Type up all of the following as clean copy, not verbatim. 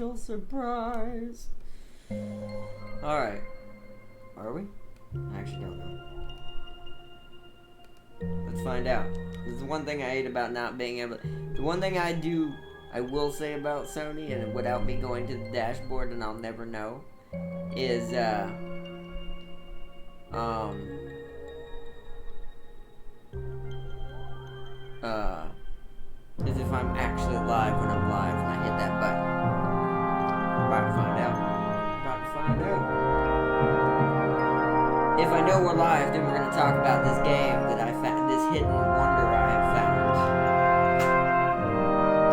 special surprise. Alright. Are we? I actually don't know. Let's find out. This is the one thing I hate about not being able to... The one thing I will say about Sony, and without me going to the dashboard and I'll never know, is, is if I'm actually live when I'm live and I hit that button. About to find out. If I know we're live, then we're going to talk about this game that I found, this hidden wonder I have found.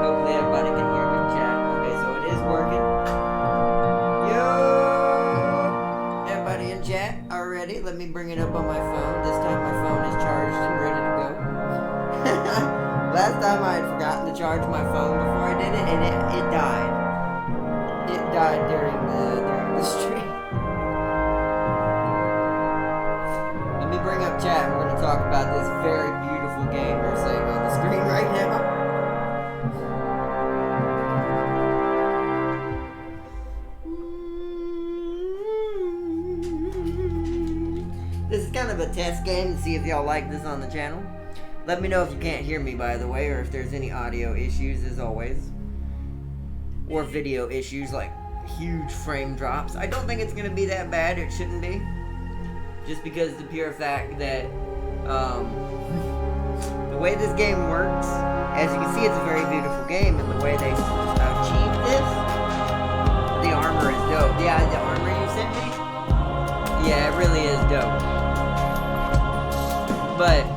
Hopefully everybody can hear me in chat. Okay, so it is working. Yo! Everybody in chat already? Let me bring it up on my phone. This time my phone is charged and ready to go. Last time I had forgotten to charge my phone before I did it, and it died. It died during the stream. Let me bring up chat. We're going to talk about this very beautiful game we're seeing on the screen right now. This is kind of a test game to see if y'all like this on the channel. Let me know if you can't hear me, by the way, or if there's any audio issues, as always. Or video issues, like huge frame drops. I don't think it's going to be that bad. It shouldn't be. Just because the pure fact that the way this game works, as you can see, it's a very beautiful game, and the way they achieved this, the armor is dope. Yeah, the armor you sent me? Yeah, it really is dope. But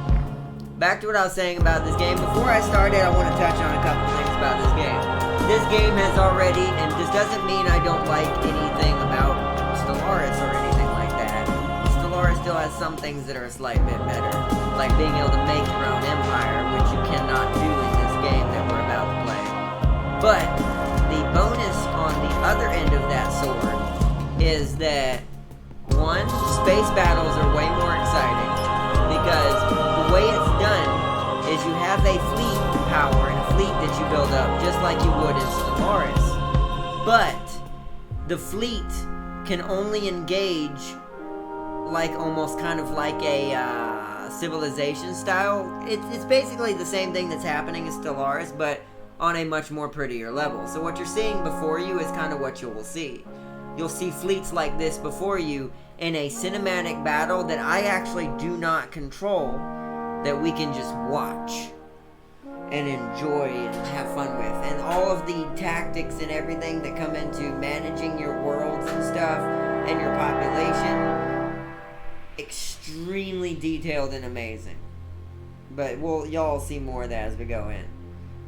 back to what I was saying about this game. Before I started, I want to touch on a couple things about this game. This game has already, and this doesn't mean I don't like anything about Stellaris or anything like that. Stellaris still has some things that are a slight bit better, like being able to make your own empire, which you cannot do in this game that we're about to play. But the bonus on the other end of that sword is that, one, space battles are way more exciting, because the way it's done is you have a fleet power and a fleet that you build up just like you would in Stellaris. But the fleet can only engage like almost kind of like a civilization style. It's basically the same thing that's happening in Stellaris, but on a much more prettier level. So what you're seeing before you is kind of what you will see. You'll see fleets like this before you in a cinematic battle that I actually do not control, that we can just watch and enjoy and have fun with. And all of the tactics and everything that come into managing your worlds and stuff and your population, extremely detailed and amazing. But y'all see more of that as we go in.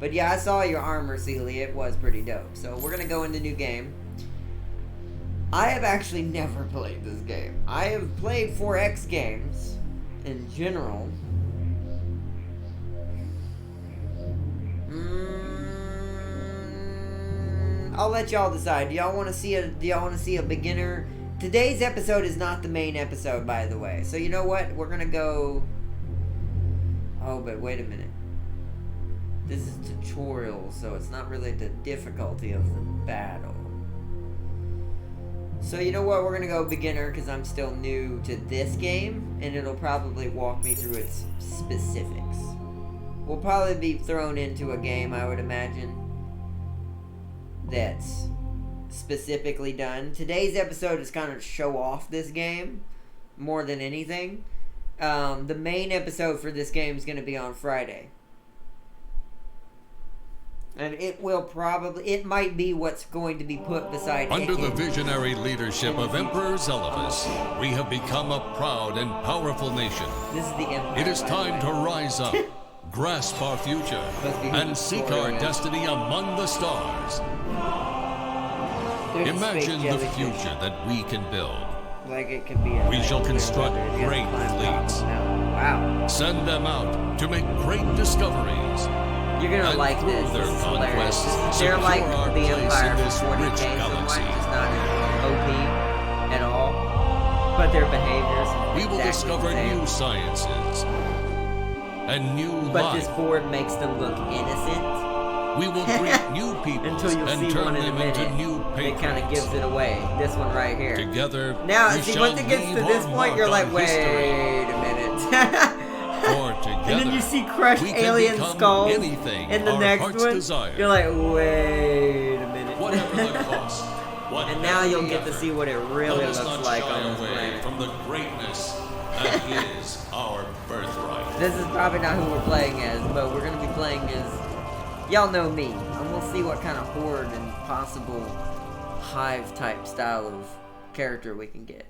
But yeah, I saw your armor, Celia. It was pretty dope. So we're gonna go into new game. I have actually never played this game. I have played 4X games in general. I'll let y'all decide. Do y'all want to see a beginner? Today's episode is not the main episode, by the way. So you know what? We're gonna go. Oh, but wait a minute. This is tutorial, so it's not really the difficulty of the battle. So you know what, we're going to go beginner because I'm still new to this game, and it'll probably walk me through its specifics. We'll probably be thrown into a game, I would imagine, that's specifically done. Today's episode is kind of to show off this game more than anything. The main episode for this game is going to be on Friday. And it might be what's going to be put beside Under the visionary leadership of Emperor Zelivus, we have become a proud and powerful nation. This is the Empire. It is time to rise up, grasp our future, and seek our destiny among the stars. Imagine the future that we can build. Like it could be we shall construct great fleets. Wow. Send them out to make great discoveries. You're gonna like this. This is hilarious. They're like the Empire from 40K somewhat, just not as OP at all. But their behaviors. We will discover new sciences and new But life. this board makes them look innocent. we will greet new peoples Until you'll and see turn one in a them into minute. new It kind of patrons. gives it away. This one right here. Together, Now, we see, shall once it gets to leave this our point, you're mark like, on wait history. a minute. For together, And then you see crushed we can alien become skulls anything in the our next hearts one. desire. You're like, wait a minute. Whatever the cost. And now you'll get to see what it really Let us looks not like shy on this away planet. from the greatness that is our birthright. This is probably not who we're playing as, but we're going to be playing as, y'all know me. And we'll see what kind of horde and possible hive type style of character we can get.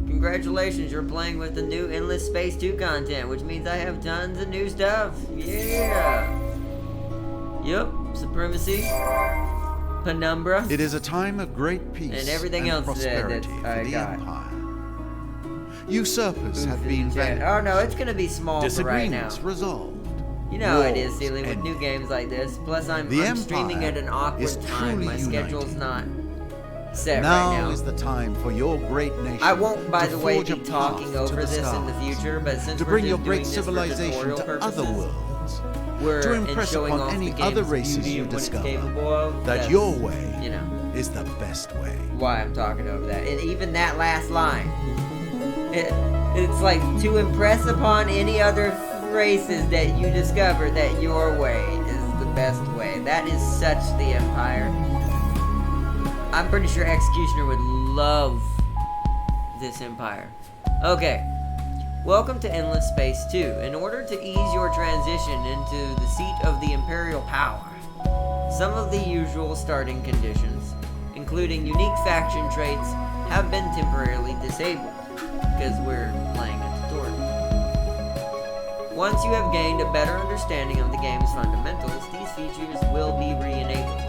Congratulations, you're playing with the new Endless Space 2 content, which means I have tons of new stuff. Yeah! Yep, Supremacy, Penumbra, It is a time of great peace and everything else that prosperity for I the got. Empire. Usurpers have been vanquished. Oh no, it's gonna be small for right now. Disagreements resolved. You know how it is Wars dealing with new ended. games like this. Plus, I'm The streaming at Empire an awkward is time. truly My schedule's united. not set Now right now. is the time for your great nation. I won't, by to the way, forge be a path talking to over the this in the stars, future, but since to we're bring just your doing great this for civilization tutorial to purposes, other worlds, we're to and impress showing upon off any the other game's races beauty you and what it's discover capable of. that That's, your way you know, is the best way. why I'm talking over that. And even that last line, it's like to impress upon any other races that you discover that your way is the best way. That is such the Empire. I'm pretty sure Executioner would love this Empire. Okay. Welcome to Endless Space 2. In order to ease your transition into the seat of the Imperial power, some of the usual starting conditions, including unique faction traits, have been temporarily disabled, because we're playing a tutorial. Once you have gained a better understanding of the game's fundamentals, these features will be re-enabled.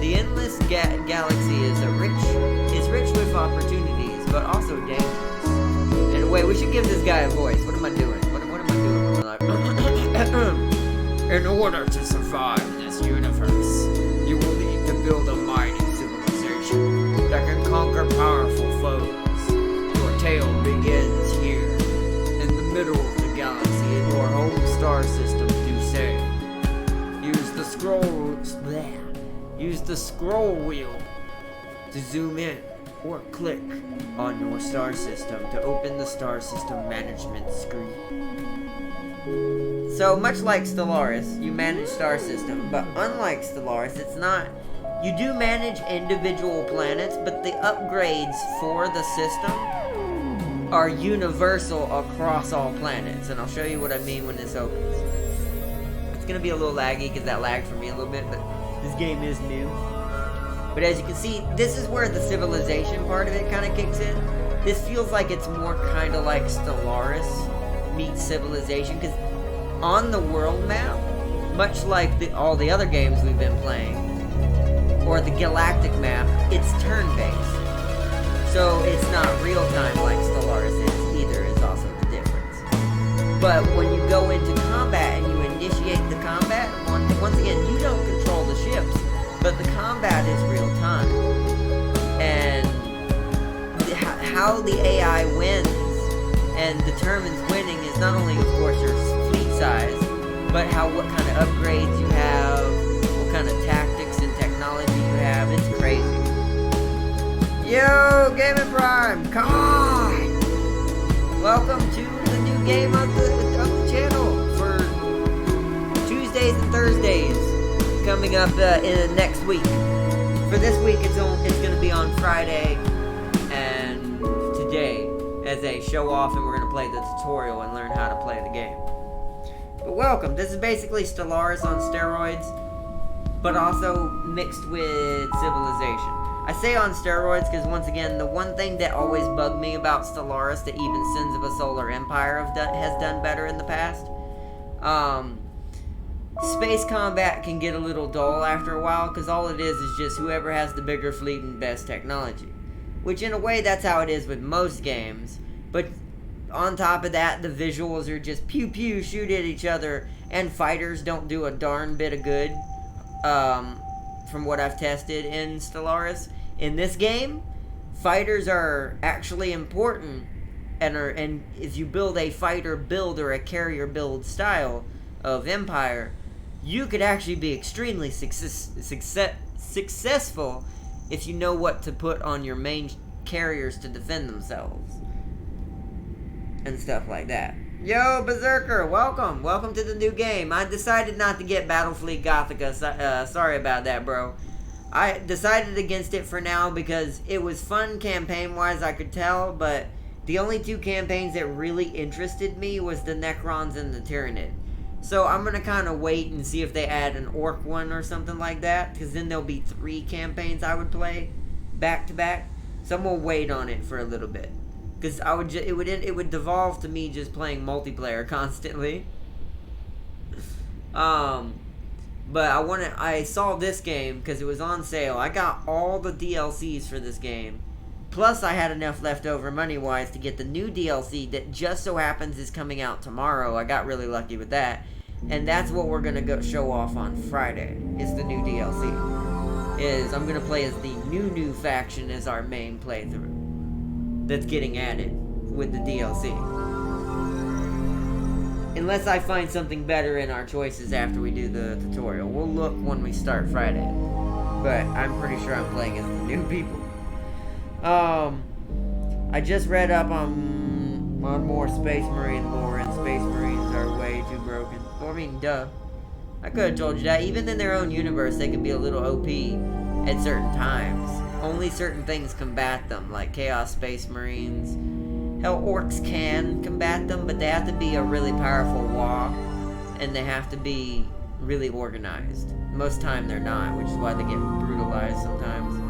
The endless galaxy is rich with opportunities, but also dangerous. And wait, we should give this guy a voice. What am I doing? What am I doing with my life? In order to survive this universe, you will need to build a mighty civilization that can conquer powerful foes. Your tale begins here, in the middle of the galaxy, in your home star system, do say. Use the scroll wheel to zoom in, or click on your star system to open the star system management screen. So much like Stellaris, you manage star system, but unlike Stellaris, it's not. You do manage individual planets, but the upgrades for the system are universal across all planets, and I'll show you what I mean when this opens. It's gonna be a little laggy because that lagged for me a little bit, but this game is new. But as you can see, this is where the civilization part of it kind of kicks in. This feels like it's more kind of like Stellaris meets Civilization, because on the world map, much like all the other games we've been playing, or the galactic map, it's turn-based. So it's not real-time like Stellaris is either, is also the difference. But when you go into combat and you initiate the combat, once again, you don't control the ships, but the combat is real-time. And how the AI wins and determines winning is not only, of course, your fleet size, but what kind of upgrades you have, what kind of tactics and technology you have. It's crazy. Yo, Gaming Prime, come on! Welcome to the new game of the channel for Tuesdays and Thursdays, coming up in next week. For this week, it's going to be on Friday and today as a show off, and we're going to play the tutorial and learn how to play the game. But welcome. This is basically Stellaris on steroids, but also mixed with Civilization. I say on steroids because, once again, the one thing that always bugged me about Stellaris that even Sins of a Solar Empire has done better in the past, space combat can get a little dull after a while, because all it is just whoever has the bigger fleet and best technology. Which, in a way, that's how it is with most games. But on top of that, the visuals are just pew pew, shoot at each other, and fighters don't do a darn bit of good, from what I've tested in Stellaris. In this game, fighters are actually important and if you build a fighter build or a carrier build style of Empire, you could actually be extremely successful if you know what to put on your main carriers to defend themselves and stuff like that. Yo, Berserker, welcome to the new game. I decided not to get Battlefleet Gothica. Sorry about that, bro. I decided against it for now because it was fun campaign-wise, I could tell, but the only two campaigns that really interested me was the Necrons and the Tyrannid. So I'm going to kind of wait and see if they add an Orc one or something like that, because then there'll be 3 campaigns I would play back-to-back. So I'm going to wait on it for a little bit. Because it would devolve to me just playing multiplayer constantly. But I saw this game because it was on sale. I got all the DLCs for this game. Plus, I had enough left over money-wise to get the new DLC that just so happens is coming out tomorrow. I got really lucky with that. And that's what we're going to go show off on Friday, is the new DLC. I'm going to play as the new faction as our main playthrough. That's getting added with the DLC. Unless I find something better in our choices after we do the tutorial. We'll look when we start Friday. But I'm pretty sure I'm playing as the new people. I just read up on more Space Marine lore, and Space Marines are way too broken. Well, I mean, duh. I could have told you that. Even in their own universe, they can be a little OP at certain times. Only certain things combat them, like Chaos Space Marines. Hell, Orcs can combat them, but they have to be a really powerful WA, and they have to be really organized. Most time they're not, which is why they get brutalized sometimes.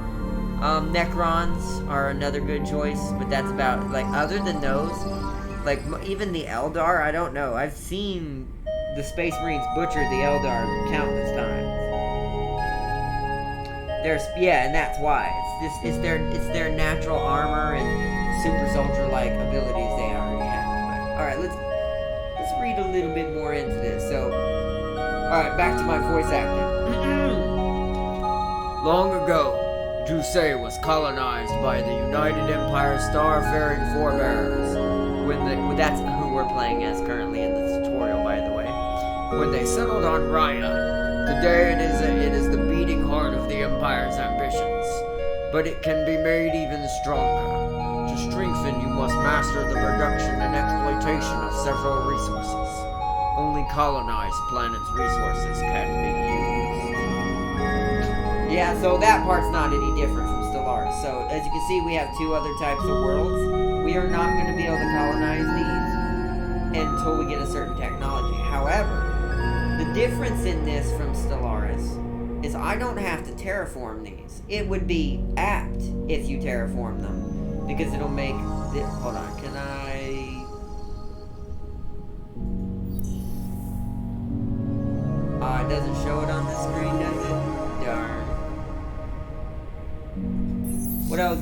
Necrons are another good choice, but that's about, like, other than those, like, even the Eldar, I don't know. I've seen the Space Marines butcher the Eldar countless times. And that's why. It's their natural armor and super soldier-like abilities they already have. Alright, let's read a little bit more into this. So, alright, back to my voice acting. Long ago, Drusei was colonized by the United Empire Starfaring Forebears. That's who we're playing as currently in the tutorial, by the way. When they settled on Raya, today it is the beating heart of the Empire's ambitions, but it can be made even stronger. To strengthen, you must master the production and exploitation of several resources. Only colonized planets' resources can be used. Yeah, so that part's not any different from Stellaris. So, as you can see, we have 2 other types of worlds. We are not going to be able to colonize these until we get a certain technology. However, the difference in this from Stellaris is I don't have to terraform these. It would be apt if you terraform them, because it'll make this. Hold on, can I? It doesn't show it on the screen, does it? Darn. What I was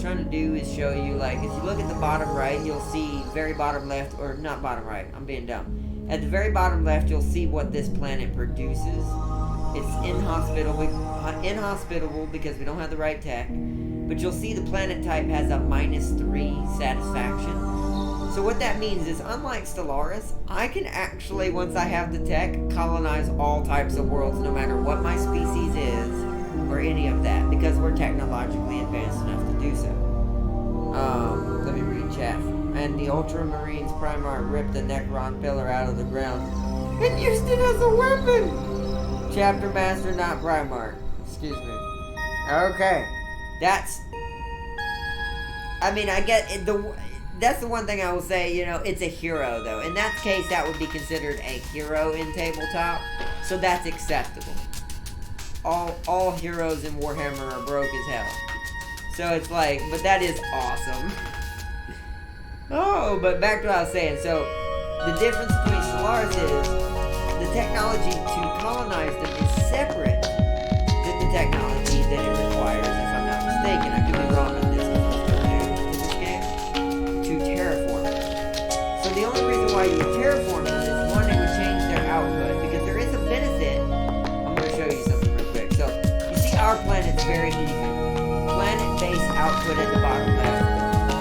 trying to do is show you, like, if you look at the bottom right, you'll see very bottom left, or not bottom right, I'm being dumb. At the very bottom left, you'll see what this planet produces. It's inhospitable because we don't have the right tech. But you'll see the planet type has a -3 satisfaction. So what that means is, unlike Stellaris, I can actually, once I have the tech, colonize all types of worlds, no matter what my species is, or any of that, because we're technologically advanced enough to do so. Let me read chat. And the Ultramarines Primar ripped the Necron pillar out of the ground and used it as a weapon! Chapter Master, not Primarch. Excuse me. Okay. I get it, that's the one thing I will say, it's a hero, though. In that case, that would be considered a hero in tabletop, so that's acceptable. All heroes in Warhammer are broke as hell. So it's like, but that is awesome. Oh, but back to what I was saying. So, the difference between Stellaris is the technology to colonize them is separate than the technology that it requires, if I'm not mistaken. I could be wrong on this because I'm still new to this game, to terraform it. So the only reason why you terraform them is, one, it would change their output, because there is a benefit. I'm going to show you something real quick. So, you see our planet's very even. Planet base output at the bottom left.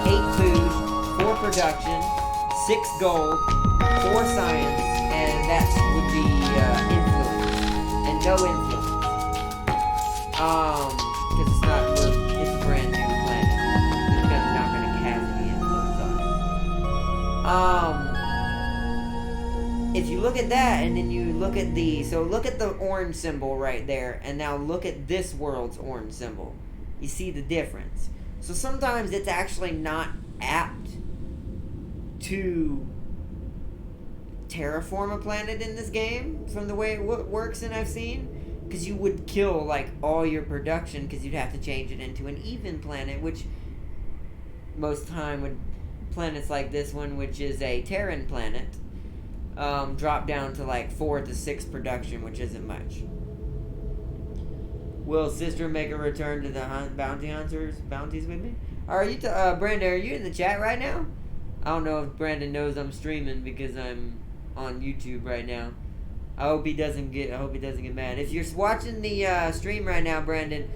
8 food, 4 production, 6 gold, 4 science, and that would be influence, and no influence. Because it's a brand new planet. It's not gonna have any influence on it. If you look at that, and then you look at look at the orange symbol right there, and now look at this world's orange symbol. You see the difference. So sometimes it's actually not apt to terraform a planet in this game from the way it works, and I've seen, because you would kill like all your production because you'd have to change it into an even planet, which most time would planets like this one, which is a Terran planet, drop down to like 4 to 6 production, which isn't much. Will sister make a return to the bounties with me? Are you, Brandon? Are you in the chat right now? I don't know if Brandon knows I'm streaming because I'm on YouTube right now. I hope he doesn't get mad. If you're watching the stream right now, Brandon,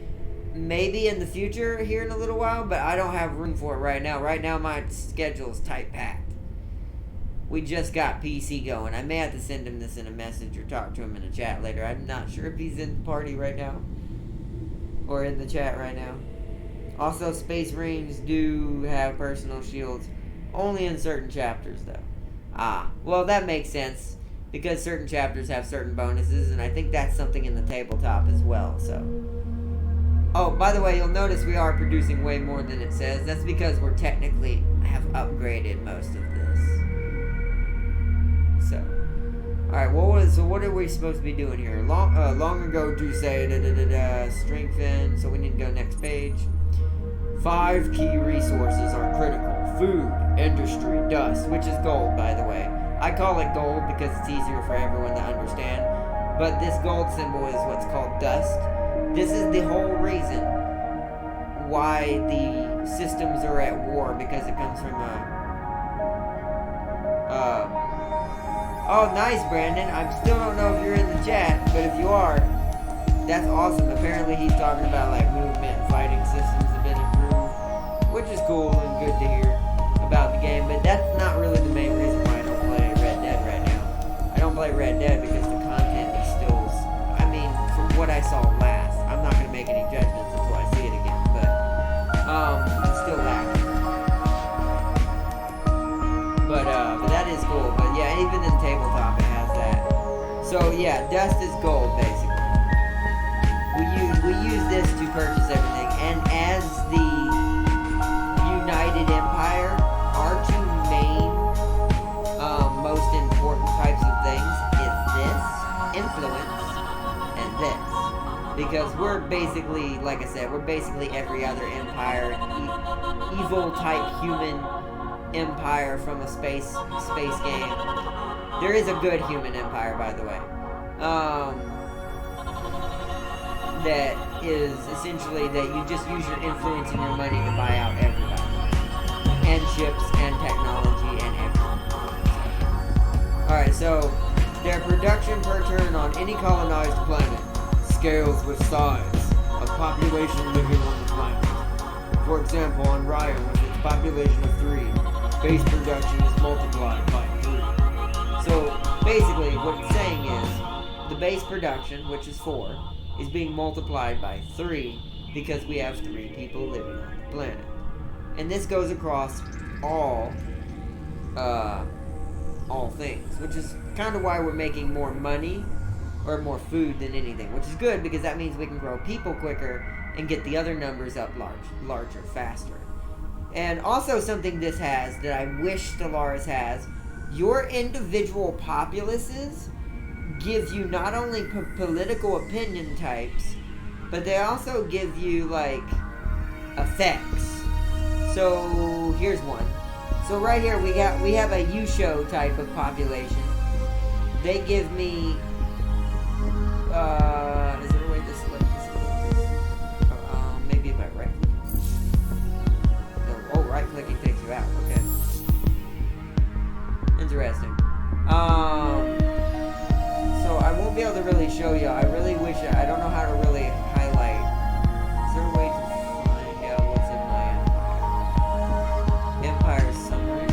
maybe in the future here in a little while, but I don't have room for it right now. Right now my schedule is tight packed. We just got PC going. I may have to send him this in a message or talk to him in a chat later. I'm not sure if he's in the party right now or in the chat right now. Also, Space Marines do have personal shields, only in certain chapters though. Well, that makes sense because certain chapters have certain bonuses, and I think that's something in the tabletop as well. So, oh, by the way, you'll notice we are producing way more than it says. That's because we're technically have upgraded most of this. So, all right. What are we supposed to be doing here? Long ago, do say strengthen. So we need to go next page. 5 key resources are critical: food, industry, dust, which is gold, by the way. I call it gold because it's easier for everyone to understand. But this gold symbol is what's called dust. This is the whole reason why the systems are at war, because it comes from oh, nice, Brandon. I still don't know if you're in the chat, but if you are, that's awesome. Apparently he's talking about like movement and fighting systems have been improved, which is cool and good to hear about the game, but that's not really the main reason why I don't play Red Dead right now. I don't play Red Dead because the content is still, I mean, from what I saw last, I'm not going to make any judgments until I see it again, but it's still lacking. But that is cool. But yeah, even in tabletop it has that. So yeah, dust is gold basically. We use this to purchase everything, and as the United Empire, our 2 main most important types of things is this, influence, and this. Because we're basically, like I said, we're basically every other empire, evil type human empire from a space game. There is a good human empire, by the way. That is essentially that you just use your influence and your money to buy out everybody. And ships and technology and everything. Alright, so their production per turn on any colonized planet scales with size of population living on the planet. For example, on Ryan, with its population of 3, base production is multiplied by 3. So basically what it's saying is the base production, which is 4, is being multiplied by 3 because we have 3 people living on the planet. And this goes across all things, which is kind of why we're making more money or more food than anything, which is good because that means we can grow people quicker and get the other numbers up larger, faster. And also something this has that I wish Stellaris has, your individual populaces give you not only political opinion types, but they also give you like effects. So here's one. So right here we have a Yusho type of population. They give me is there a way to select this? Maybe if I right click. Oh, right clicking takes you out. Okay. Interesting. So I won't be able to really show you. I really wish I don't know how to really highlight. Is there a way to find out what's in my empire summary?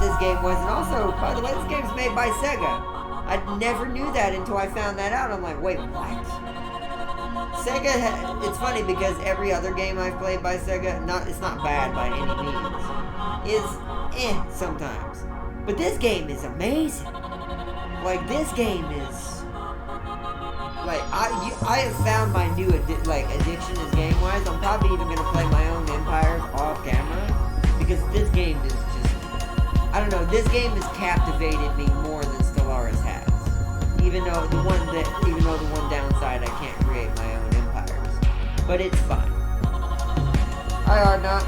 this game was. And also, by the way, this game's made by Sega. I never knew that until I found that out. I'm like, wait, what? Sega, it's funny because every other game I've played by Sega, it's not bad by any means, is sometimes. But this game is amazing. Like, this game is, like, I have found my new addiction is game-wise. I'm probably even going to play my own Empires off camera, because this game is just, I don't know, this game has captivated me more than Stellaris has. Even though the one downside, I can't create my own empires. But it's fine. Hi, Ardnot.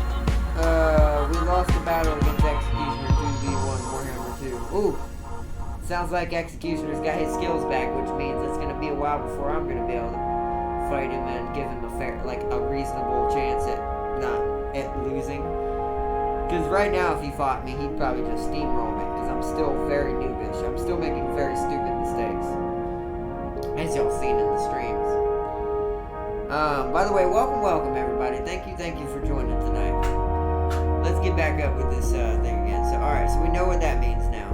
We lost the battle against Executioner 2v1 Warhammer 2. Ooh. Sounds like Executioner's got his skills back, which means it's going to be a while before I'm going to be able to fight him and give him a reasonable chance at losing. Because right now, if he fought me, he'd probably just steamroll me, because I'm still very noobish. I'm still making very stupid mistakes, as y'all seen in the streams. By the way, welcome everybody. Thank you for joining tonight. Let's get back up with this thing again. So, alright, so we know what that means now.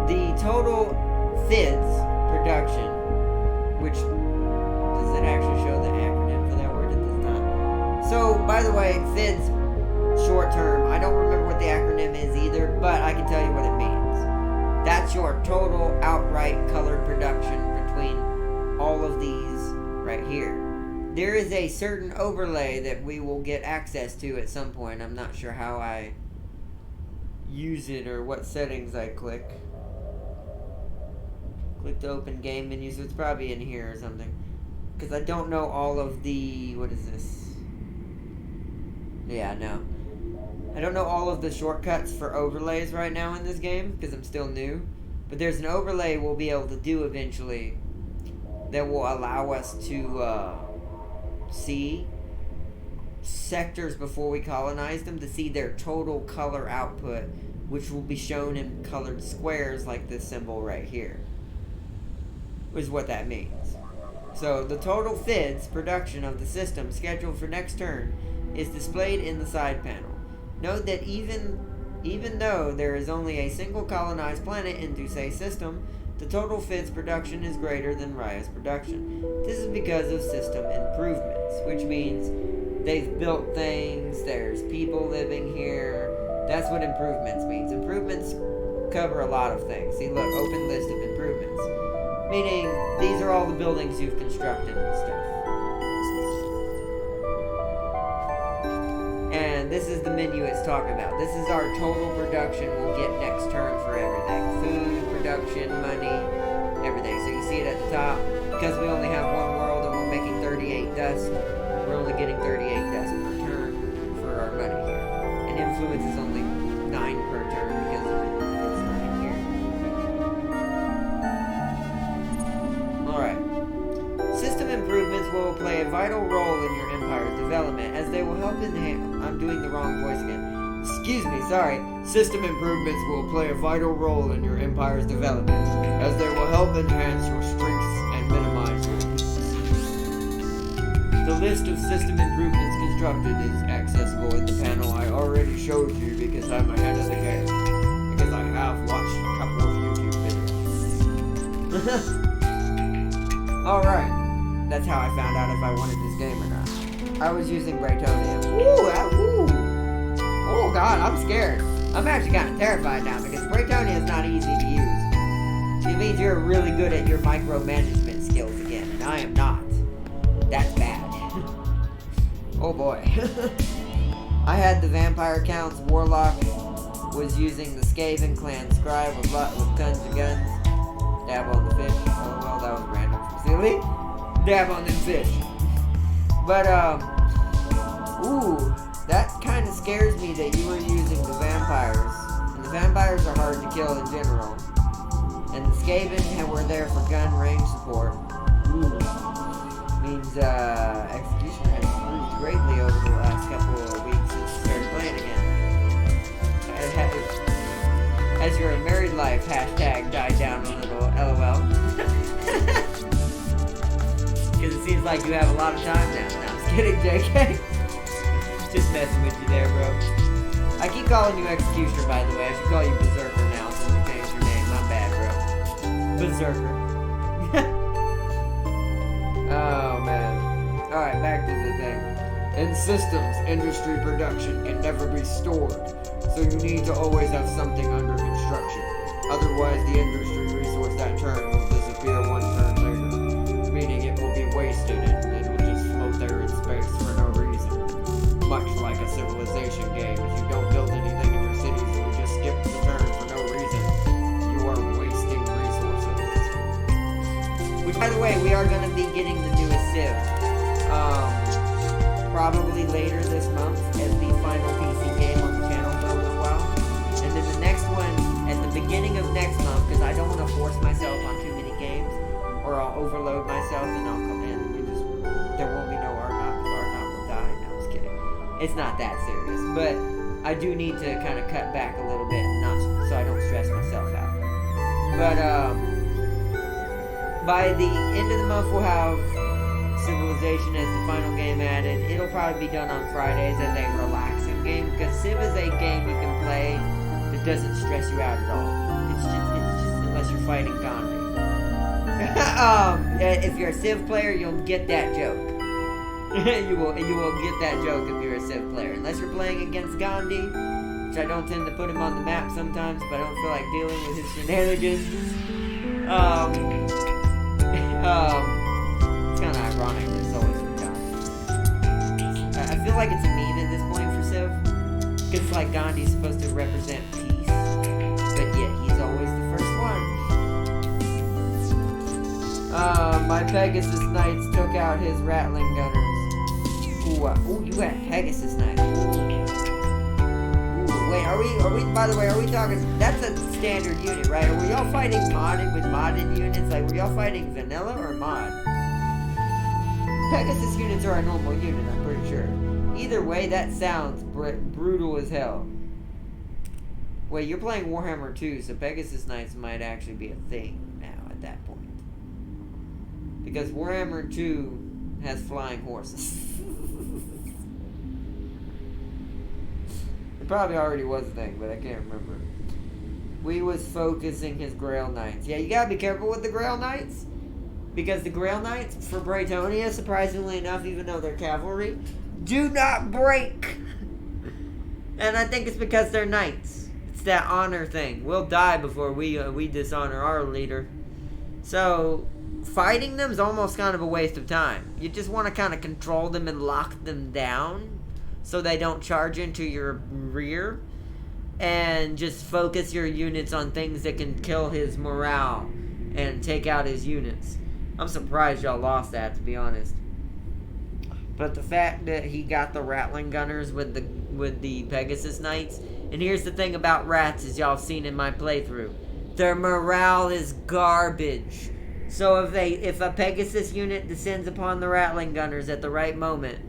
The total FIDS production, which, does it actually show the acronym for that word? It does not. So, by the way, FIDS, short term, I don't remember what the acronym is either, but I can tell you what it means. That's your total outright color production between all of these right here. There is a certain overlay that we will get access to at some point. I'm not sure how I use it or what settings I click. Click to open game menu, so it's probably in here or something. Because I don't know all of the... What is this? Yeah, no. I don't know all of the shortcuts for overlays right now in this game, because I'm still new. But there's an overlay we'll be able to do eventually that will allow us to see sectors before we colonize them, to see their total color output, which will be shown in colored squares like this symbol right here. Is what that means. So the total FIDS production of the system scheduled for next turn is displayed in the side panel. Note that even though there is only a single colonized planet in Dusay's system, the total FIDS production is greater than Raya's production. This is because of system improvements, which means they've built things, there's people living here. That's what improvements means. Improvements cover a lot of things. See, look, open list of improvements. Meaning, these are all the buildings you've constructed and stuff. And this is the menu it's talking about. This is our total production we'll get next turn for everything. Food, production, money, everything. So you see it at the top. Because we only have one world and we're making 38 dust, we're only getting 38 dust per turn for our money here. And influence is only 9 per turn because it's 9 here. Alright. System improvements will play a vital role in your empire's development, as they will help enhance... I'm doing the wrong voice again. Excuse me, sorry. System improvements will play a vital role in your empire's development, as they will help enhance your strengths and minimize your weaknesses. The list of system improvements constructed is accessible in the panel I already showed you, because I'm ahead of the game. Because I have watched a couple of YouTube videos. Alright. That's how I found out if I wanted this game or not. I was using Braytonium. Oh god, I'm scared. I'm actually kind of terrified now, because Braytonium is not easy to use. It means you're really good at your micromanagement skills again, and I am not. That's bad. Oh boy. I had the vampire counts. Warlock was using the Skaven clan scribe with tons of guns. Dab on the fish. Oh well, that was random. Silly. Dab on them fish. But, ooh, that kind of scares me that you were using the vampires. And the vampires are hard to kill in general. And the Skaven were there for gun range support. Ooh. Means, Executioner has improved greatly over the last couple of weeks since he started playing again. As your married life, hashtag died down a little, LOL. Because it seems like you have a lot of time now. No, I'm just kidding, JK. Just messing with you there, bro. I keep calling you Executioner, by the way. I should call you Berserker now since you changed your name. My bad, bro. Berserker. Oh, man. Alright, back to the thing. In systems, industry production can never be stored, so you need to always have something under construction. Otherwise, the industry resource that turn will disappear one turn later, meaning it will be wasted and it will just float there in space for no reason. Much like a civilization game, if you don't build anything in your cities and you just skip the turn for no reason, you are wasting resources. Which, by the way, we are going to be getting the newest Civ. Probably later this month as the final PC game on the channel for a little while. And then the next one at the beginning of next month, because I don't want to force myself on too many games, or I'll overload myself and I'll come in and there won't be no Arnott because Arnott will die. No, I was kidding. It's not that serious, but I do need to kind of cut back a little bit, so I don't stress myself out. But by the end of the month we'll have Civilization as the final game added. It'll probably be done on Fridays as a relaxing game, because Civ is a game you can play that doesn't stress you out at all. It's just unless you're fighting Gandhi. If you're a Civ player, you'll get that joke. you will get that joke if you're a Civ player. Unless you're playing against Gandhi, which I don't tend to put him on the map sometimes, but I don't feel like dealing with his shenanigans. It's kind of ironic that it's always from Gandhi. I feel like it's a meme at this point for Civ. Because it's like Gandhi's supposed to represent peace, but yet he's always the first one. My Pegasus Knights took out his Rattling Gunners. Ooh, you got Pegasus Knights. Ooh, wait, are we, by the way, are we talking, that's a standard unit, right? Were y'all fighting modded with modded units? Like, were y'all fighting vanilla or mod? Pegasus units are a normal unit, I'm pretty sure. Either way, that sounds brutal as hell. Wait, you're playing Warhammer 2, so Pegasus Knights might actually be a thing now at that point. Because Warhammer 2 has flying horses. It probably already was a thing, but I can't remember. We was focusing his Grail Knights. Yeah, you gotta be careful with the Grail Knights. Because the Grail Knights for Braytonia, surprisingly enough, even though they're cavalry, do not break. And I think it's because they're knights. It's that honor thing. We'll die before we dishonor our leader. So fighting them is almost kind of a waste of time. You just want to kind of control them and lock them down so they don't charge into your rear. And just focus your units on things that can kill his morale and take out his units. I'm surprised y'all lost that, to be honest. But the fact that he got the Rattling Gunners with the Pegasus Knights, and here's the thing about rats, as y'all have seen in my playthrough, their morale is garbage. So if a Pegasus unit descends upon the Rattling Gunners at the right moment,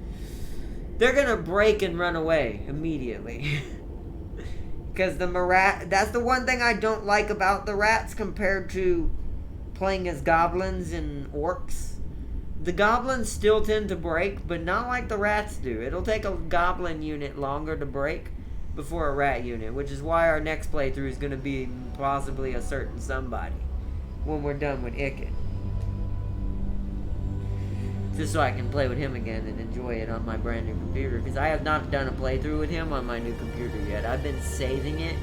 they're gonna break and run away immediately. Because that's the one thing I don't like about the rats compared to playing as goblins and orcs. The goblins still tend to break, but not like the rats do. It'll take a goblin unit longer to break before a rat unit, which is why our next playthrough is going to be possibly a certain somebody when we're done with Icket. Just so I can play with him again and enjoy it on my brand new computer, because I have not done a playthrough with him on my new computer yet. I've been saving it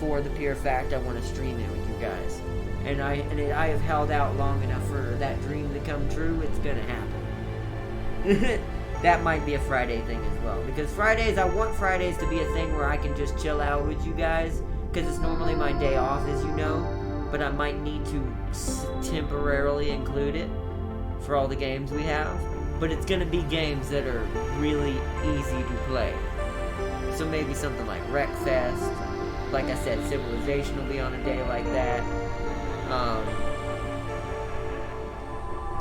for the pure fact I want to stream it with you guys. And I have held out long enough for that dream to come true. It's gonna happen. That might be a Friday thing as well. Because Fridays, I want Fridays to be a thing where I can just chill out with you guys. Because it's normally my day off, as you know. But I might need to temporarily include it for all the games we have. But it's gonna be games that are really easy to play. So maybe something like Wreckfest. Like I said, Civilization will be on a day like that.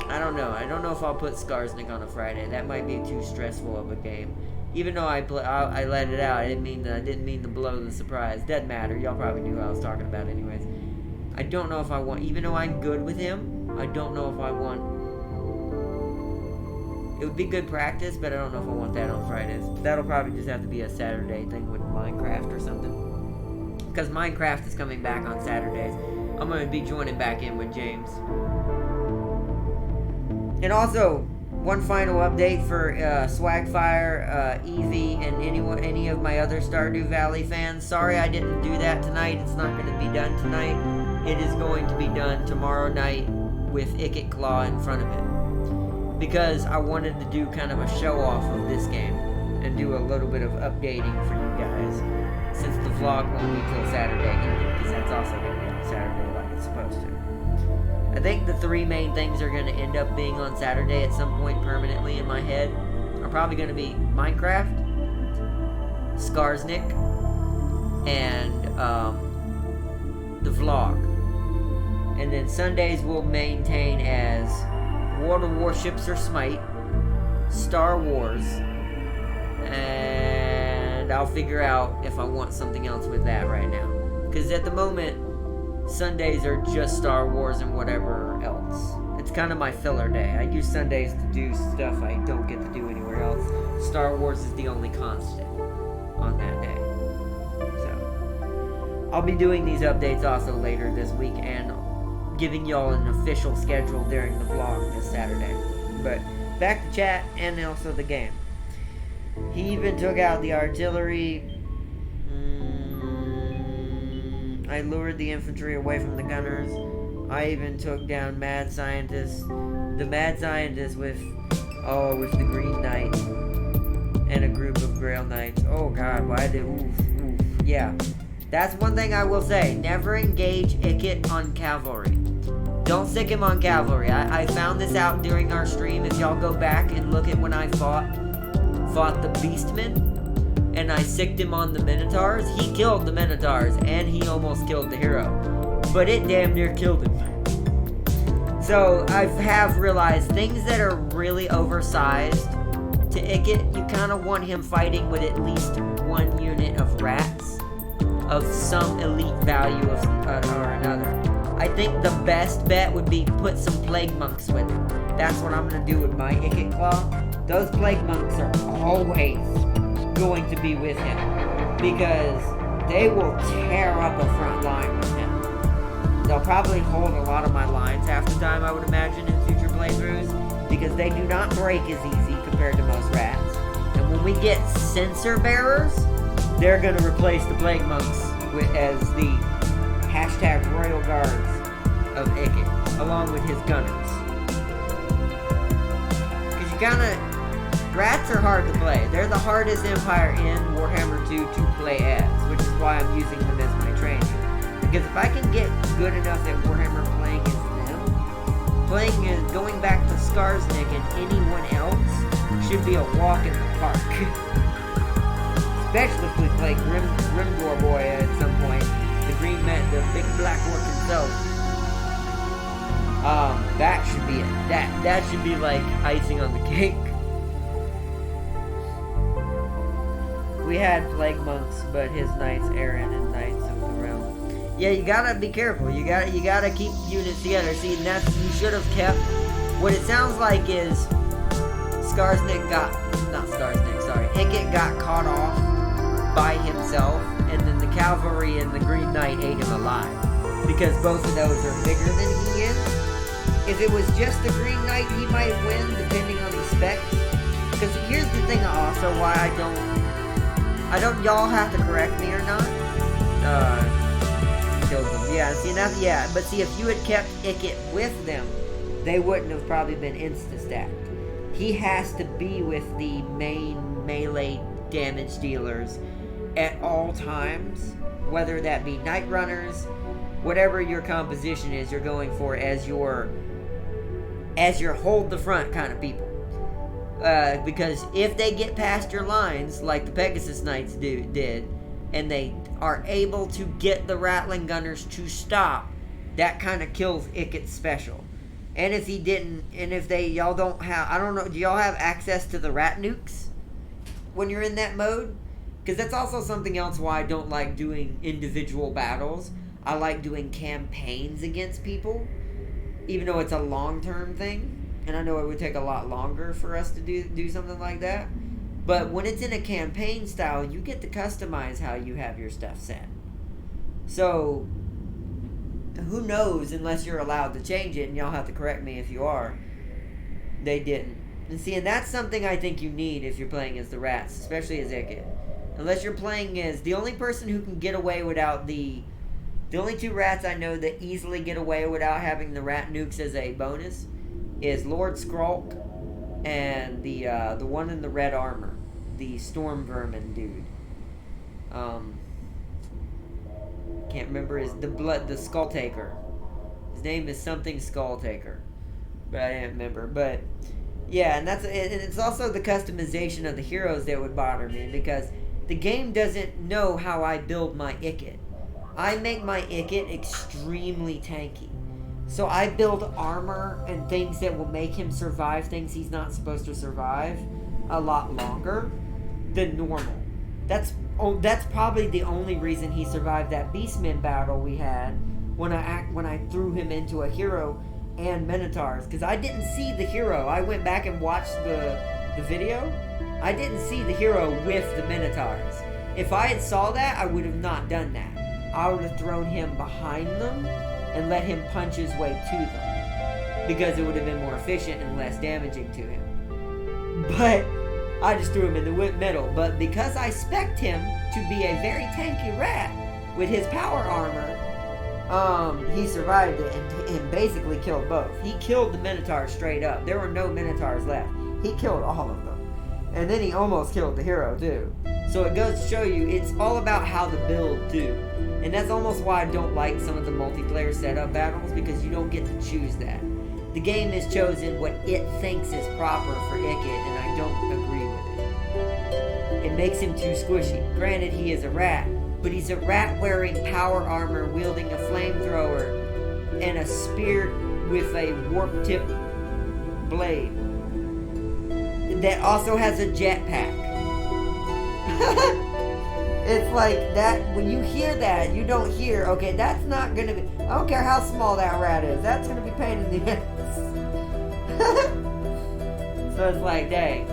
I don't know. I don't know if I'll put Skarsnik on a Friday. That might be too stressful of a game. Even though I let it out, I didn't mean to blow the surprise. Doesn't matter. Y'all probably knew who I was talking about anyways. I don't know if I want, even though I'm good with him, I don't know if I want It would be good practice, but I don't know if I want that on Fridays. That'll probably just have to be a Saturday thing with Minecraft or something. Because Minecraft is coming back on Saturdays. I'm going to be joining back in with James. And also, one final update for Swagfire, Eevee, and any of my other Stardew Valley fans. Sorry I didn't do that tonight. It's not going to be done tonight. It is going to be done tomorrow night with Icket Claw in front of it. Because I wanted to do kind of a show off of this game and do a little bit of updating for you guys. Since the vlog won't be till Saturday either, because that's also going to be on Saturday like it's supposed to. I think the 3 main things are going to end up being on Saturday at some point permanently in my head are probably going to be Minecraft, Skarsnik, and the vlog. And then Sundays will maintain as World of Warships or Smite, Star Wars, and I'll figure out if I want something else with that right now. Because at the moment, Sundays are just Star Wars and whatever else. It's kind of my filler day. I use Sundays to do stuff I don't get to do anywhere else. Star Wars is the only constant on that day. So, I'll be doing these updates also later this week and giving y'all an official schedule during the vlog this Saturday. But back to chat and also the game. He even took out the artillery. I lured the infantry away from the gunners. I even took down Mad Scientist. The Mad Scientist with the Green Knight and a group of Grail Knights. Oh god, why did yeah. That's one thing I will say. Never engage Icket on cavalry. Don't stick him on cavalry. I found this out during our stream. If y'all go back and look at when I fought the Beastmen, and I sicked him on the Minotaurs, he killed the Minotaurs, and he almost killed the hero. But it damn near killed him. So, I have realized things that are really oversized to Icket, you kind of want him fighting with at least 1 unit of rats of some elite value or another. I think the best bet would be put some Plague Monks with him. That's what I'm going to do with my Icket Claw. Those Plague Monks are always going to be with him because they will tear up a front line with him. They'll probably hold a lot of my lines half the time, I would imagine, in future playthroughs, because they do not break as easy compared to most rats. And when we get Censer Bearers, they're going to replace the Plague Monks as the #Royal Guards of Icket, along with his gunners. Because you kind of... Rats are hard to play. They're the hardest empire in Warhammer 2 to play as, which is why I'm using them as my training. Because if I can get good enough at Warhammer playing as them, going back to Skarsnik and anyone else should be a walk in the park. Especially if we play Grimgor Boy at some point. The green man, the big black orc himself. That should be it. That should be like icing on the cake. We had Plague Monks, but his knights, Aaron, his knights moved around. Yeah, you gotta be careful. You gotta keep units together. See, and that's, you should have kept, what it sounds like is, Icket got caught off by himself, and then the cavalry and the Green Knight ate him alive. Because both of those are bigger than he is. If it was just the Green Knight, he might win, depending on his specs. Because here's the thing also why I don't, y'all have to correct me or not. Killed them. Yeah, see, but see, if you had kept Icket with them, they wouldn't have probably been insta-stacked. He has to be with the main melee damage dealers at all times, whether that be Night Runners, whatever your composition is you're going for as your hold the front kind of people. Because if they get past your lines, like the Pegasus Knights did, and they are able to get the Rattling Gunners to stop, that kind of kills Icket's special. And if he didn't, and if y'all don't have, I don't know, do y'all have access to the rat nukes when you're in that mode? Because that's also something else why I don't like doing individual battles. I like doing campaigns against people, even though it's a long-term thing. and I know it would take a lot longer for us to do something like that. But when it's in a campaign style, you get to customize how you have your stuff set. So, who knows, unless you're allowed to change it, and y'all have to correct me if you are. They didn't. And see, and that's something I think you need if you're playing as the rats, especially as Ikit. Unless you're playing as the only person who can get away without the only two rats I know that easily get away without having the rat nukes as a bonus is Lord Skrulk and the one in the red armor, the Storm Vermin dude. Can't remember the Skull Taker. His name is something Skull Taker, but I didn't remember. But yeah, and it's also the customization of the heroes that would bother me, because the game doesn't know how I build my Ikit. I make my Ikit extremely tanky. So I build armor and things that will make him survive things he's not supposed to survive a lot longer than normal. That's probably the only reason he survived that Beastman battle we had when I threw him into a hero and Minotaurs, because I didn't see the hero. I went back and watched the video. I didn't see the hero with the Minotaurs. If I had saw that, I would have not done that. I would have thrown him behind them and let him punch his way to them, because it would have been more efficient and less damaging to him. But I just threw him in the middle. But because I spec'd him to be a very tanky rat with his power armor, he survived it and basically killed both. He killed the Minotaurs straight up. There were no Minotaurs left. He killed all of them. And then he almost killed the hero too. So it goes to show you, it's all about how the build too. And that's almost why I don't like some of the multiplayer setup battles, because you don't get to choose that. The game has chosen what it thinks is proper for Ikit, and I don't agree with it. It makes him too squishy. Granted, he is a rat, but he's a rat wearing power armor, wielding a flamethrower and a spear with a warp-tip blade that also has a jetpack. It's like that, when you hear that, you don't hear, okay, that's not gonna be, I don't care how small that rat is, that's gonna be pain in the ass. So it's like, dang.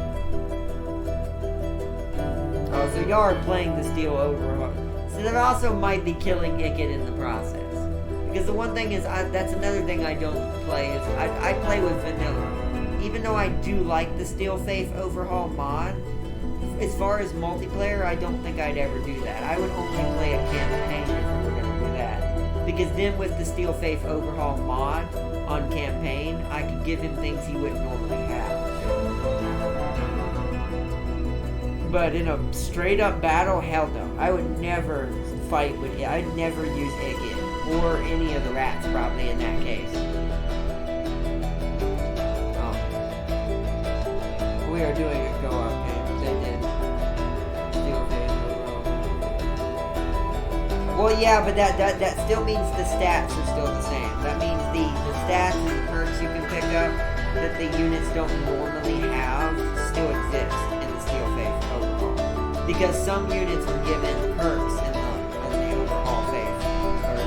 Oh, so y'all are playing the Steel Overhaul. So that also might be killing Ikit in the process. Because the one thing is, that's another thing I don't play, is I play with vanilla. Even though I do like the Steel Faith Overhaul mod, as far as multiplayer, I don't think I'd ever do that. I would only play a campaign if we were going to do that. Because then with the Steel Faith Overhaul mod on campaign, I could give him things he wouldn't normally have. But in a straight up battle, hell no. I would never fight with it. I'd never use Ikit. Or any of the rats, probably, in that case. Oh. We are doing a co-op game. Well, yeah, but that still means the stats are still the same. That means the stats and perks you can pick up that the units don't normally have still exist in the Steel Faith Overhaul. Because some units were given perks in the Overhaul Faith, or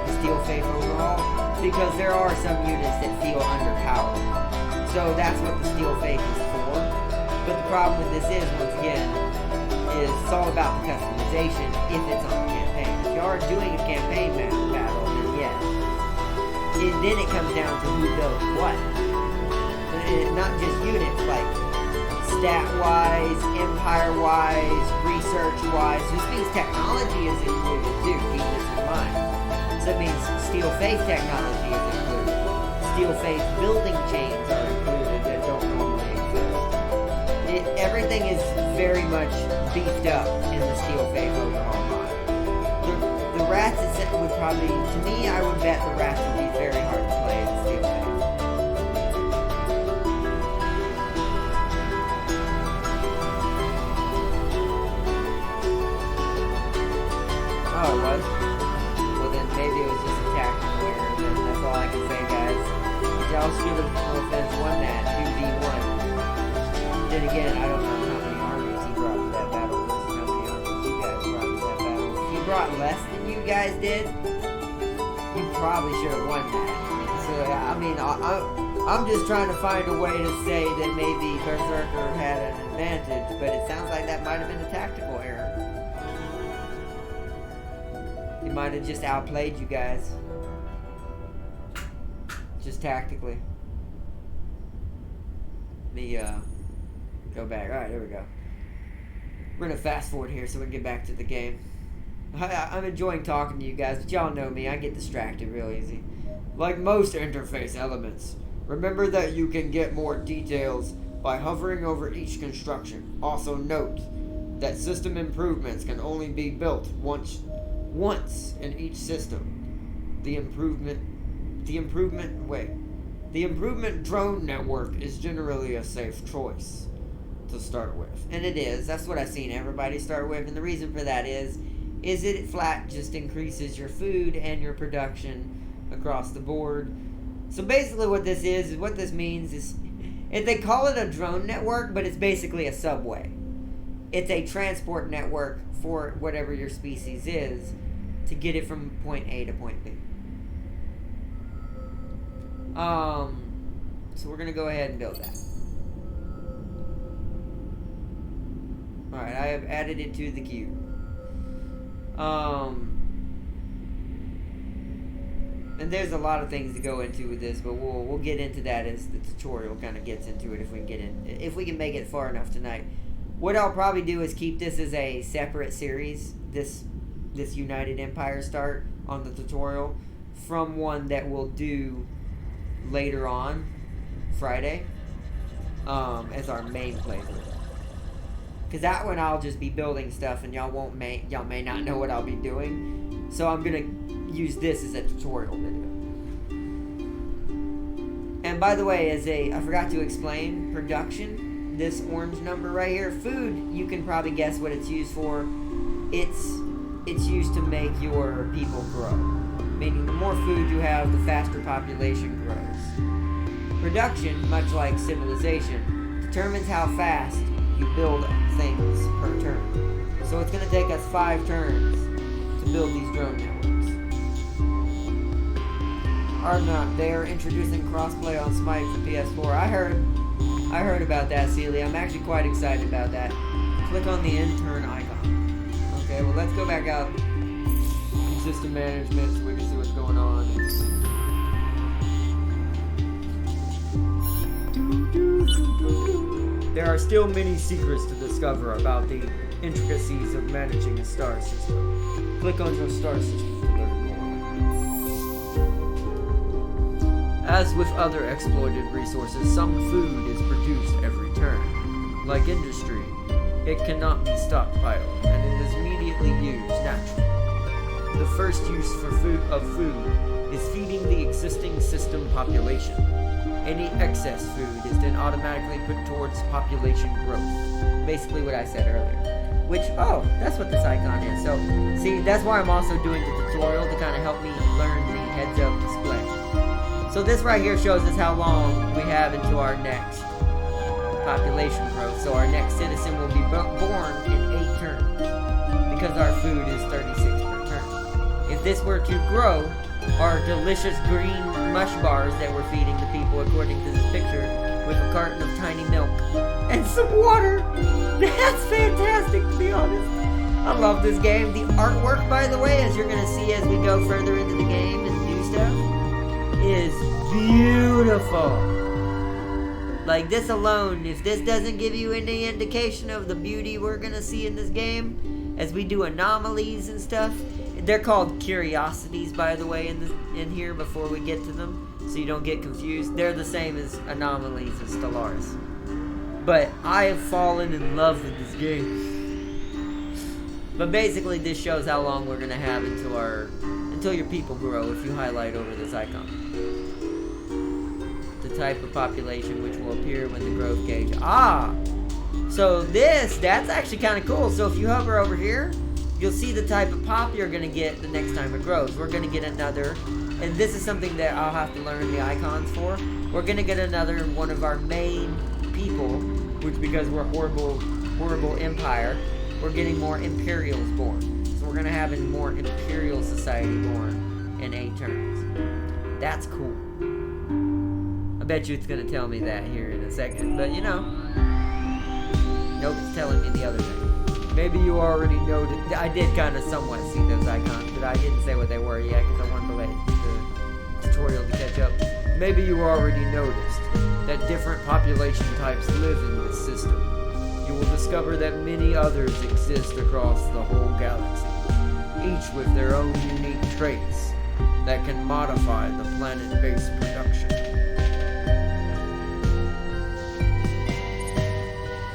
the Steel Faith Overhaul, because there are some units that feel underpowered. So that's what the Steel Faith is for. But the problem with this is, once again, is it's all about the customization if it's on campaign. If you are doing a campaign battle, then yes. Then it comes down to who builds what. And not just units, like stat-wise, empire-wise, research-wise. This means technology is included too, keep this in mind. So it means Steel Faith technology is included. Steel Faith building chains are included that don't normally exist. Everything is very much beefed up in the Steel Faith Overhaul mod. The rats would probably, to me, I would bet the rats would be very hard to play in the Steel Faith. Oh, it was? Well then maybe it was just a tactical error, then that's all I can say, guys. Y'all should have, no offense, won that 2v1. Then again, I don't know how many armies he brought to that battle versus how many armies you guys brought to that battle. If he brought less than you guys did, you probably should have won that. So, I mean, I'm just trying to find a way to say that maybe Berserker had an advantage, but it sounds like that might have been a tactical error. He might have just outplayed you guys. Just tactically. Let me go back. Alright, there we go. We're gonna fast forward here so we can get back to the game. I'm enjoying talking to you guys, but y'all know me. I get distracted real easy. Like most interface elements, remember that you can get more details by hovering over each construction. Also note that system improvements can only be built once in each system. The improvement drone network is generally a safe choice to start with. And it is. That's what I've seen everybody start with. And the reason for that is it flat just increases your food and your production across the board. So basically what this means is, if they call it a drone network, but it's basically a subway. It's a transport network for whatever your species is to get it from point A to point B. So we're gonna go ahead and build that. Alright, I have added it to the queue. And there's a lot of things to go into with this, but we'll get into that as the tutorial kind of gets into it, if we can make it far enough tonight. What I'll probably do is keep this as a separate series, this United Empire start on the tutorial, from one that we'll do later on Friday as our main playthrough. Because that one I'll just be building stuff and y'all may not know what I'll be doing. So I'm gonna use this as a tutorial video. And by the way, I forgot to explain production, this orange number right here, food, you can probably guess what it's used for. It's used to make your people grow. Meaning the more food you have, the faster population grows. Production, much like civilization, determines how fast you build things per turn. So it's going to take us 5 turns to build these drone networks. Are not. They are introducing crossplay on Smite for PS4. I heard about that, Celia. I'm actually quite excited about that. Click on the intern icon. Okay, well let's go back out in system management so we can see what's going on. There are still many secrets to discover about the intricacies of managing a star system. Click on your star system to learn more. As with other exploited resources, some food is produced every turn. Like industry, it cannot be stockpiled, and it is immediately used naturally. The first use for food is feeding the existing system population. Any excess food is then automatically put towards population growth. Basically what I said earlier. Which, oh, that's what this icon is. So, see, that's why I'm also doing the tutorial to kind of help me learn the heads-up display. So this right here shows us how long we have into our next population growth. So our next citizen will be born in 8 turns. Because our food is 36 per turn. If this were to grow, our delicious green mush bars that we're feeding the people, according to this picture, with a carton of tiny milk and some water. That's fantastic, to be honest. I love this game. The artwork, by the way, as you're going to see as we go further into the game and do stuff, is beautiful. Like, this alone, if this doesn't give you any indication of the beauty we're going to see in this game, as we do anomalies and stuff. They're called curiosities, by the way, in here before we get to them, so you don't get confused. They're the same as anomalies and Stellaris. But I have fallen in love with this game. But basically, this shows how long we're gonna have until your people grow. If you highlight over this icon, the type of population which will appear when the growth gauge. So that's actually kind of cool. So if you hover over here, you'll see the type of pop you're going to get the next time it grows. We're going to get another, and this is something that I'll have to learn the icons for. We're going to get another one of our main people, which because we're horrible empire, we're getting more Imperials born. So we're going to have a more Imperial society born in 8 turns. That's cool. A bet you it's gonna tell me that here in a second, but you know. Nope, it's telling me the other thing. Maybe you already know that I did kind of somewhat see those icons, but I didn't say what they were yet because I wanted to let the tutorial to catch up. Maybe you already noticed that different population types live in this system. You will discover that many others exist across the whole galaxy, each with their own unique traits that can modify the planet-based production.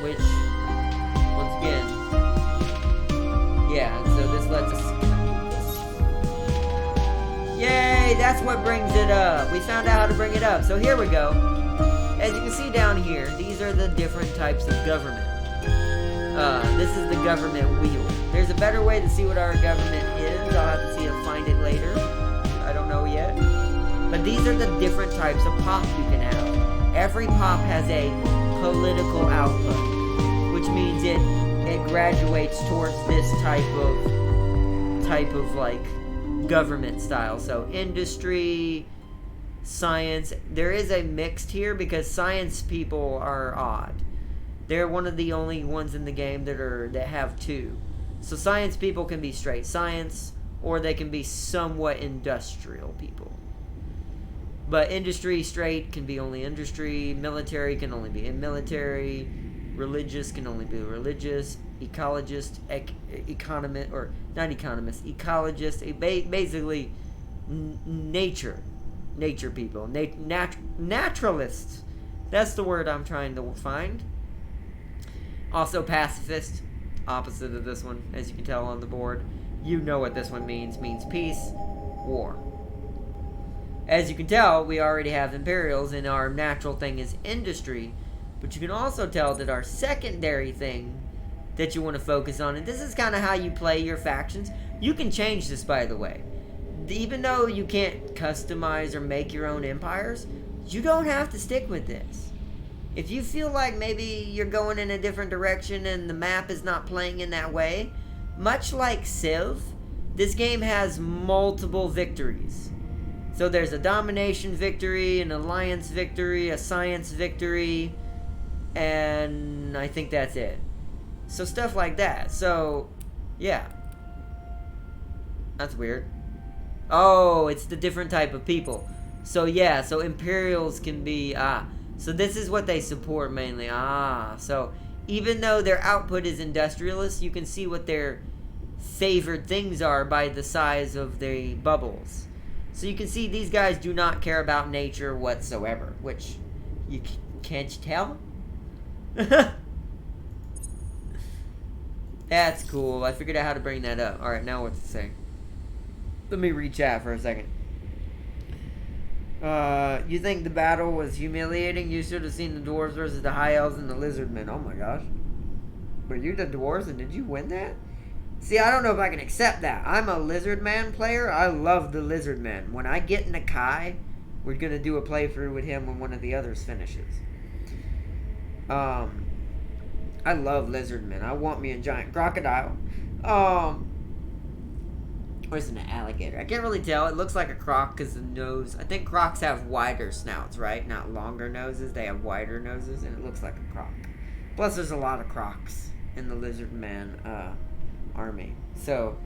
Which, once again, yeah, so this lets us... Yay, that's what brings it up. We found out how to bring it up, so here we go. As you can see down here, these are the different types of government. This is the government wheel. There's a better way to see what our government is. I'll have to see if I find it later. I don't know yet. But these are the different types of pop you can have. Every pop has a political output, which means it graduates towards this type of like government style. So industry, science. There is a mixed here because science people are odd. They're one of the only ones in the game that have two. So science people can be straight science, or they can be somewhat industrial people. But industry straight can be only industry, military can only be in military, religious can only be religious, ecologist, economist, or not economist, ecologist, basically nature people, naturalists. That's the word I'm trying to find. Also pacifist, opposite of this one, as you can tell on the board. You know what this one means. Means peace, war. As you can tell, we already have Imperials, and our natural thing is industry. But you can also tell that our secondary thing that you want to focus on, and this is kind of how you play your factions. You can change this, by the way. Even though you can't customize or make your own empires, you don't have to stick with this. If you feel like maybe you're going in a different direction and the map is not playing in that way, much like Civ, this game has multiple victories. So there's a domination victory, an alliance victory, a science victory, and I think that's it. So stuff like that. So, yeah. That's weird. Oh, it's the different type of people. So yeah, so Imperials can be, so this is what they support mainly. So even though their output is industrialist, you can see what their favored things are by the size of the bubbles. So you can see these guys do not care about nature whatsoever, which can't you tell? That's cool. I figured out how to bring that up. Alright, now what to say? Let me read chat for a second. You think the battle was humiliating? You should have seen the dwarves versus the high elves and the lizardmen. Oh my gosh. Were you the dwarves and did you win that? See, I don't know if I can accept that. I'm a lizardman player. I love the lizardmen. When I get in a Kai, we're going to do a playthrough with him when one of the others finishes. I love lizardmen. I want me a giant crocodile. Or is it an alligator? I can't really tell. It looks like a croc because the nose... I think crocs have wider snouts, right? Not longer noses. They have wider noses, and it looks like a croc. Plus, there's a lot of crocs in the lizardman army. So...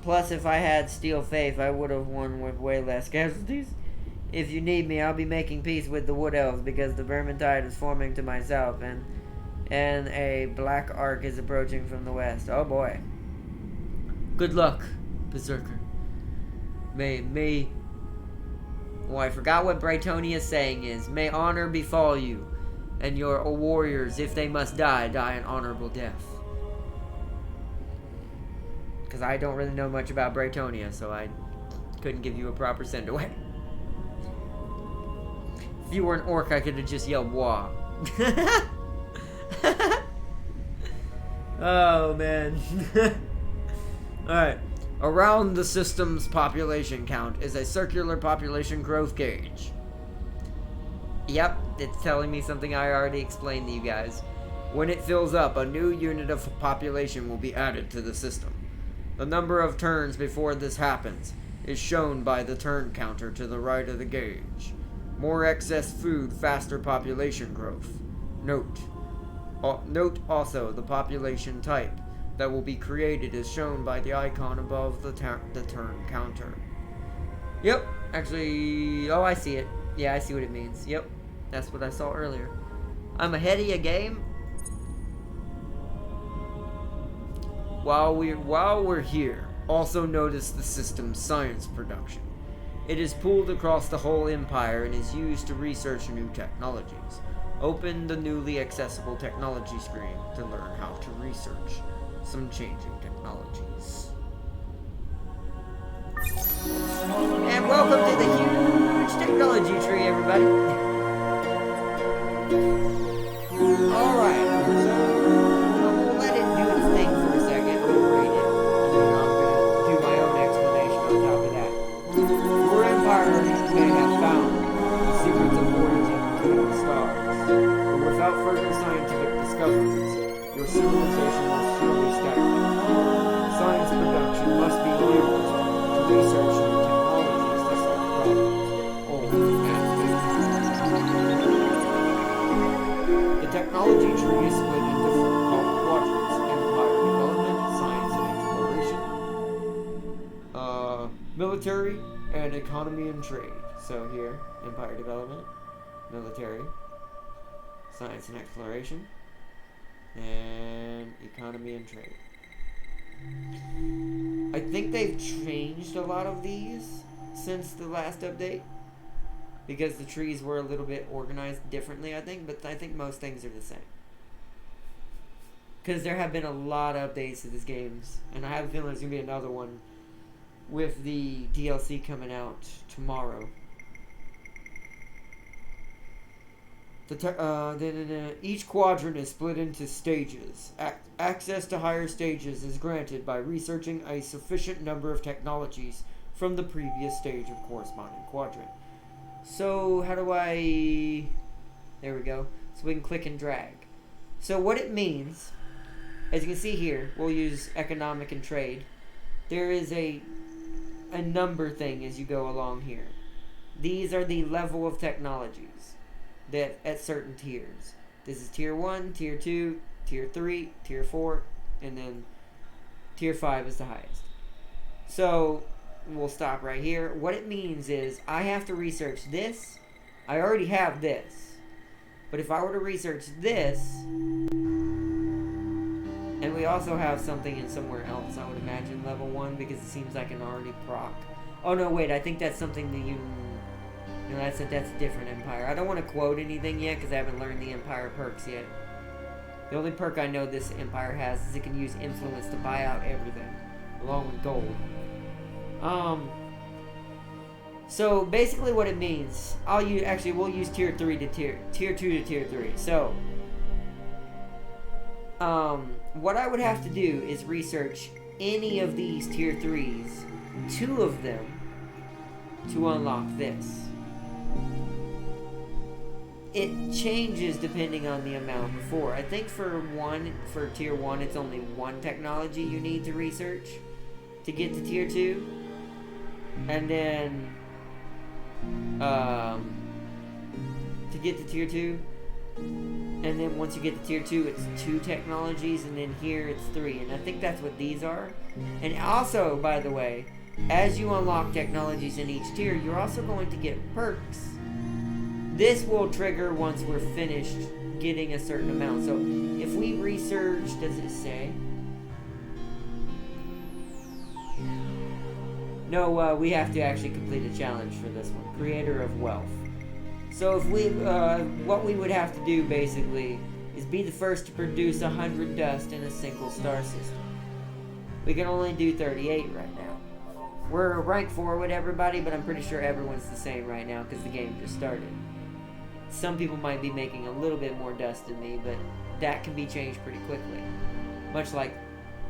Plus, if I had Steel Faith, I would have won with way less casualties. If you need me, I'll be making peace with the Wood Elves because the Vermintide is forming to my south, and a black arc is approaching from the west. Oh boy. Good luck, Berserker. May... Oh, I forgot what Braytonia's saying is. May honor befall you, and your warriors, if they must die, die an honorable death. Because I don't really know much about Braytonia, so I couldn't give you a proper send-away. If you were an orc, I could have just yelled, wah. Oh, man. Alright. Around the system's population count is a circular population growth gauge. Yep, it's telling me something I already explained to you guys. When it fills up, a new unit of population will be added to the system. The number of turns before this happens is shown by the turn counter to the right of the gauge. More excess food, faster population growth. Note also the population type that will be created is shown by the icon above the turn counter. Yep, actually, oh, I see it. Yeah, I see what it means. Yep, that's what I saw earlier. I'm ahead of your game. While we're here, also notice the system's science production. It is pooled across the whole empire and is used to research new technologies. Open the newly accessible technology screen to learn how to research some changing technologies. And welcome to the huge technology tree, everybody. Alright, so we'll let it do its thing for a second. We'll read it. And then I'm going to do my own explanation on top of that. Your empire may have found the secrets of origin between the stars. But without further scientific discoveries, your civilization will surely stagnate. Science production must be used to research new technologies to solve problems, old and new. The technology tree is split into 4 quadrants: empire development, science and exploration, military, and economy and trade. So here, empire development, military, science and exploration, and economy and trade. I think they've changed a lot of these since the last update, because the trees were a little bit organized differently, I think, but I think most things are the same. Because there have been a lot of updates to these games, and I have a feeling there's going to be another one with the DLC coming out tomorrow. Each quadrant is split into stages. Access to higher stages is granted by researching a sufficient number of technologies from the previous stage of corresponding quadrant. So how do I... There we go. So we can click and drag. So what it means, as you can see here, we'll use economic and trade. There is a number thing as you go along here. These are the level of technologies that at certain tiers. This is tier 1, tier 2, tier 3, tier 4, and then tier 5 is the highest. So we'll stop right here. What it means is I have to research this. I already have this. But if I were to research this, and we also have something in somewhere else, I would imagine level 1, because it seems like an already proc. Oh no, wait, I think that's something that you... No, that's a different empire. I don't want to quote anything yet because I haven't learned the empire perks yet. The only perk I know this empire has is it can use influence to buy out everything, along with gold. So basically what it means, we'll use tier 3 to tier 2 to tier 3. So what I would have to do is research any of these tier 3s, 2 of them, to unlock this. It changes depending on the amount before. I think for tier 1, it's only 1 technology you need to research to get to tier 2. And then, to get to tier 2. And then once you get to tier 2, it's 2 technologies. And then here it's 3. And I think that's what these are. And also, by the way, as you unlock technologies in each tier, you're also going to get perks. This will trigger once we're finished getting a certain amount. So if we research, does it say? No, we have to actually complete a challenge for this one. Creator of wealth. So if we, what we would have to do basically is be the first to produce 100 dust in a single star system. We can only do 38 right now. We're rank 4 with everybody, but I'm pretty sure everyone's the same right now because the game just started. Some people might be making a little bit more dust than me, but that can be changed pretty quickly. Much like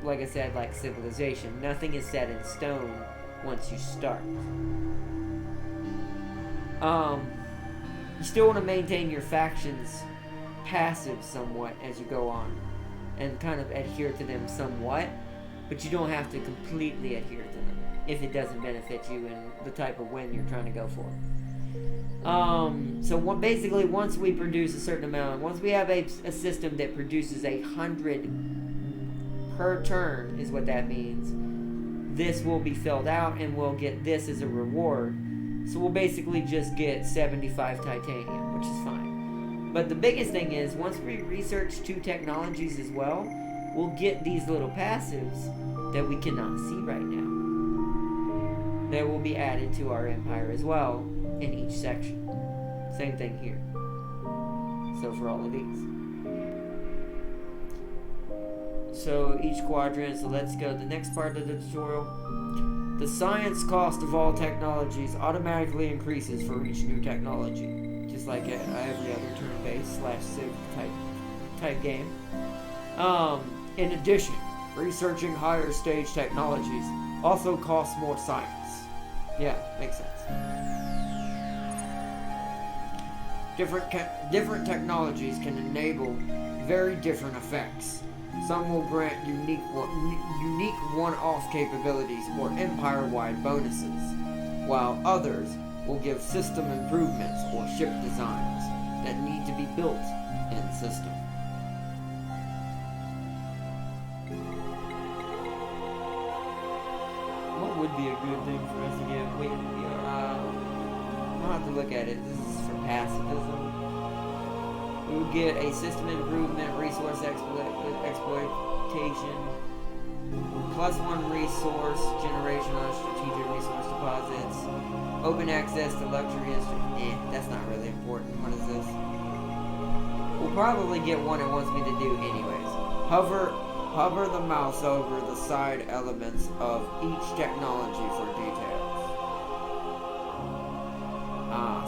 I said, like civilization. Nothing is set in stone once you start. You still want to maintain your factions passive somewhat as you go on, and kind of adhere to them somewhat, but you don't have to completely adhere to them. if it doesn't benefit you in the type of win you're trying to go for. So basically, once we produce a certain amount, once we have a system that produces 100 per turn, is what that means, this will be filled out and we'll get this as a reward. So we'll basically just get 75 titanium, which is fine. But the biggest thing is, once we research 2 technologies as well, we'll get these little passives that we cannot see right now. That will be added to our empire as well in each section. Same thing here. So for all of these. So each quadrant, so let's go to the next part of the tutorial. The science cost of all technologies automatically increases for each new technology. Just like every other turn-based /civ type game. In addition, researching higher stage technologies also costs more science. Yeah, makes sense. Different technologies can enable very different effects. Some will grant unique one-off capabilities or empire-wide bonuses, while others will give system improvements or ship designs that need to be built in system. What would be a good thing for us to get? I'll have to look at it. This is for pacifism. We would get a system improvement, resource exploitation, +1 resource generation on strategic resource deposits, open access to luxury history. That's not really important. What is this? We'll probably get one it wants me to do anyways. Hover the mouse over the side elements of each technology for details.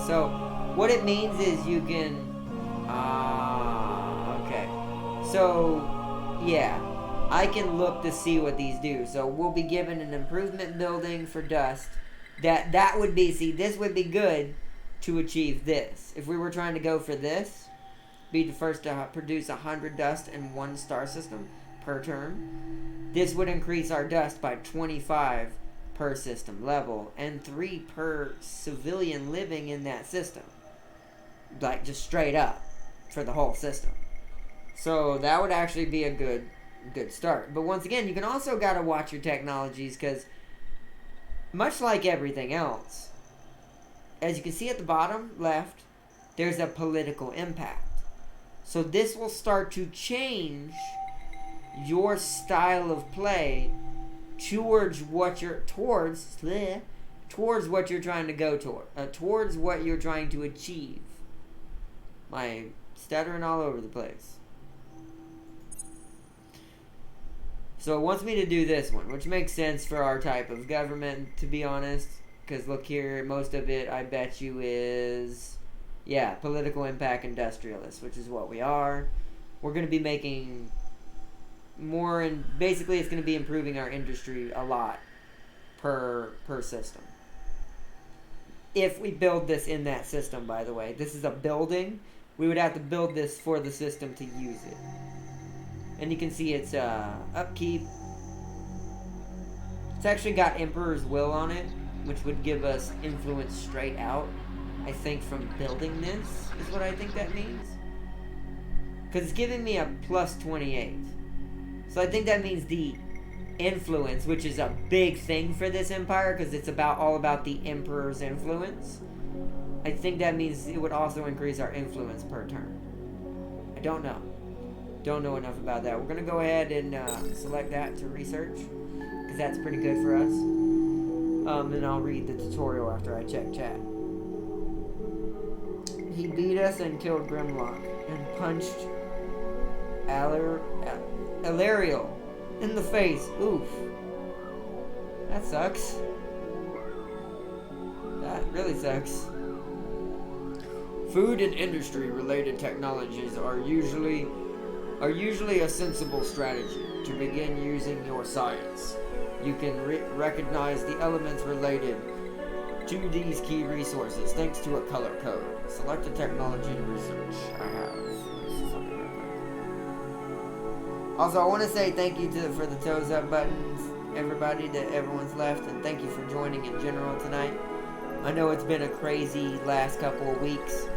So what it means is you can... okay. So, yeah. I can look to see what these do. So we'll be given an improvement building for dust. That would be... See, this would be good to achieve this. If we were trying to go for this, be the first to produce 100 dust in 1 star system per turn. This would increase our dust by 25 per system level and 3 per civilian living in that system. Like, just straight up for the whole system. So that would actually be a good start. But once again, you can also gotta watch your technologies, because much like everything else, as you can see at the bottom left, there's a political impact. So this will start to change your style of play towards what you're towards what you're trying to go toward, towards what you're trying to achieve. My stuttering all over the place. So it wants me to do this one, which makes sense for our type of government, to be honest. Because look here, most of it, I bet you, is... yeah, political impact industrialist, which is what we are. We're going to be making more, and basically it's going to be improving our industry a lot per system. If we build this in that system, by the way. This is a building. We would have to build this for the system to use it. And you can see it's upkeep. It's actually got Emperor's Will on it, which would give us influence straight out. I think from building this is what I think that means. Because it's giving me a plus 28. So I think that means the influence, which is a big thing for this empire, because it's all about the Emperor's influence. I think that means it would also increase our influence per turn. I don't know. Don't know enough about that. We're going to go ahead and select that to research, because that's pretty good for us. And I'll read the tutorial after I check chat. He beat us and killed Grimlock and punched Alariel in the face. Oof. That sucks. That really sucks. Food and industry related technologies are usually a sensible strategy to begin using your science. You can recognize the elements related to these key resources thanks to a color code. Select a technology to research. I have. Also, I want to say thank you for the toes up buttons. everybody that everyone's left, and thank you for joining in general tonight. I know it's been a crazy last couple of weeks.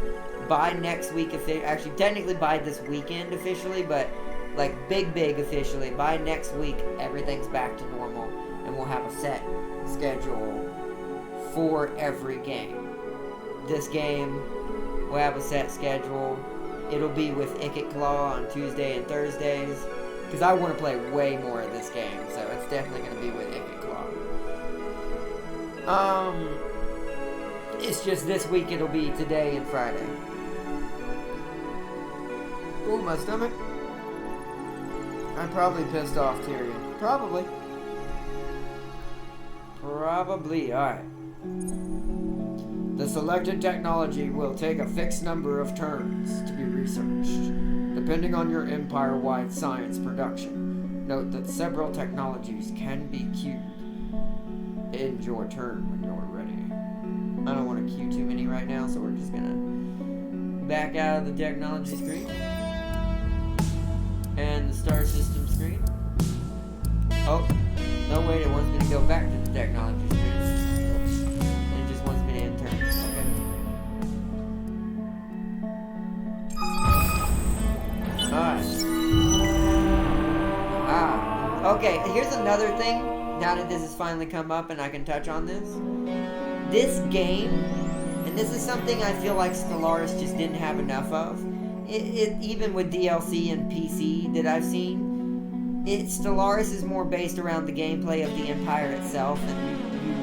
By next week, actually technically by this weekend officially, but like big officially, by next week everything's back to normal, and we'll have a set schedule for every game. This game will have a set schedule. It'll be with Icket Claw on Tuesday and Thursdays, because I want to play way more of this game, so it's definitely going to be with Icket Claw. It's just this week it'll be today and Friday. Ooh, my stomach. I'm probably pissed off Tyrion. Probably. Alright. The selected technology will take a fixed number of turns to be researched, depending on your empire-wide science production. Note that several technologies can be queued. End your turn when you're ready. I don't want to queue too many right now, so we're just gonna back out of the technology screen. And the star system screen. Oh, no wait, it wants me to go back to the technology screen. It just wants me to end turn. Okay. Alright. Okay, here's another thing, now that this has finally come up and I can touch on this. This game, and this is something I feel like Stellaris just didn't have enough of. Even with DLC and PC that I've seen, Stellaris is more based around the gameplay of the Empire itself and you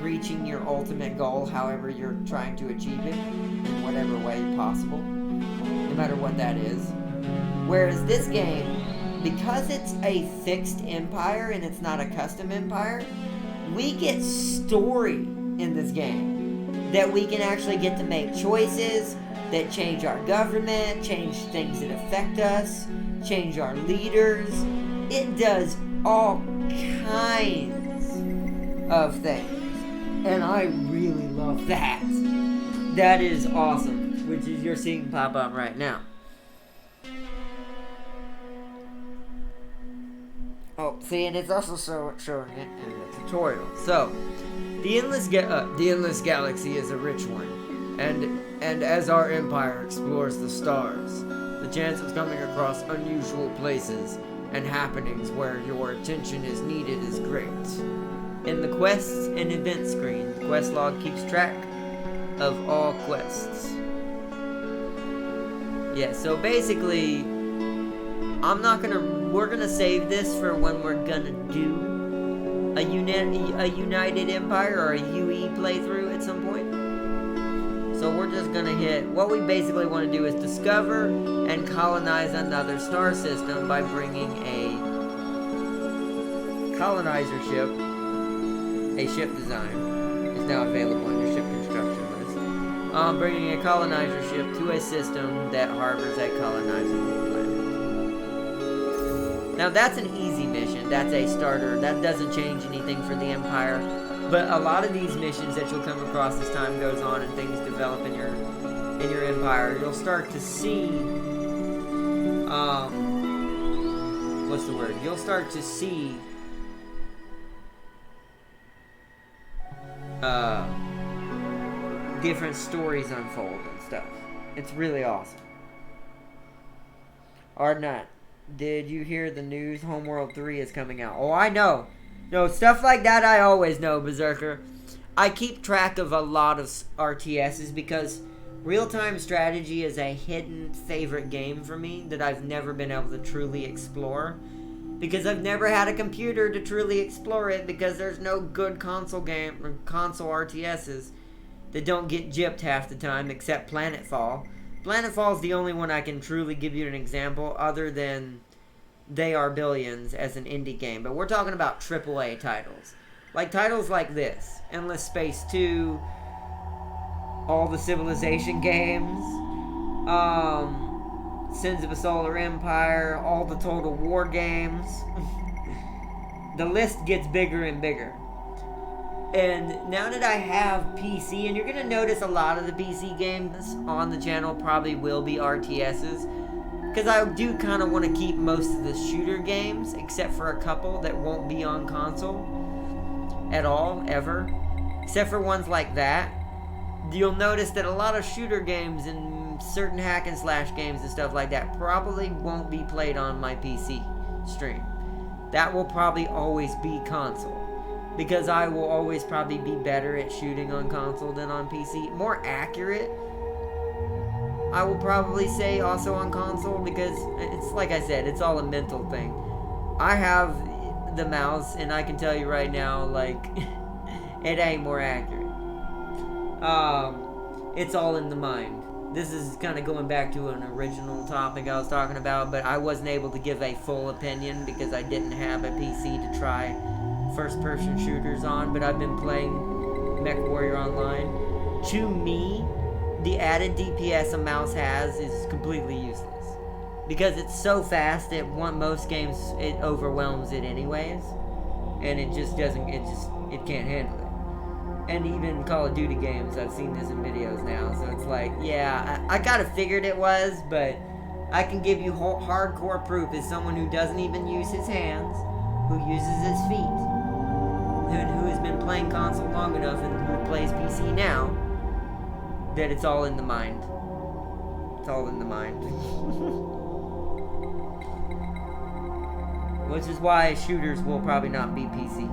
reaching your ultimate goal, however you're trying to achieve it, in whatever way possible, no matter what that is. Whereas this game, because it's a fixed empire and it's not a custom empire, we get story in this game that we can actually get to make choices that change our government, change things that affect us, change our leaders. It does all kinds of things. And I really love that. That is awesome, which is you're seeing pop up right now. Oh, see, and it's also showing it in the tutorial. So, the Endless Galaxy is a rich one. And as our empire explores the stars, the chance of coming across unusual places and happenings where your attention is needed is great. In the quests and event screen, the quest log keeps track of all quests. Yeah, so basically, we're gonna save this for when we're gonna do a United Empire or a UE playthrough at some point. So we're just gonna hit, what we basically want to do is discover and colonize another star system by bringing a colonizer ship. A ship design is now available on your ship construction list. Bringing a colonizer ship to a system that harbors a colonizable planet. Now that's an easy mission, that's a starter, that doesn't change anything for the Empire. But a lot of these missions that you'll come across as time goes on and things develop in your empire, you'll start to see, You'll start to see, different stories unfold and stuff. It's really awesome. Arnett, did you hear the news? Homeworld 3 is coming out. Oh, I know. No, stuff like that I always know, Berserker. I keep track of a lot of RTSs because real-time strategy is a hidden favorite game for me that I've never been able to truly explore. Because I've never had a computer to truly explore it because there's no good console RTSs that don't get gypped half the time except Planetfall. Planetfall is the only one I can truly give you an example other than They Are Billions as an indie game. But we're talking about AAA titles. Like titles like this. Endless Space 2. All the Civilization games. Sins of a Solar Empire. All the Total War games. The list gets bigger and bigger. And now that I have PC, and you're going to notice a lot of the PC games on the channel probably will be RTSs. because I do kind of want to keep most of the shooter games, except for a couple that won't be on console at all, ever. Except for ones like that. You'll notice that a lot of shooter games and certain hack and slash games and stuff like that probably won't be played on my PC stream. That will probably always be console. Because I will always probably be better at shooting on console than on PC. More accurate, I will probably say, also on console, because it's like I said, it's all a mental thing. I have the mouse, and I can tell you right now, like, it ain't more accurate. It's all in the mind. This is kind of going back to an original topic I was talking about, but I wasn't able to give a full opinion because I didn't have a PC to try first-person shooters on, but I've been playing MechWarrior Online. To me, the added DPS a mouse has is completely useless. Because it's so fast that most games, it overwhelms it anyways. And it just doesn't, it can't handle it. And even Call of Duty games, I've seen this in videos now, so it's like, yeah, I kind of figured it was, but I can give you hardcore proof as someone who doesn't even use his hands, who uses his feet, who has been playing console long enough and who plays PC now, that it's all in the mind. It's all in the mind. Which is why shooters will probably not be PC.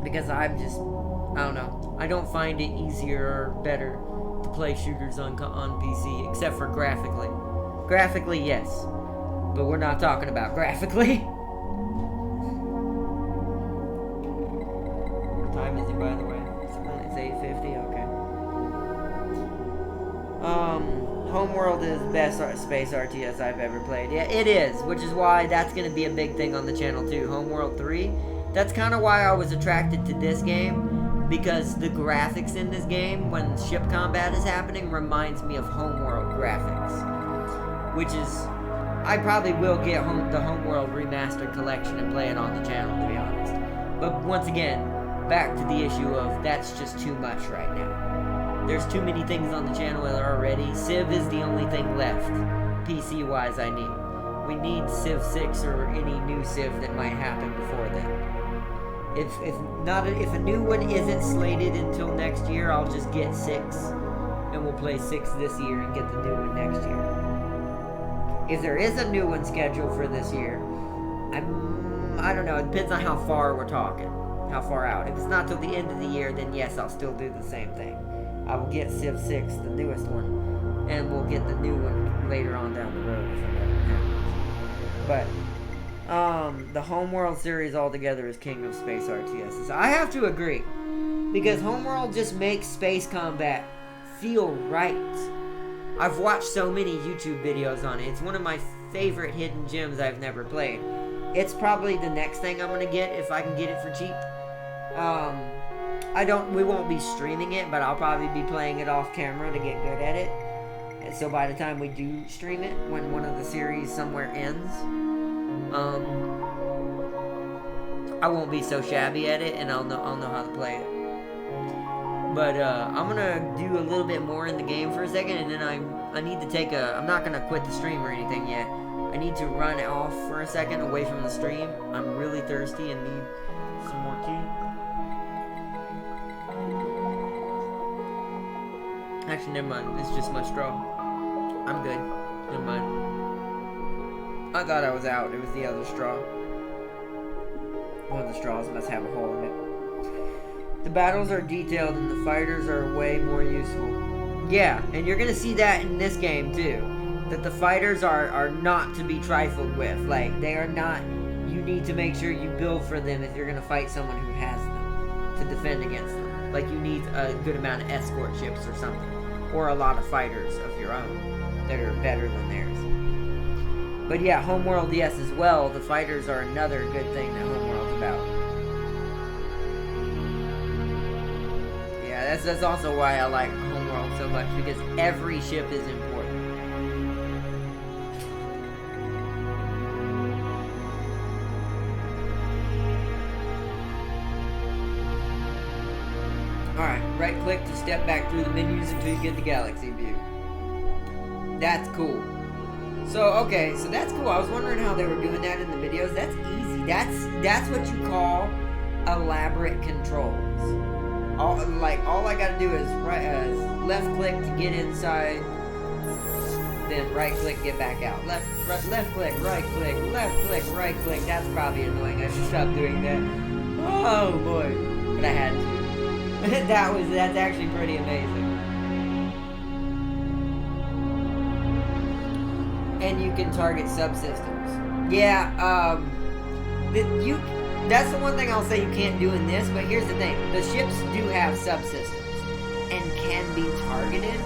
Because I don't know. I don't find it easier or better to play shooters on PC, except for graphically. Graphically, yes. But we're not talking about graphically. What time is it, by the way? It's 8:50, okay. Homeworld is the best space RTS I've ever played. Yeah, it is, which is why that's going to be a big thing on the channel too. Homeworld 3. That's kind of why I was attracted to this game, because the graphics in this game, when ship combat is happening, reminds me of Homeworld graphics. Which is, I probably will get the Homeworld Remastered Collection and play it on the channel, to be honest. But once again, back to the issue of that's just too much right now. There's too many things on the channel already. Civ is the only thing left, PC-wise, I need. We need Civ 6 or any new Civ that might happen before then. If a new one isn't slated until next year, I'll just get 6, and we'll play 6 this year and get the new one next year. If there is a new one scheduled for this year, I don't know. It depends on how far we're talking, how far out. If it's not till the end of the year, then yes, I'll still do the same thing. I will get Civ 6, the newest one, and we'll get the new one later on down the road if it happens. But the Homeworld series altogether is king of space RTSs. I have to agree, because Homeworld just makes space combat feel right. I've watched so many YouTube videos on it. It's one of my favorite hidden gems I've never played. It's probably the next thing I'm gonna get if I can get it for cheap. We won't be streaming it, but I'll probably be playing it off camera to get good at it. And so by the time we do stream it, when one of the series somewhere ends, I won't be so shabby at it, and I'll know how to play it. But I'm gonna do a little bit more in the game for a second, and then I need to take I'm not gonna quit the stream or anything yet. I need to run off for a second away from the stream. I'm really thirsty and need some more tea. Actually, never mind. It's just my straw. I'm good. Never mind. I thought I was out. It was the other straw. One of the straws must have a hole in it. The battles are detailed and the fighters are way more useful. Yeah, and you're going to see that in this game too. That the fighters are not to be trifled with. Like, they are not... You need to make sure you build for them if you're going to fight someone who has them. To defend against them. Like, you need a good amount of escort ships or something. Or a lot of fighters of your own that are better than theirs. But yeah, Homeworld, yes, as well. The fighters are another good thing that Homeworld's about. Yeah, that's also why I like Homeworld so much, because every ship is important. Alright, right click to step back through the menus until you get the galaxy view. That's cool. So, okay, so that's cool. I was wondering how they were doing that in the videos. That's easy. That's what you call elaborate controls. All I gotta do is left click to get inside, then right click, get back out. Left click, right click, left click, right click. That's probably annoying. I should stop doing that. Oh boy. But I had to. That's actually pretty amazing. And you can target subsystems. Yeah, that's the one thing I'll say you can't do in this, but here's the thing. The ships do have subsystems and can be targeted,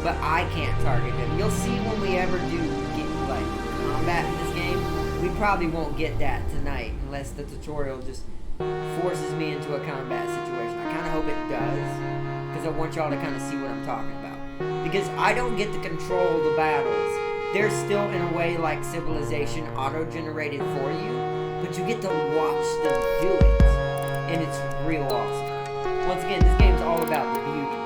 but I can't target them. You'll see when we ever do get, like, combat in this game, we probably won't get that tonight unless the tutorial just forces me into a combat situation. I kind of hope it does, because I want y'all to kind of see what I'm talking about. Because I don't get to control the battles. They're still, in a way, like Civilization, auto-generated for you, but you get to watch them do it, and it's real awesome. Once again, this game's all about the beauty,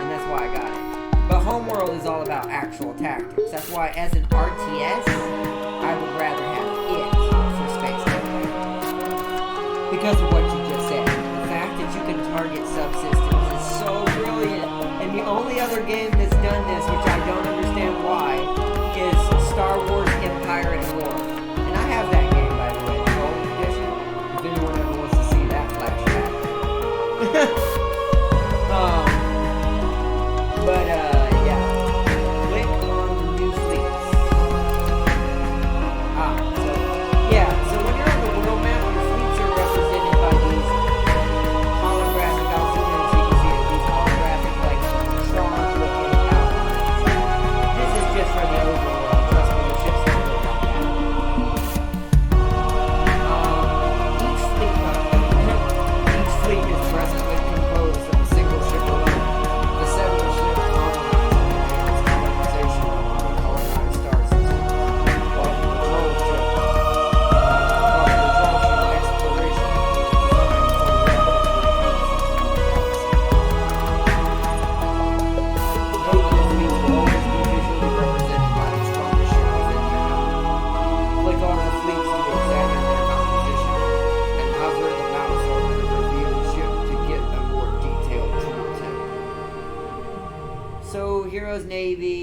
and that's why I got it. But Homeworld is all about actual tactics. That's why, as an RTS, I would rather have it for Space Campaign. Because of what you just said. The fact that you can target subsystems is so brilliant, and the only other game that's done this, which I don't understand why, is Star Wars Empire at War. And I have that game, by the way, the Gold Edition, if anyone ever wants to see that flashback. Yeah. Click on the new fleets. So when you're on the world map, your fleets are represented by these holographic, I'll zoom in so you can see it, these holographic, like, Tron-looking outlines. This is just for the overworld, trust me, the ships don't look like that. Each fleet is presently composed of a single ship alone. The settler ship colonizes colonization of colonized star systems, while the patrol ship exploration is designed for Note that the fleets will always be visually represented by the strongest ship within their number. Click on the fleets to examine their composition, and hover the mouse over the revealed ship to get a more detailed tooltip. So, Heroes Navy.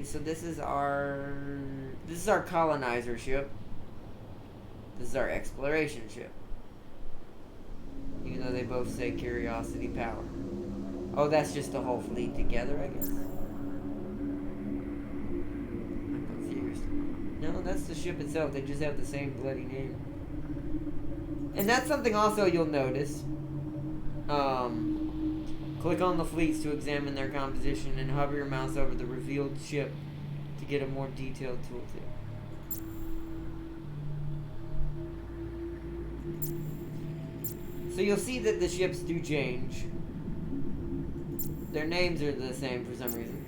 So this is our colonizer ship. This is our exploration ship. Even though they both say Curiosity Power. Oh, that's just the whole fleet together, I guess. I'm confused. No, that's the ship itself. They just have the same bloody name. And that's something also you'll notice. Click on the fleets to examine their composition and hover your mouse over the revealed ship to get a more detailed tooltip. So you'll see that the ships do change. Their names are the same for some reason.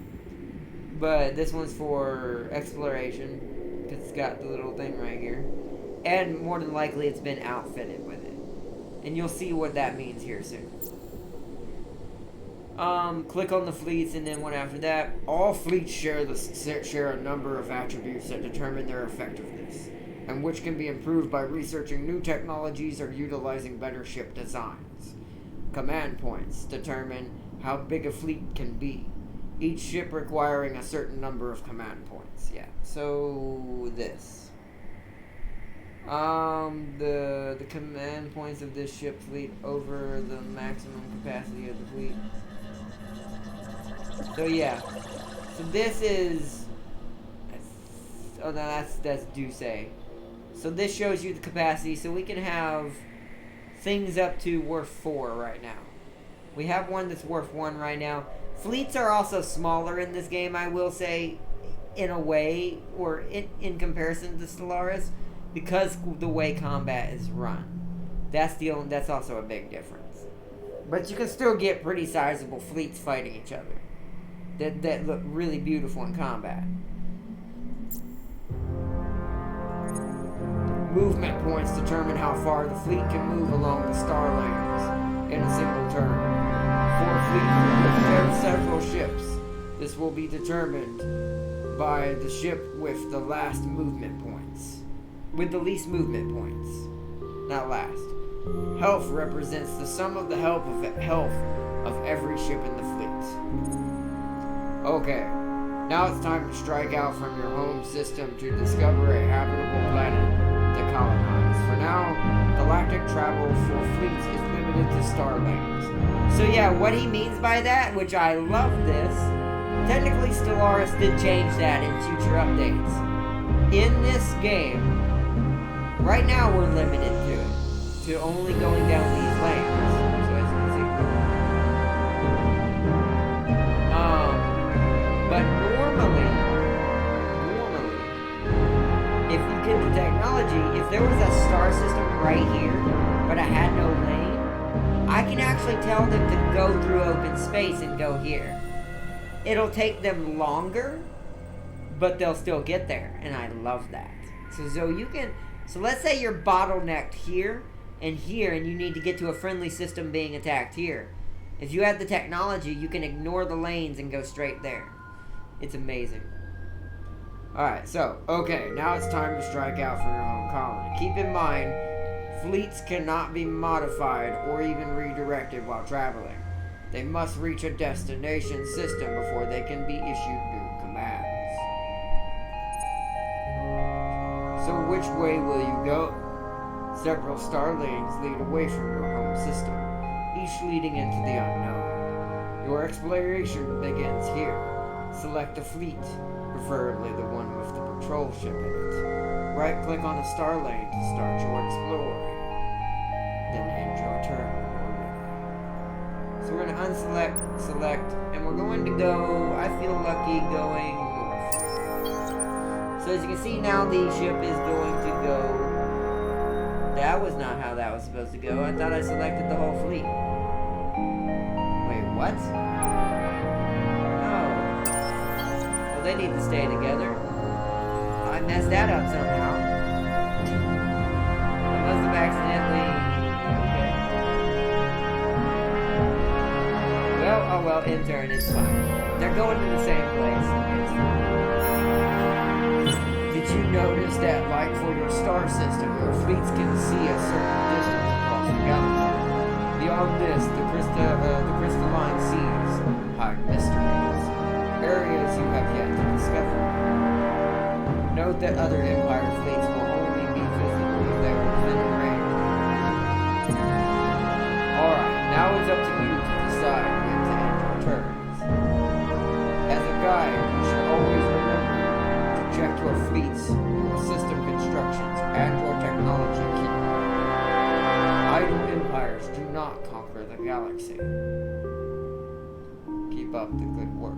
But this one's for exploration, because it's got the little thing right here. And more than likely it's been outfitted with it. And you'll see what that means here soon. Click on the fleets, and then one after that. All fleets share a number of attributes that determine their effectiveness, and which can be improved by researching new technologies or utilizing better ship designs. Command points determine how big a fleet can be, each ship requiring a certain number of command points. Yeah, so this. The command points of this ship fleet over the maximum capacity of the fleet. So yeah, so this is, oh no, that's Duce. So this shows you the capacity, so we can have things up to worth 4 right now. We have one that's worth 1 right now. Fleets are also smaller in this game, I will say, in a way, or in comparison to Stellaris, because the way combat is run. That's also a big difference. But you can still get pretty sizable fleets fighting each other that look really beautiful in combat. Movement points determine how far the fleet can move along the star layers in a single turn. 4 fleets with several ships This will be determined by the ship with the last movement points. With the least movement points. Not last. Health represents the sum of the health of every ship in the fleet. Okay, now it's time to strike out from your home system to discover a habitable planet to colonize. For now, galactic travel for fleets is limited to star lanes. So yeah, what he means by that, which I love this, technically Stellaris did change that in future updates. In this game, right now we're limited to it, to only going down these lanes. So as you can see. But normally, if you get the technology, if there was a star system right here, but I had no lane, I can actually tell them to go through open space and go here. It'll take them longer, but they'll still get there, and I love that. So you can, so let's say you're bottlenecked here, and you need to get to a friendly system being attacked here. If you have the technology, you can ignore the lanes and go straight there. It's amazing. Alright, so, okay, now it's time to strike out for your home colony. Keep in mind, fleets cannot be modified or even redirected while traveling. They must reach a destination system before they can be issued new commands. So which way will you go? Several star lanes lead away from your home system, each leading into the unknown. Your exploration begins here. Select a fleet, preferably the one with the patrol ship in it. Right-click on a star lane to start your exploring. Then end your turn when you're ready. So we're going to select, and we're going to go, I feel lucky, going north. So as you can see now, the ship is going to go. That was not how that was supposed to go. I thought I selected the whole fleet. Wait, what? No. Well, they need to stay together. I messed that up somehow. I must have accidentally. Okay. Well, oh well, in turn, it's fine. They're going to the same place. It's fine. Did you notice that, like for your star system, your fleets can see a certain distance across the galaxy? Beyond this, the crystalline seas hide mysteries, areas you have yet to discover. Note that other Empire fleets will only be visible if they are within range. Alright, now it's up to you to decide when to end your turns. As a guide, you should always remember to check your fleets, your system constructions, and your technology kit. Idle empires do not conquer the galaxy. Keep up the good work.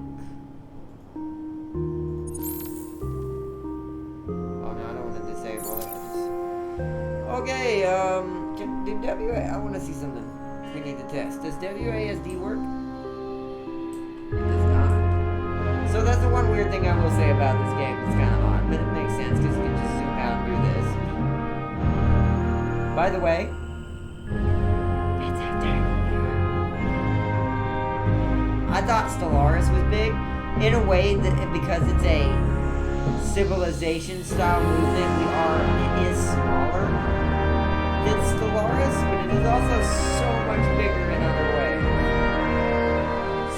Okay, do WA, I want to see something we need to test. Does WASD work? It does not. So that's the one weird thing I will say about this game. It's kind of odd, but it makes sense because you can just zoom out and do this. By the way, it's a I thought Stellaris was big in a way that because it's a civilization style movement, it is smaller than Stellaris, but it is also so much bigger in other ways.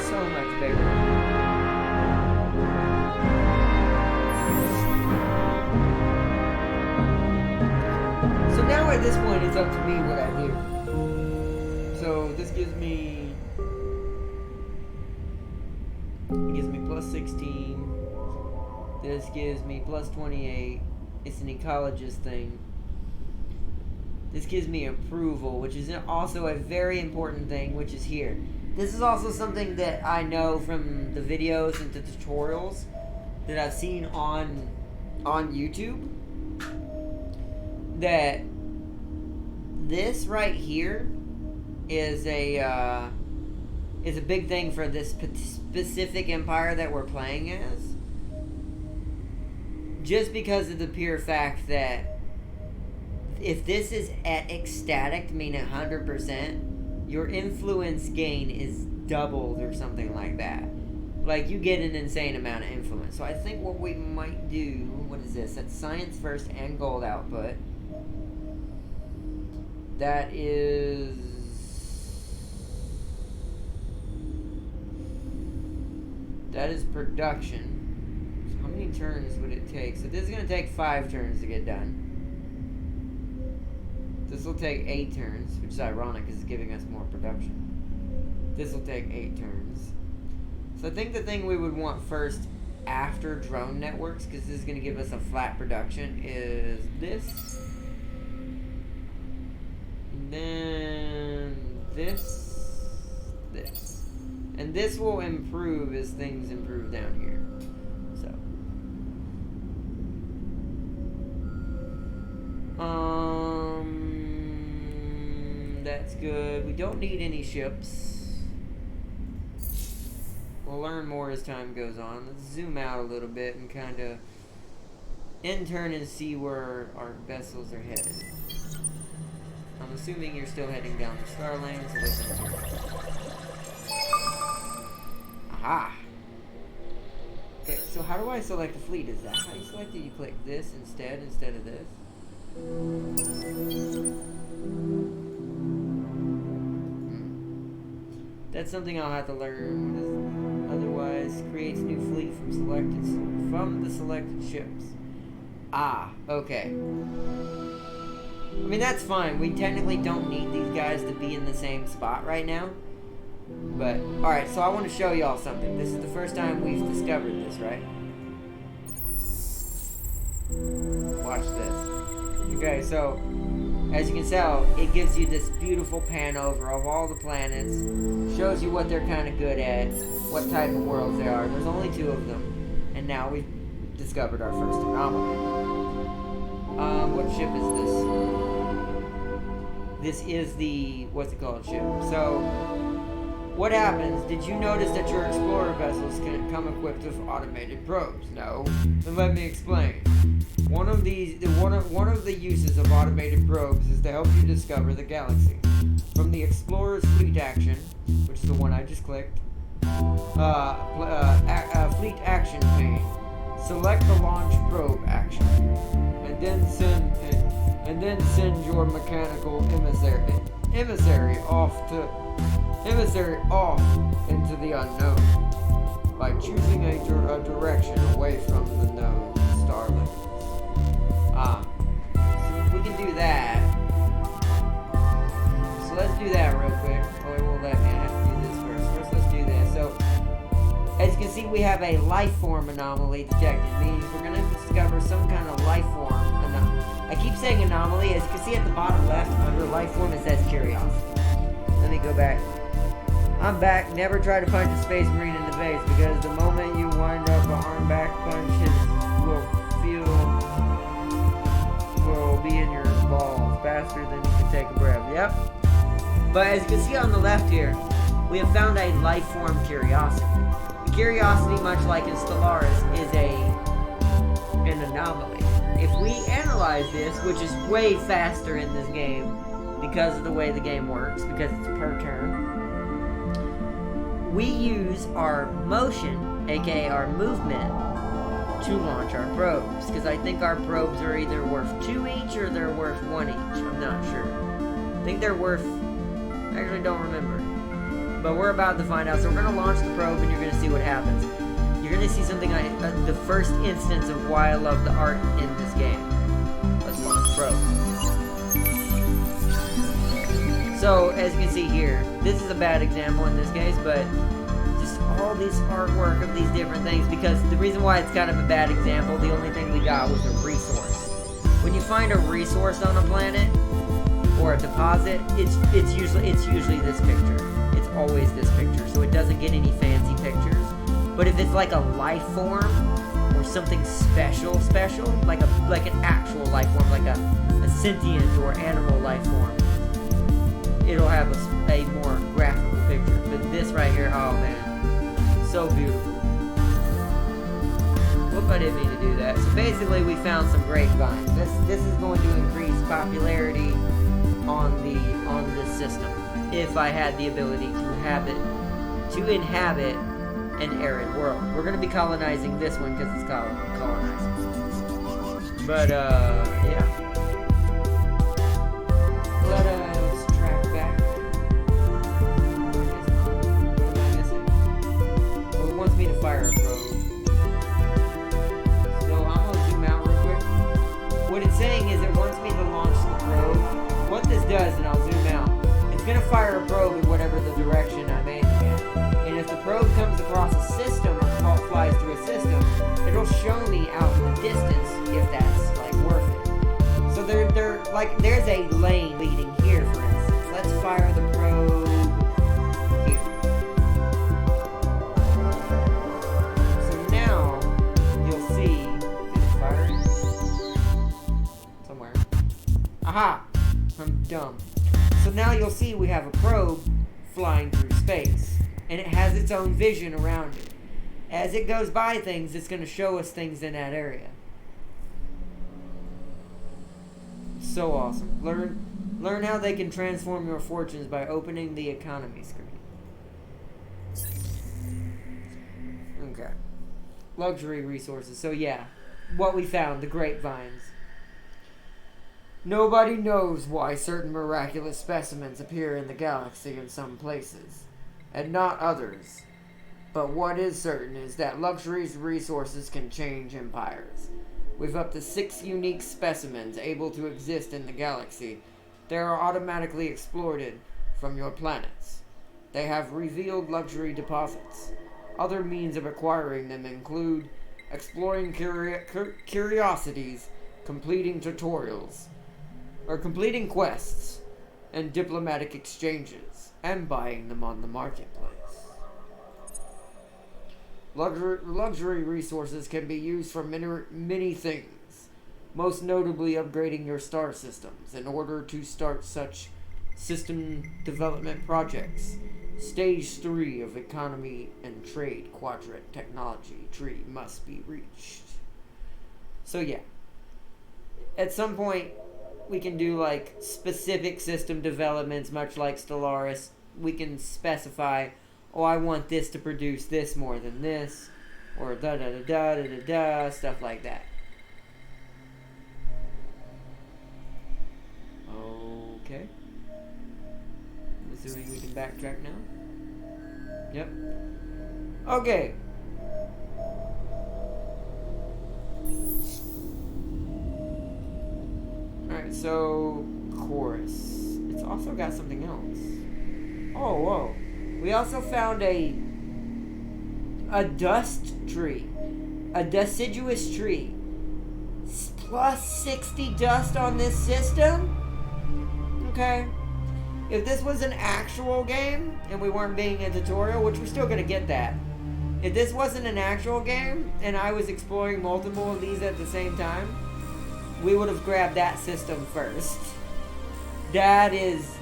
So much bigger. So now at this point, it's up to me what I do. So this gives me plus 16. This gives me plus 28. It's an ecologist thing. This gives me approval, which is also a very important thing, which is here. This is also something that I know from the videos and the tutorials that I've seen on YouTube. That this right here is a big thing for this specific empire that we're playing as. Just because of the pure fact that if this is at ecstatic, meaning 100%, your influence gain is doubled or something like that. like, you get an insane amount of influence. So I think what we might do, what is this? That's science first and gold output. That is... that is production. So how many turns would it take? So this is going to take 5 turns to get done. This will take 8 turns, which is ironic because it's giving us more production. This will take 8 turns. So I think the thing we would want first after drone networks, because this is going to give us a flat production, is this. And then this. This. And this will improve as things improve down here. So. That's good. We don't need any ships. We'll learn more as time goes on. Let's zoom out a little bit and kind of intern and see where our vessels are headed. I'm assuming you're still heading down the star lane, so let's intern. Aha! Okay, so how do I select the fleet? Is that how you select it? You click this instead of this? That's something I'll have to learn. Otherwise, creates new fleet from the selected ships. Ah, okay. I mean, that's fine. We technically don't need these guys to be in the same spot right now. But, alright, so I want to show y'all something. This is the first time we've discovered this, right? Watch this. Okay, so, as you can tell, it gives you this beautiful pan over of all the planets. Shows you what they're kind of good at, what type of worlds they are. There's only 2 of them. And now we've discovered our first anomaly. What ship is this? This is the, what's it called, ship. So, what happens? Did you notice that your explorer vessels can come equipped with automated probes? No. Then let me explain. One of the uses of automated probes is to help you discover the galaxy. From the explorer's fleet action, which is the one I just clicked, fleet action pane. Select the launch probe action, and then send your mechanical emissary off into the unknown by choosing a direction away from the known starlings. So we can do that. So let's do that real quick. Oh, it won't let me. I have to do this first. First, let's do this. So, as you can see, we have a life form anomaly detected. Meaning we're going to discover some kind of life form anomaly. I keep saying anomaly. As you can see at the bottom left, under life form, it says curiosity. Let me go back. I'm back. Never try to punch a space marine in the face, because the moment you wind up an arm back punch, will be in your balls faster than you can take a breath. Yep. But as you can see on the left here, we have found a life form curiosity. Curiosity, much like in Stellaris, is an anomaly. If we analyze this, which is way faster in this game because of the way the game works, because it's per turn, we use our motion, aka our movement, to launch our probes. Because I think our probes are either worth 2 each or they're worth 1 each. I'm not sure. I think they're worth... I actually don't remember. But we're about to find out. So we're going to launch the probe and you're going to see what happens. You're going to see something, the first instance of why I love the art in this game. Let's launch probe. So, as you can see here, this is a bad example in this case, but just all this artwork of these different things, because the reason why it's kind of a bad example, the only thing we got was a resource. When you find a resource on a planet, or a deposit, it's usually this picture. It's always this picture, so it doesn't get any fancy pictures. But if it's like a life form, or something special, like an actual life form, like a sentient or animal life form, it'll have a more graphical picture. But this right here, oh man, so beautiful. Whoop, I didn't mean to do that. So basically, we found some grapevines. This is going to increase popularity on this system if I had the ability to inhabit an arid world. We're going to be colonizing this one because it's colonizing. But, yeah. Let's track back. What am I missing? Well, it wants me to fire a probe. So I'm going to zoom out real quick. What it's saying is it wants me to launch the probe. What this does, and I'll zoom out, it's going to fire a probe in whatever the direction I'm aiming at. And if the probe comes across a system or flies through a system, it'll show me out in the distance if that's like worth it. So they're like there's a lane leading here, for instance. Let's fire the probe here. So now you'll see it's firing somewhere. Aha! I'm dumb. So now you'll see we have a probe flying through space, and it has its own vision around it. As it goes by things, it's going to show us things in that area. So awesome. Learn how they can transform your fortunes by opening the economy screen. Okay. Luxury resources. So yeah, what we found, the grapevines. Nobody knows why certain miraculous specimens appear in the galaxy in some places, and not others. But what is certain is that luxury's resources can change empires. With up to 6 unique specimens able to exist in the galaxy, they are automatically exploited from your planets. They have revealed luxury deposits. Other means of acquiring them include exploring curiosities, completing tutorials, or completing quests, and diplomatic exchanges, and buying them on the marketplace. Luxury resources can be used for many things, most notably upgrading your star systems. In order to start such system development projects, Stage 3 of Economy and Trade Quadrant Technology Tree must be reached. So yeah, at some point we can do like specific system developments, much like Stellaris. We can specify, oh, I want this to produce this more than this, or da-da-da-da-da-da-da, stuff like that. Okay. I'm assuming we can backtrack now. Yep. Okay. Alright, so chorus. It's also got something else. Oh, whoa. We also found a dust tree. A deciduous tree. Plus 60 dust on this system? Okay. If this was an actual game, and we weren't being a tutorial, which we're still going to get that. If this wasn't an actual game, and I was exploring multiple of these at the same time, we would have grabbed that system first. That is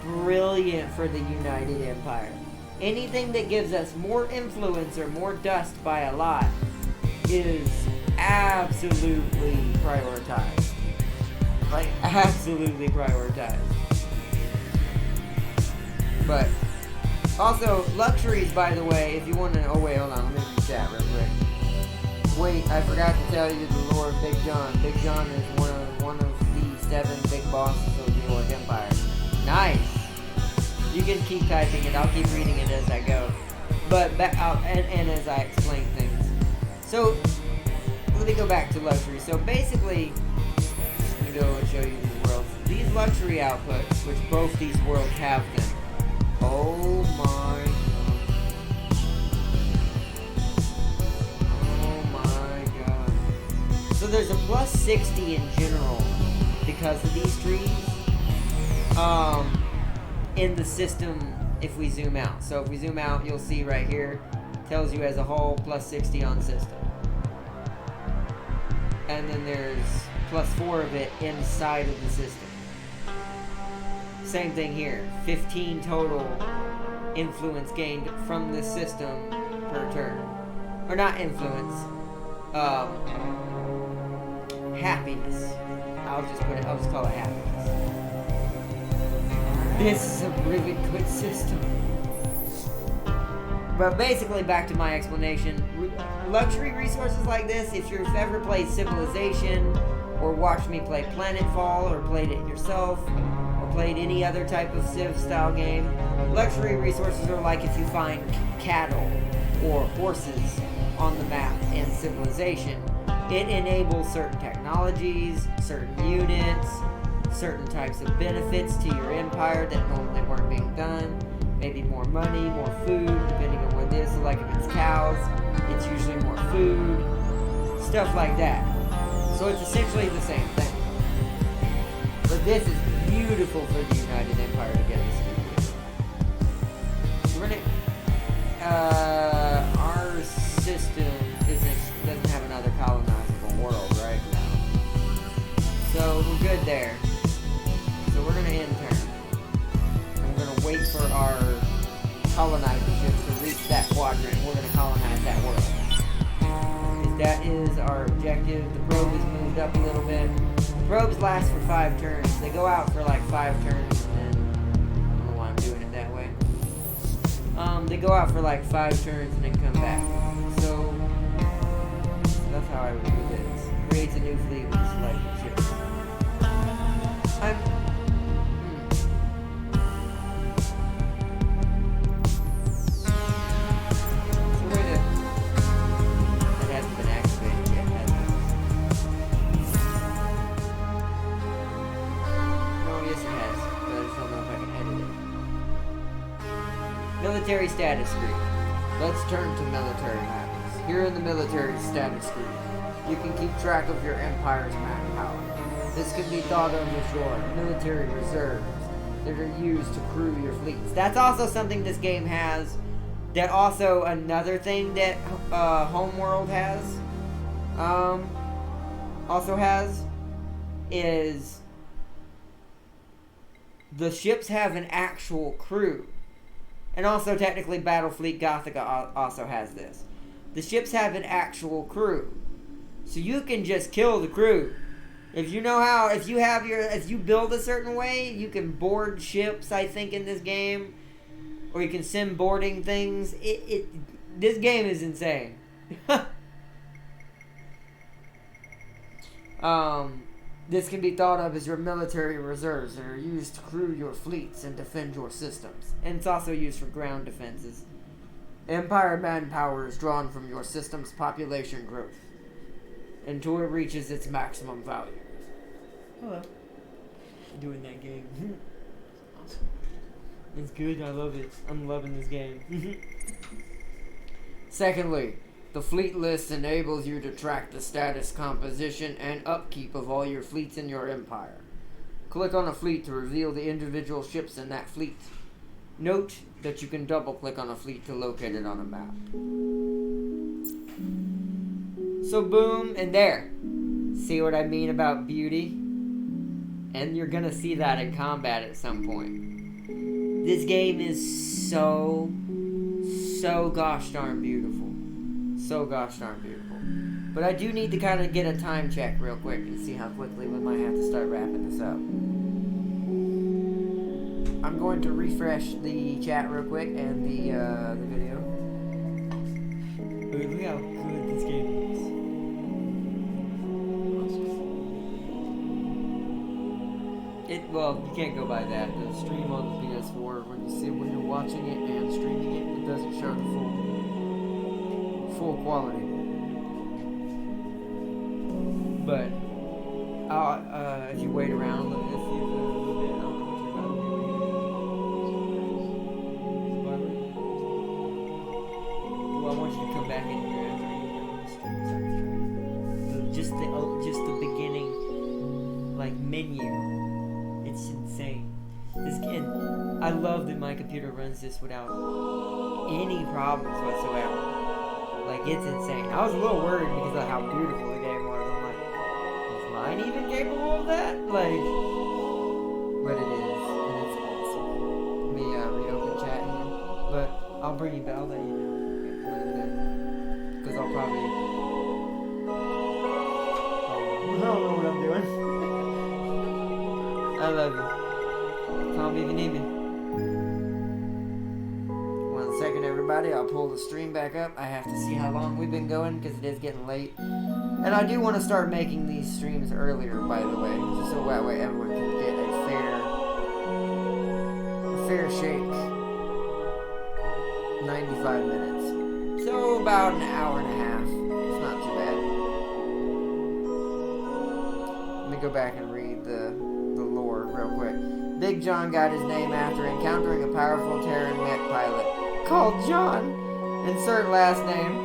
brilliant for the United Empire. Anything that gives us more influence or more dust by a lot is absolutely prioritized. Like, absolutely prioritized. But, also, luxuries, by the way, if you want to... Oh, wait, hold on. Let me read that real quick. Wait, I forgot to tell you the lore of Big John. Big John is one of the 7 big bosses of the New York Empire. Nice! You can keep typing it. I'll keep reading it as I go. But, and as I explain things. So, let me go back to luxury. So, basically, let me go and show you the worlds. These luxury outputs, which both these worlds have them. Oh my god. So there's a plus 60 in general because of these trees in the system if we zoom out. So if we zoom out, you'll see right here, tells you as a whole plus 60 on system. And then there's plus 4 of it inside of the system. Same thing here, 15 total influence gained from this system per turn. Or not influence, happiness. I'll just call it happiness. This is a really good system. But basically, back to my explanation, luxury resources like this, if you've ever played Civilization, or watched me play Planetfall, or played it yourself, or played any other type of Civ-style game, luxury resources are like if you find cattle or horses on the map in Civilization. It enables certain technologies, certain units, certain types of benefits to your empire that normally weren't being done. Maybe more money, more food, depending on what it is. So like if it's cows, it's usually more food, stuff like that. So it's essentially the same thing. But this is beautiful for the United Empire to get this. So we're gonna, our system doesn't have another colonizable world right now. So we're good there. So we're gonna end turn. We're going to wait for our colonizer ships to reach that quadrant. We're going to colonize that world. If that is our objective. The probe has moved up a little bit. The probes last for 5 turns. They go out for like 5 turns, and I don't know why I'm doing it that way. They go out for like 5 turns and then come back. So that's how I would do this. Creates a new fleet with selected ships. Military status screen. Let's turn to military matters. Here in the military status screen, you can keep track of your empire's manpower. This can be thought of as your military reserves that are used to crew your fleets. That's also something this game has. That also another thing that Homeworld has, also has, is the ships have an actual crew. And also, technically, Battlefleet Gothica also has this. The ships have an actual crew. So you can just kill the crew. If you know how, if you build a certain way, you can board ships, I think, in this game. Or you can sim boarding things. This game is insane. This can be thought of as your military reserves that are used to crew your fleets and defend your systems. And it's also used for ground defenses. Empire manpower is drawn from your system's population growth until it reaches its maximum value. Hello. Doing that game. Awesome. It's good, I love it. I'm loving this game. Secondly, the fleet list enables you to track the status, composition, and upkeep of all your fleets in your empire. Click on a fleet to reveal the individual ships in that fleet. Note that you can double-click on a fleet to locate it on a map. So boom, and there. See what I mean about beauty? And you're gonna see that in combat at some point. This game is so gosh darn beautiful. So gosh darn beautiful. But I do need to kind of get a time check real quick and see how quickly we might have to start wrapping this up. I'm going to refresh the chat real quick and the video. Look how good this game is. Well, you can't go by that. The stream on the PS4, when you're watching it and streaming it, it doesn't show the full quality. But if you wait around a little bit, I don't know what you're about to do. Well, I want you to come back in here after you get on the stream. Just the beginning, like, menu. It's insane. This game, I love that my computer runs this without any problems whatsoever. Like, it's insane. I was a little worried because of how beautiful the game was. I'm like, is mine even capable of that? Like, but it is, and it's awesome. Let me reopen chat here. But I'll bring you back. I'll let you know. Because I'll probably... I don't know what I'm doing. I love you. Call me if you need me. 1 second. second, everybody. I'll pull the stream back up. I have to see how long we've been going because it is getting late. And I do want to start making these streams earlier, by the way, just so that way everyone can get a fair shake. 95 minutes. So about an hour and a half. It's not too bad. Let me go back and read the lore real quick. Big John got his name after encountering a powerful Terran mech pilot called John. Insert last name.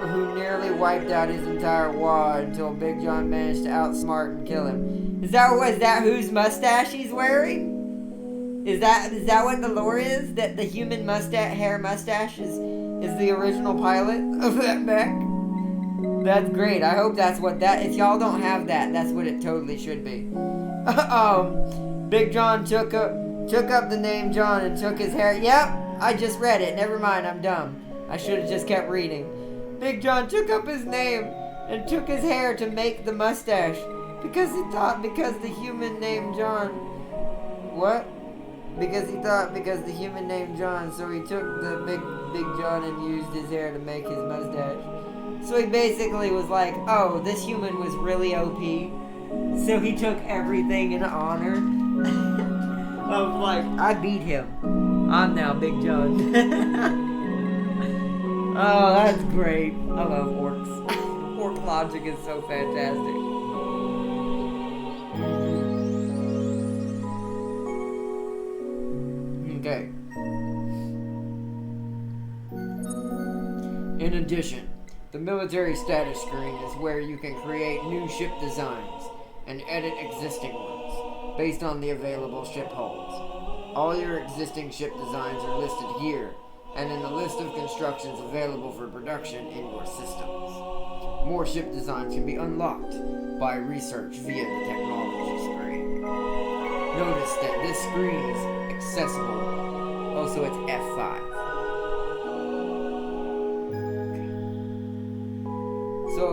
Who nearly wiped out his entire wad until Big John managed to outsmart and kill him. Is that whose mustache he's wearing? Is that what the lore is? That the human hair mustache is the original pilot of that mech? That's great. I hope that's what that. If y'all don't have that, that's what it totally should be. Big John took up the name John and took his hair. Yep, I just read it. Never mind, I'm dumb. I should have just kept reading. Big John took up his name and took his hair to make the mustache because the human named John. What? Because the human named John, so he took the big John and used his hair to make his mustache. So he basically was like, oh, this human was really OP. So he took everything in honor of like, I beat him. I'm now Big John. Oh, that's great. I love orcs. Orc logic is so fantastic. Okay. In addition, the military status screen is where you can create new ship designs and edit existing ones based on the available ship hulls. All your existing ship designs are listed here and in the list of constructions available for production in your systems. More ship designs can be unlocked by research via the technology screen. Notice that this screen is accessible. Also, it's F5. So,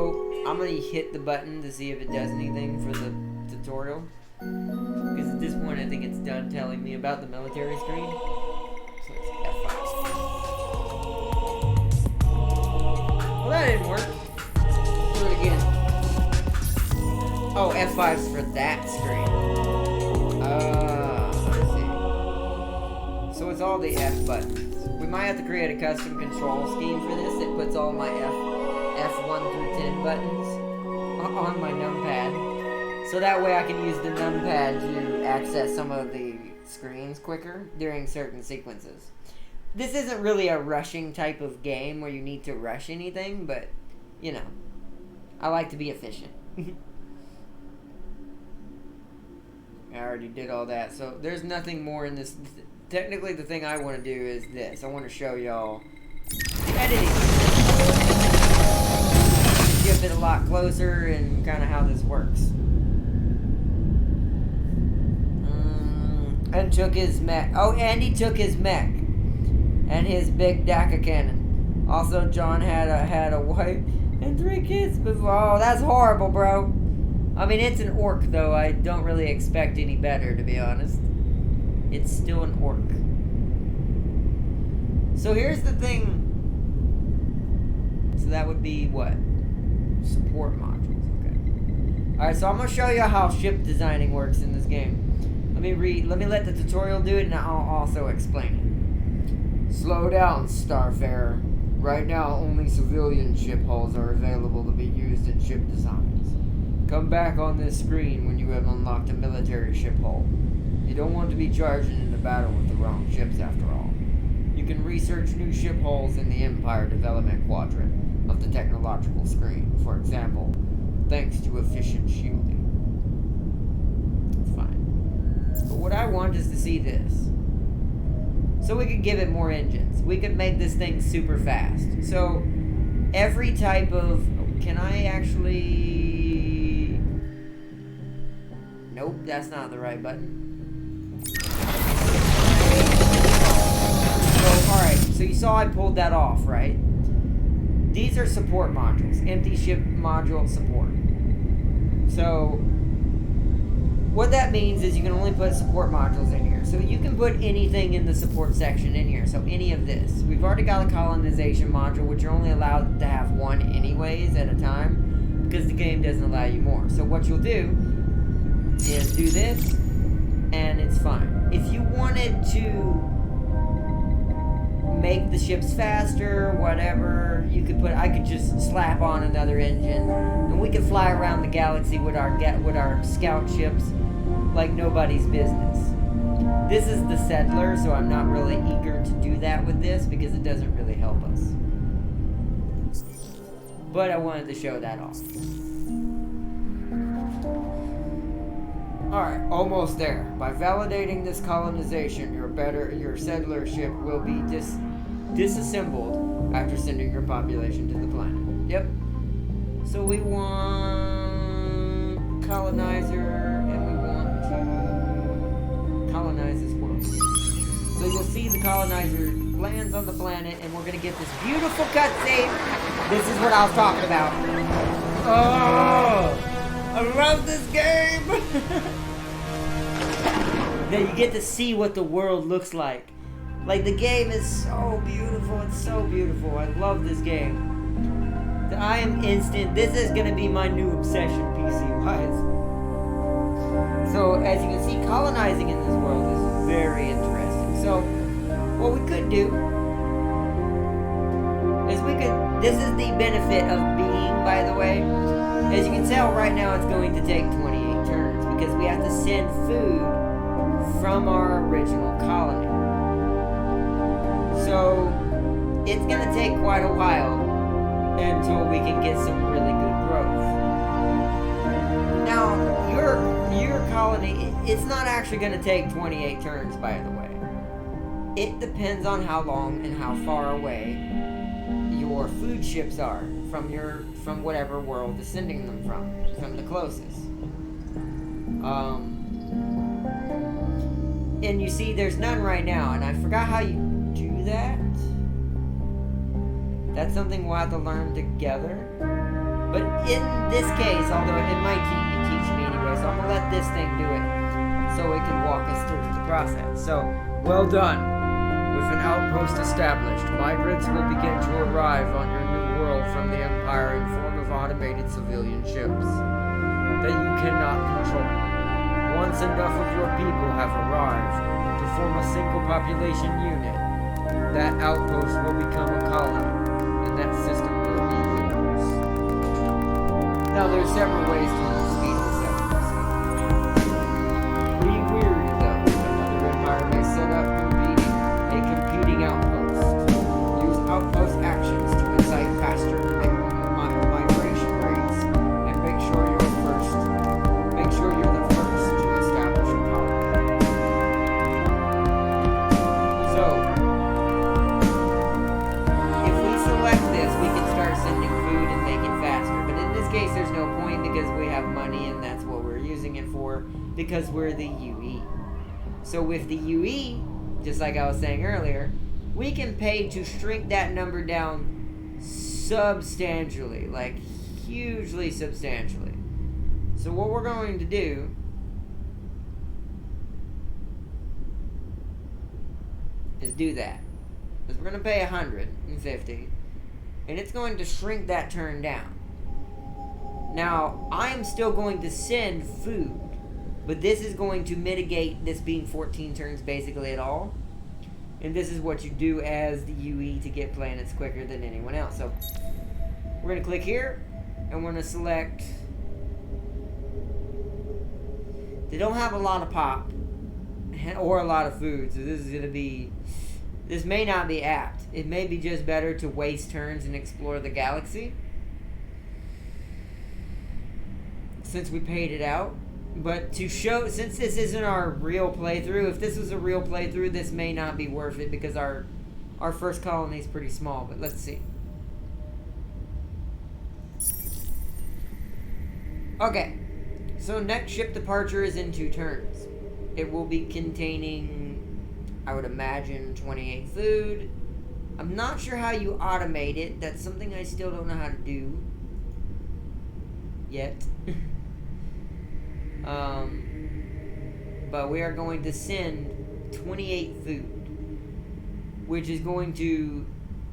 I'm going to hit the button to see if it does anything for the tutorial. Because at this point, I think it's done telling me about the military screen. So it's F5. Well, that didn't work. Do it again. Oh, F5's for that screen. I see. So it's all the F buttons. We might have to create a custom control scheme for this that puts all my F1 through 10 buttons on my numpad. So that way I can use the numpad to access some of the screens quicker during certain sequences. This isn't really a rushing type of game where you need to rush anything, but, you know, I like to be efficient. I already did all that, so there's nothing more in this. Technically, the thing I want to do is this. I want to show y'all the editing. Give it a lot closer and kind of how this works. And took his mech. Oh, and he took his mech and his big DACA cannon. Also, John had a wife and 3 kids before. Oh, that's horrible, bro. I mean, it's an orc, though. I don't really expect any better, to be honest. It's still an orc. So here's the thing. So that would be what? Support modules. Okay. Alright, so I'm going to show you how ship designing works in this game. Let me let the tutorial do it, and I'll also explain it. Slow down, Starfarer. Right now, only civilian ship hulls are available to be used in ship designs. Come back on this screen when you have unlocked a military ship hull. You don't want to be charging into battle with the wrong ships, after all. You can research new ship hulls in the Empire Development Quadrant of the technological screen, for example, thanks to efficient shielding. But what I want is to see this. So we could give it more engines. We could make this thing super fast. So every type of... Can I actually... Nope, that's not the right button. So, alright, so you saw I pulled that off, right? These are support modules. Empty ship module support. So... what that means is you can only put support modules in here. there. So you can put anything in the support section in here. So any of this. We've already got a colonization module, which you're only allowed to have one anyways at a time, because the game doesn't allow you more. So what you'll do is do this, and it's fine. If you wanted to make the ships faster, whatever, you could I could just slap on another engine, and we could fly around the galaxy with our scout ships like nobody's business. This is the settler, so I'm not really eager to do that with this because it doesn't really help us. But I wanted to show that off. Alright, almost there. By validating this colonization, your settler ship will be disassembled after sending your population to the planet. Yep. So we want colonizer, and we want to colonize this world. So you'll see the colonizer lands on the planet, and we're gonna get this beautiful cutscene. This is what I was talking about. Oh, I love this game. Now you get to see what the world looks like. Like, the game is so beautiful. It's so beautiful. I love this game. I am instant. This is going to be my new obsession, PC-wise. So, as you can see, colonizing in this world is very interesting. So, what we could do is this is the benefit of being, by the way. As you can tell, right now it's going to take 28 turns because we have to send food from our original colony. So, it's going to take quite a while until we can get some really good growth. Now, your colony, it's not actually going to take 28 turns, by the way. It depends on how long and how far away your food ships are from whatever world is sending them from the closest. And you see, there's none right now, and I forgot how you do that. That's something we'll have to learn together. But in this case, although it might teach me anyway, so I'm going to let this thing do it so it can walk us through the process. So, well done. With an outpost established, migrants will begin to arrive on your new world from the Empire in form of automated civilian ships that you cannot control. Once enough of your people have arrived to form a single population unit, that outpost will become a colony, and that system will be yours. Now, there's several ways to speed this up. Be weary, though. Another empire may set up a competing outpost. Use outpost actions to incite faster migration rates, and make sure you're the first to establish a colony. So, if we select this, we can start sending food and make it faster. But in this case, there's no point because we have money and that's what we're using it for because we're the UE. So with the UE, just like I was saying earlier, we can pay to shrink that number down substantially, like hugely substantially. So what we're going to do is do that. Because we're going to pay 150, and it's going to shrink that turn down. Now, I am still going to send food, but this is going to mitigate this being 14 turns basically at all. And this is what you do as the UE to get planets quicker than anyone else. So, we're going to click here, and we're going to select... They don't have a lot of pop, or a lot of food, so this is going to be... This may not be apt. It may be just better to waste turns and explore the galaxy, since we paid it out. But to show, since this isn't our real playthrough, if this was a real playthrough, this may not be worth it because our first colony is pretty small. But let's see. Okay, so next ship departure is in 2 turns. It will be containing, I would imagine, 28 food. I'm not sure how you automate it. That's something I still don't know how to do yet. But we are going to send 28 food, which is going to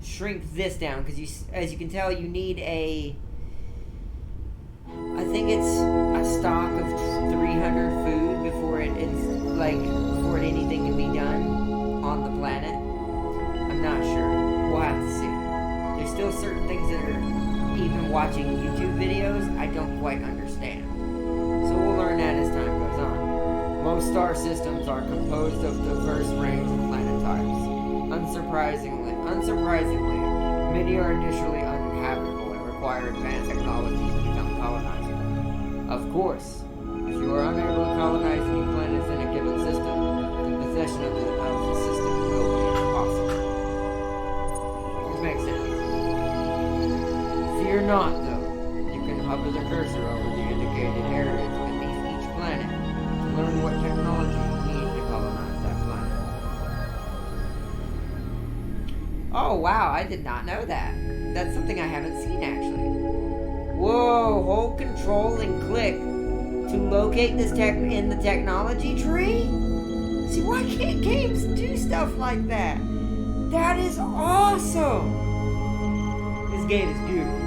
shrink this down because as you can tell, you need I think it's a stock of 300 food before before anything can be done on the planet. I'm not sure. We'll have to see. There's still certain things that are, even watching YouTube videos, I don't quite understand. So we'll learn that as time goes on. Most star systems are composed of diverse range of planet types. Unsurprisingly, many are initially uninhabitable and require advanced technology to become colonizable. Of course, if you are unable to colonize new planets in a given system, the possession of the system will be impossible. Which makes sense. Fear not, though. You can hover the cursor over the indicated areas beneath each planet to learn what technology you need to colonize that planet. Oh, wow, I did not know that. That's something I haven't seen, actually. Whoa, hold control and click to locate this in the technology tree? See, why can't games do stuff like that? That is awesome! This game is beautiful.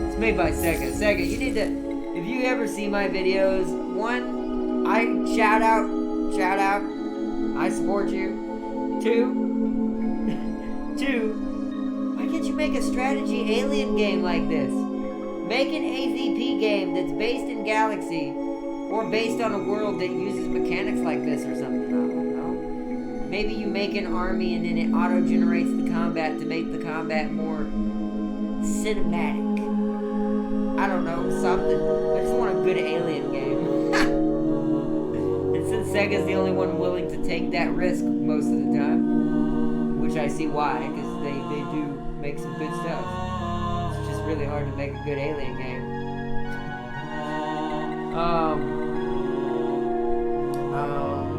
It's made by Sega. Sega, you need to, if you ever see my videos, one, I shout out, I support you. Two, why can't you make a strategy alien game like this? Make an AVP game that's based in Galaxy, or based on a world that uses mechanics like this or something, I don't know. Maybe you make an army and then it auto-generates the combat to make the combat more cinematic. I don't know, something. I just want a good alien game. And since Sega's the only one willing to take that risk most of the time, which I see why, because they do make some good stuff. It's just really hard to make a good alien game.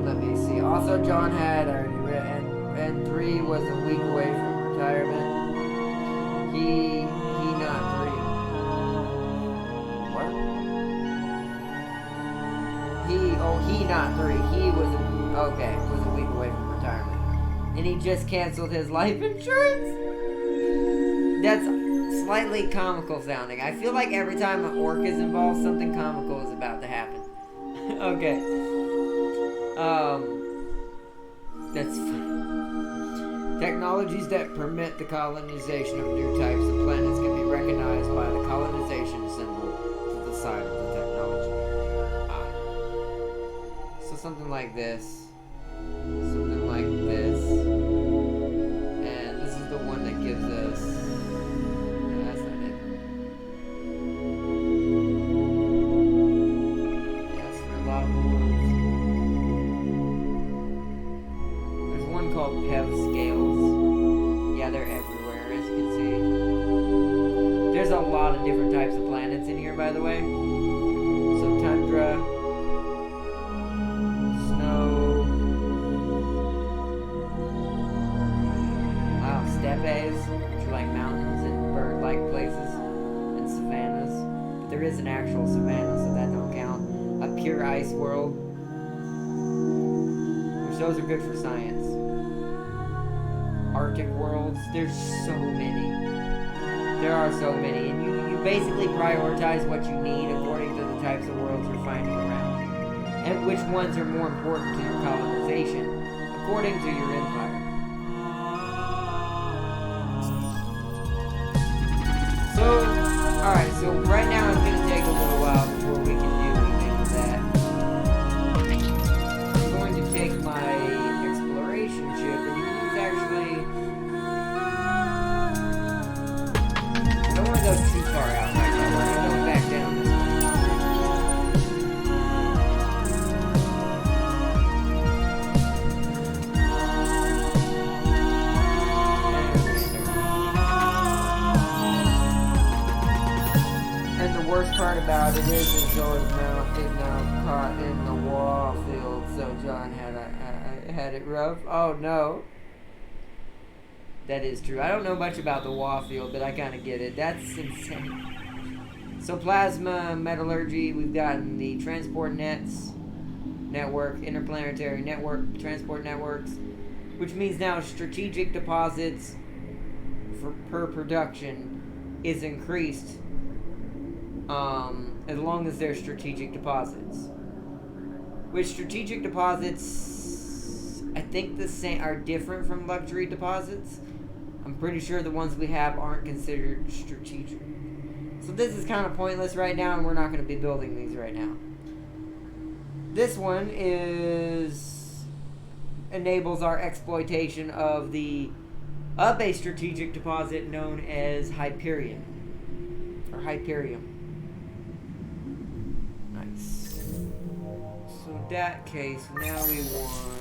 Let me see. Also, John had already read, and 3 was a week away from retirement. He not 3. What? He not 3. He was a week away from retirement. And he just canceled his life insurance? That's slightly comical sounding. I feel like every time an orc is involved, something comical is about to happen. Okay. That's fun. Technologies that permit the colonization of new types of planets can be recognized by the colonization symbol to the side of the technology. So something like this. Something like this. And this is the one that gives us... No, that's not it. Yes, for a lot of worlds. There's one called Pev Scales. Yeah, they're everywhere, as you can see. There's a lot of different types of planets in here, by the way. So tundra, snow, steppes, which are like mountains and bird-like places, and savannas. But there is an actual savanna, so that don't count. A pure ice world, which those are good for science. Arctic worlds, there's so many. There are so many, and you basically prioritize what you need according to the types of worlds you're finding around, and which ones are more important to your colonization, according to your empire. So, alright, so right now it's going to take a little while before we can do anything with that. I'm going to take my exploration ship, and it's actually... I don't want to go too far out right now. We're going to go back down this way. And the worst part about it is Joe is now caught in the wall field, so John had it rough. Oh no. That is true. I don't know much about the wall field, but I kind of get it. That's insane. So plasma, metallurgy, we've gotten the transport nets, network, interplanetary network, transport networks, which means now strategic deposits per production is increased as long as they're strategic deposits. With strategic deposits, I think the same are different from luxury deposits. I'm pretty sure the ones we have aren't considered strategic. So this is kind of pointless right now, and we're not going to be building these right now. This one enables our exploitation of a strategic deposit known as Hyperion or Hyperium. Nice. So in that case, now we want.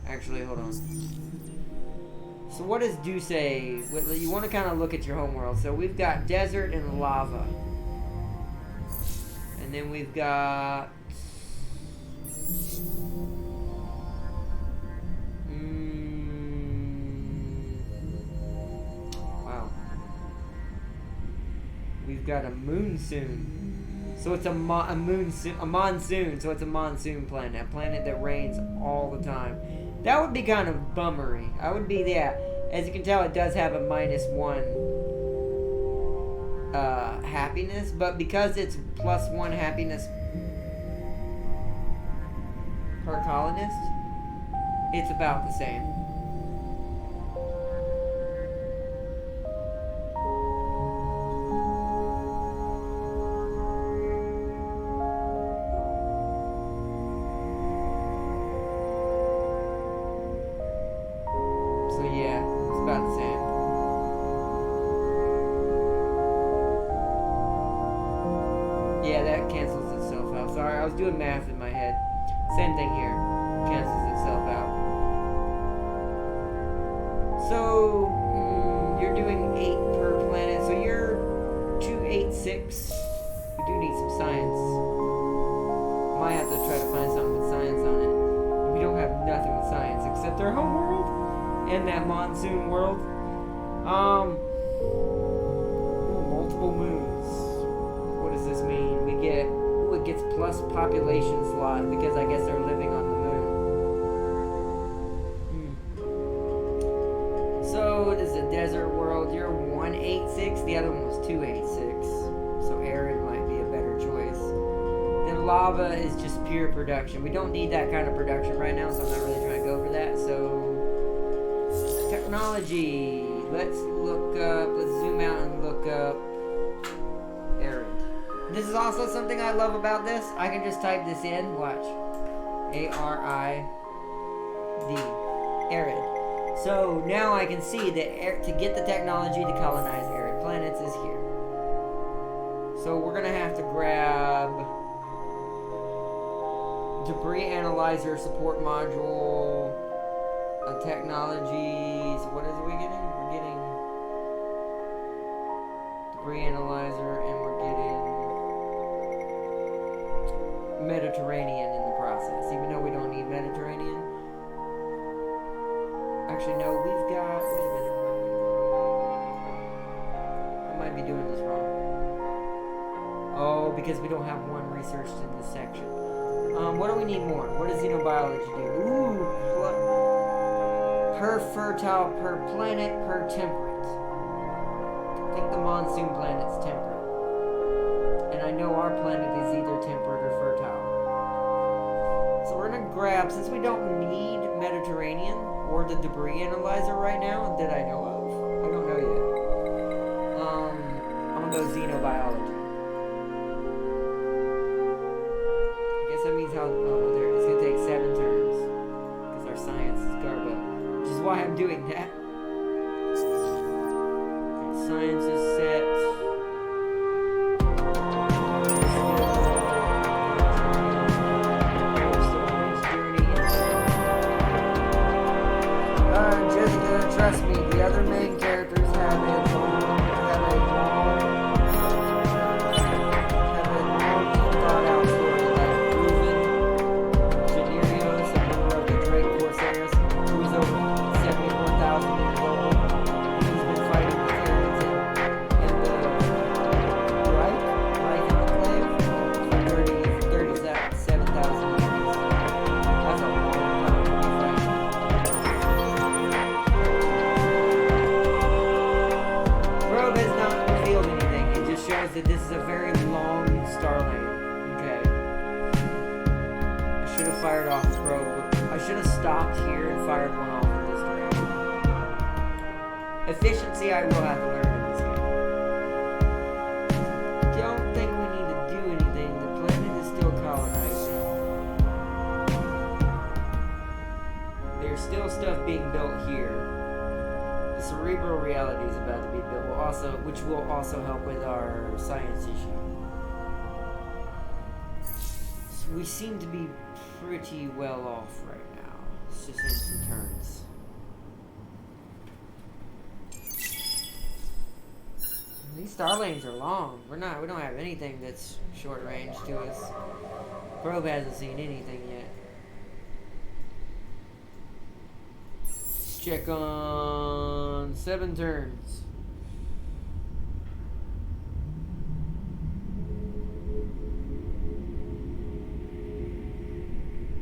Actually, hold on. So what does do say? You want to kind of look at your homeworld. So we've got desert and lava. And then we've got... Wow. We've got a monsoon. So it's a monsoon. So it's a monsoon planet. A planet that rains all the time. That would be kind of bummery. I would be, yeah. As you can tell, it does have a -1 happiness, but because it's +1 happiness per colonist, it's about the same. So yeah, it's about the same. Yeah, that cancels itself out. Sorry, I was doing math in my head. Same thing here. Cancels itself out. So, you're doing 8 per planet. So you're 286. We do need some science. Might have to try to find something with science on it. We don't have nothing with science except our home world and that monsoon world. Multiple moons. What does this mean? We get, it gets plus population slot because I guess they're living on the moon. So it is a desert world. You're 186. The other one was 286. So arid might be a better choice. Then lava is just pure production. We don't need that kind of production right now, so I'm not really trying to go for that. So technology. Let's look up. Let's zoom out and look up arid. This is also something I love about this. I can just type this in. Watch. A-R-I-D. Arid. So now I can see that to get the technology to colonize arid planets is here. So we're gonna have to grab debris analyzer support module, a technology. So what is it we getting? We're getting debris analyzer, and we're getting Mediterranean in the process, even though we don't need Mediterranean. Actually, no, we've got. Wait a minute. I might be doing this wrong. Oh, because we don't have one researched in this section. What do we need more? What does xenobiology do? Ooh, per fertile, per planet, per temperate. I think the monsoon planet's temperate. And I know our planet is either temperate or fertile. So we're gonna grab, since we don't need Mediterranean or the debris analyzer right now that I know of. I don't know yet. I'm gonna go xenobiology. That means how it's gonna take 7 turns because our science is garbo, which is why I'm doing that. Science is set. Jessica, trust me, the other main characters have a that this is a very long star lane. Okay. I should have fired off the probe. I should have stopped here and fired one off in this direction. Efficiency I will have to learn in this game. Don't think we need to do anything. The planet is still colonized. There's still stuff being built here. The cerebral reality is about to be built, which will also help with our science issue. So we seem to be pretty well off right now. It's just instant turns. These star lanes are long. We don't have anything that's short range to us. Probe hasn't seen anything yet. Let's check on 7 turns.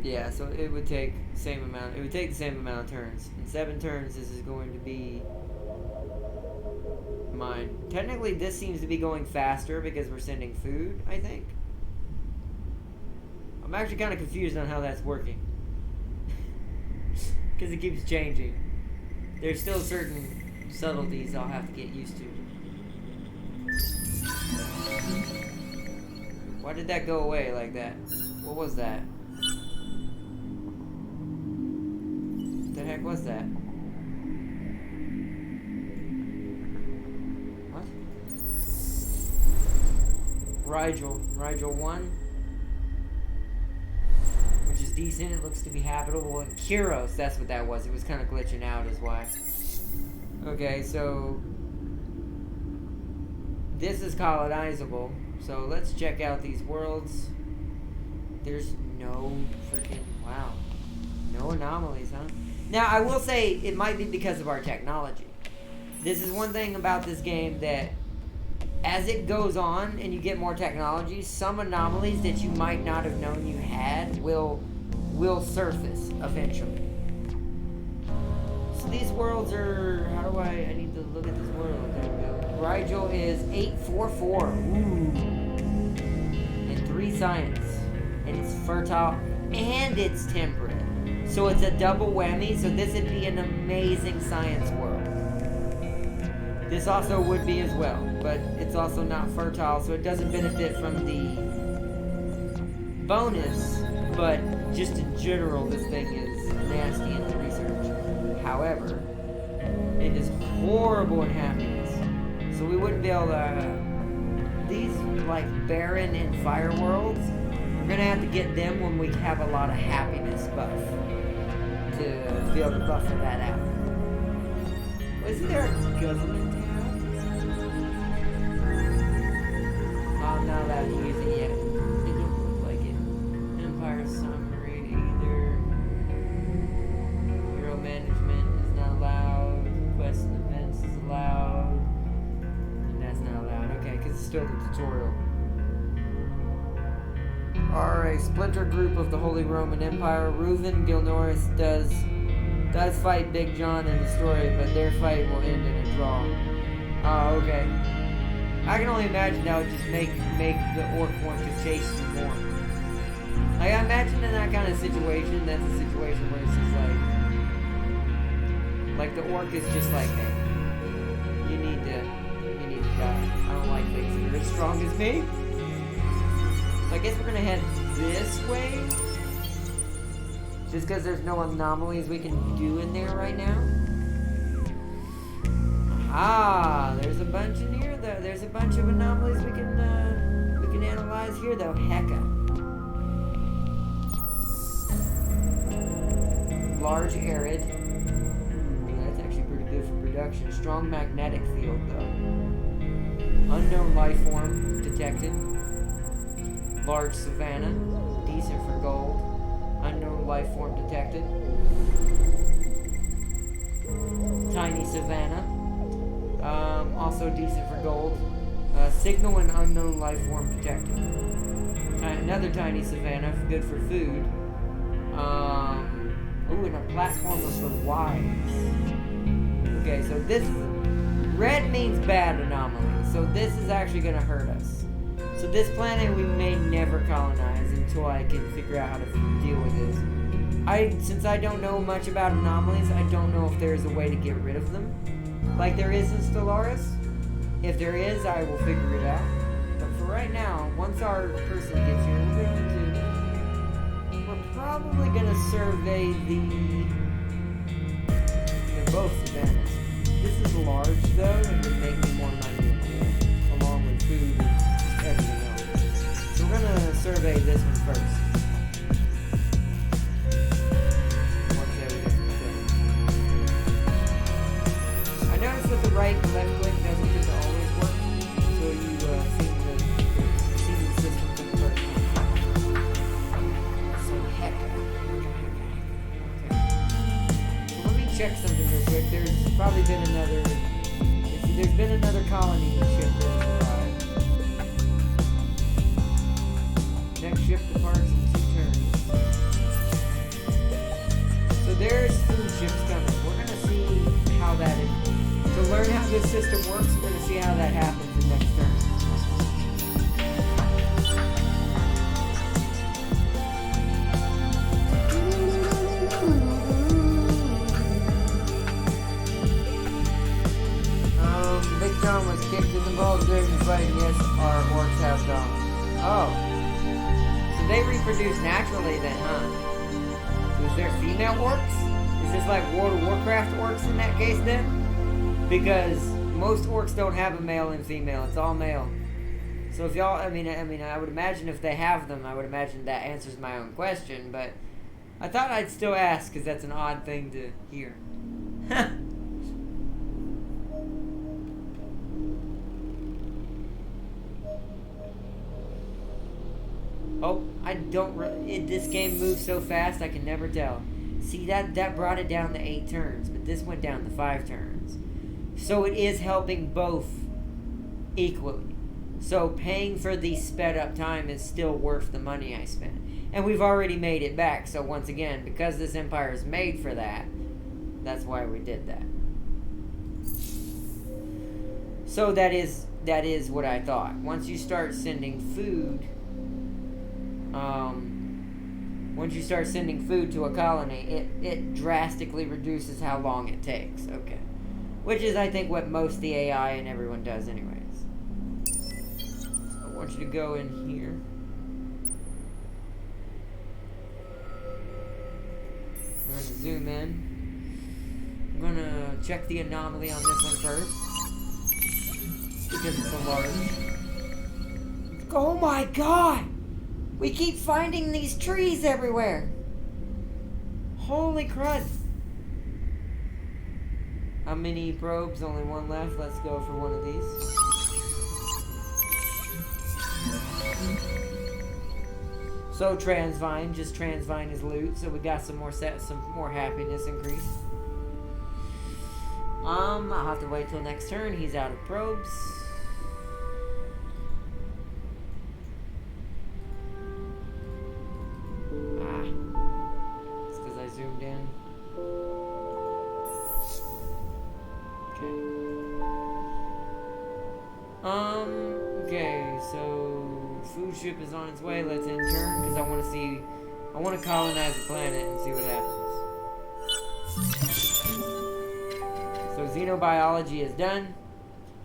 Yeah, so it would take the same amount. It would take the same amount of turns. In 7 turns, this is going to be mine. Technically, this seems to be going faster because we're sending food, I think. I'm actually kind of confused on how that's working. Because it keeps changing. There's still certain subtleties I'll have to get used to. Why did that go away like that? What was that? What the heck was that? What? Rigel 1. Which is decent, it looks to be habitable. And Kyros, that's what that was. It was kind of glitching out is why. Okay, so this is colonizable. So let's check out these worlds. There's no freaking, wow. No anomalies, huh? Now, I will say it might be because of our technology. This is one thing about this game that as it goes on and you get more technology, some anomalies that you might not have known you had will surface eventually. So these worlds are, how do I need to look at this world. There we go. Rigel is 844. Ooh. And 3 science. And it's fertile and it's temperate. So it's a double whammy, so this would be an amazing science world. This also would be as well, but it's also not fertile, so it doesn't benefit from the bonus, but just in general, this thing is nasty in the research. However, it is horrible in happiness. So we wouldn't be able to... These, like, barren and fire worlds, we're going to have to get them when we have a lot of happiness buff. To be able to buffer that out. Wasn't there a government tab? I'm not allowed to use it yet. It don't look like it. Empire summary either. Hero management is not allowed. Quests and events is allowed. And that's not allowed. Okay, because it's still the tutorial. Are a splinter group of the Holy Roman Empire. Reuven Gilnoris does fight Big John in the story, but their fight will end in a draw. Oh, okay. I can only imagine that would just make the orc want to chase you more. Like, I imagine in that kind of situation, that's a situation where it's just like the orc is just like, hey, you need to die. I don't like things that are as strong as me. So I guess we're gonna head this way. Just because there's no anomalies we can do in there right now. Ah, there's a bunch in here though. There's a bunch of anomalies we can analyze here though. Hecka. Large arid. That's actually pretty good for production. Strong magnetic field though. Unknown life form detected. Large savanna, decent for gold. Unknown life form detected. Tiny savanna, also decent for gold. Signal and unknown life form detected. Another tiny savanna, good for food. Ooh, and a platform of the wise. Okay, so this Red means bad anomaly, so this is actually going to hurt us. So this planet we may never colonize until I can figure out how to deal with this. Since I don't know much about anomalies, I don't know if there's a way to get rid of them. Like there is in Stellaris. If there is, I will figure it out. But for right now, once our person gets here, we're probably going to survey they're both savannas. This is large though, and would make me more money along with food and everything else. So we're going to survey this one first. I noticed that the right and left click doesn't just always work, so you see the system for the first time. So heck. Okay. So let me check something real quick. There's probably been another. There's been another colony ship that has arrived. Next ship departs in 2 turns. So there's food ships coming. We're gonna see how that is. To learn how this system works, we're gonna see how that happens in next turn. Big John was kicked in the balls during the fight, and yes, our orcs have gone. Oh. So they reproduce naturally then, huh? So is there female orcs? Is this like World of Warcraft orcs in that case then? Because most orcs don't have a male and female, it's all male. So if y'all, I mean, I would imagine if they have them, I would imagine that answers my own question, but I thought I'd still ask, because that's an odd thing to hear. Oh, this game moves so fast I can never tell. See, that brought it down to 8 turns, but this went down to 5 turns. So it is helping both equally. So paying for the sped up time is still worth the money I spent. And we've already made it back, so once again, because this empire is made for that, that's why we did that. So that is what I thought. Once you start sending food... once you start sending food to a colony, it drastically reduces how long it takes. Okay. Which is, I think, what most of the AI and everyone does anyways. So I want you to go in here. I'm going to zoom in. I'm going to check the anomaly on this one first. Because it's a large. Oh my god! We keep finding these trees everywhere. Holy crud. How many probes? Only one left. Let's go for one of these. So Transvine, just Transvine is loot, so we got some more happiness increase. I'll have to wait till next turn. He's out of probes. Zoomed in. Okay, so food ship is on its way. Let's end turn because I want to colonize the planet and see what happens. So xenobiology is done.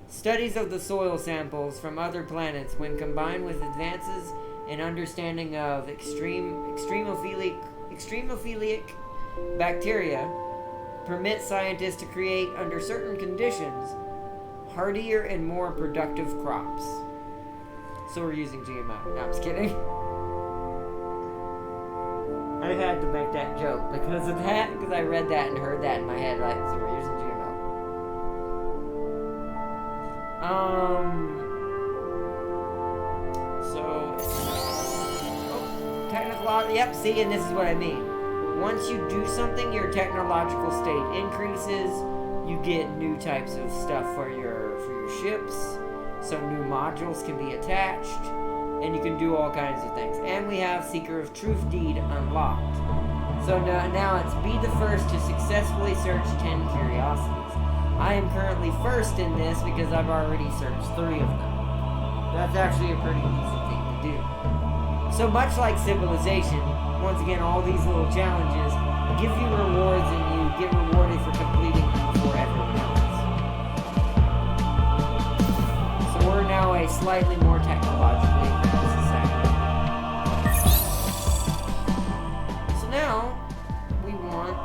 Studies of the soil samples from other planets, when combined with advances in understanding of extremophilic bacteria, permit scientists to create, under certain conditions, hardier and more productive crops. So we're using GMO. No, I'm just kidding. I had to make that joke because of that, because I read that and heard that in my head, like, so we're using GMO. Technological, yep, see, and this is what I mean. Once you do something, your technological state increases. You get new types of stuff for your ships. So new modules can be attached. And you can do all kinds of things. And we have Seeker of Truth Deed unlocked. So now it's be the first to successfully search 10 curiosities. I am currently first in this because I've already searched 3 of them. That's actually a pretty easy thing to do. So much like Civilization, once again, all these little challenges give you rewards and you get rewarded for completing them before everyone else. So we're now a slightly more technologically advanced society. So now, we want...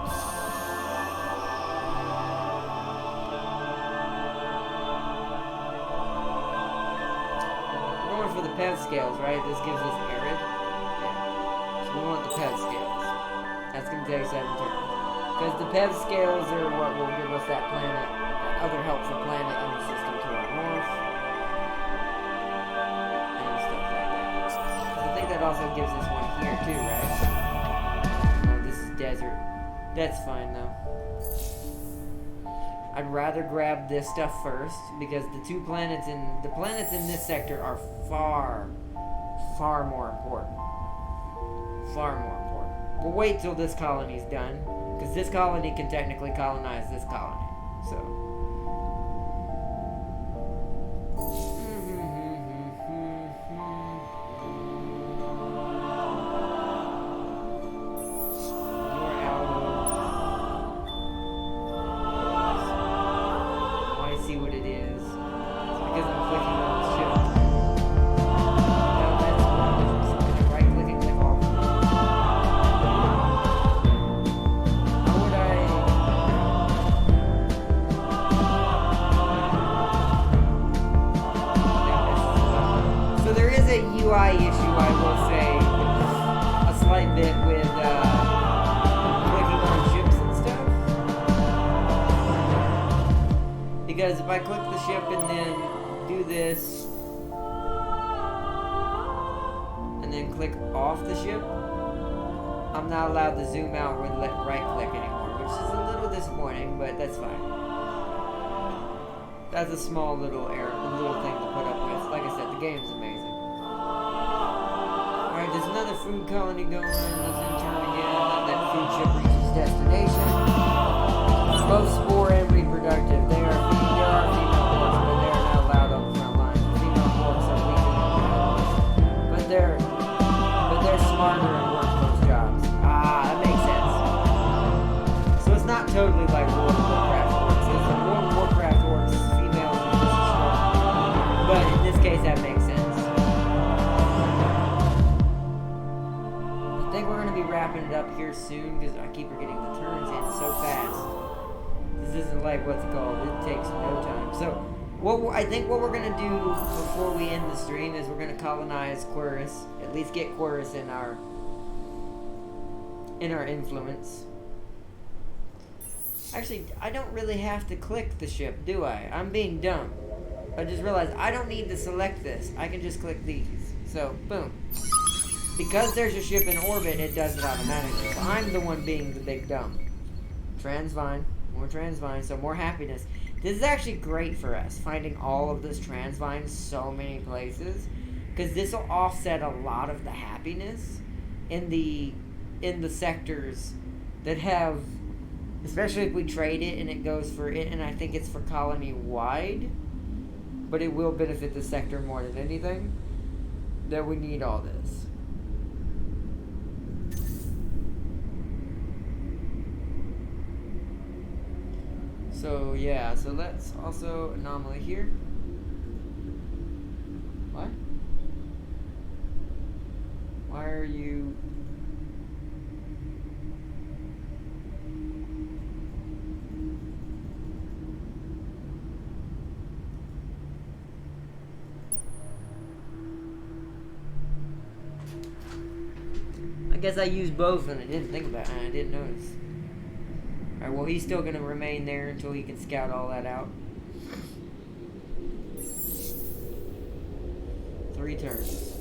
We're going for the PEV scales, right? This gives us arid. Yeah. So we want the PEV scales. That's going to take 7 turns. Because the PEV scales are what will give us that planet, that other helpful planet in the system to our north. And stuff like that. I think that also gives us one here too, right? No, this is desert. That's fine though. I'd rather grab this stuff first because the planets in this sector are far more important. Far more important. We'll wait till this colony's done, because this colony can technically colonize this colony. So. I see what it is. It's because I'm clicking on the ship. Right click and click off. How would I... So there is a UI issue, I will say, a slight bit with clicking on ships and stuff. Because if I click the ship and then do this, and then click off the ship, I'm not allowed to zoom out with right click anymore, which is a little disappointing, but that's fine. That's a small little error, a little thing to put up with. Like I said, the game's amazing. Alright, there's another food colony going. Let's intern again. That food ship reaches destination. Both spore and reproductive. There are female orcs, but they are not allowed on the front line. Female orcs are weaker than males. But they're smarter and work those jobs. Ah, that makes sense. So it's not totally like World of Warcraft orcs. It's World of Warcraft orcs, females are just as strong. But in this case, that makes sense. I think we're going to be wrapping it up here soon because I keep forgetting the turns in so fast. This isn't like what's it called. It takes no time. So, I think what we're going to do before we end the stream is we're going to colonize Querus. At least get Querus in our influence. Actually, I don't really have to click the ship, do I? I'm being dumb. I just realized I don't need to select this. I can just click these. So, boom. Because there's a ship in orbit, it does it automatically. So I'm the one being the big dumb. Transvine. More transvine, so more happiness. This is actually great for us, finding all of this transvine so many places. Because this will offset a lot of the happiness in the sectors that have... Especially if we trade it and it goes for it, and I think it's for colony-wide. But it will benefit the sector more than anything. That we need all this. So yeah, so let's also anomaly here. What? Why are you... I guess I used both and I didn't think about it. I didn't notice. Alright, well, he's still going to remain there until he can scout all that out. 3 turns.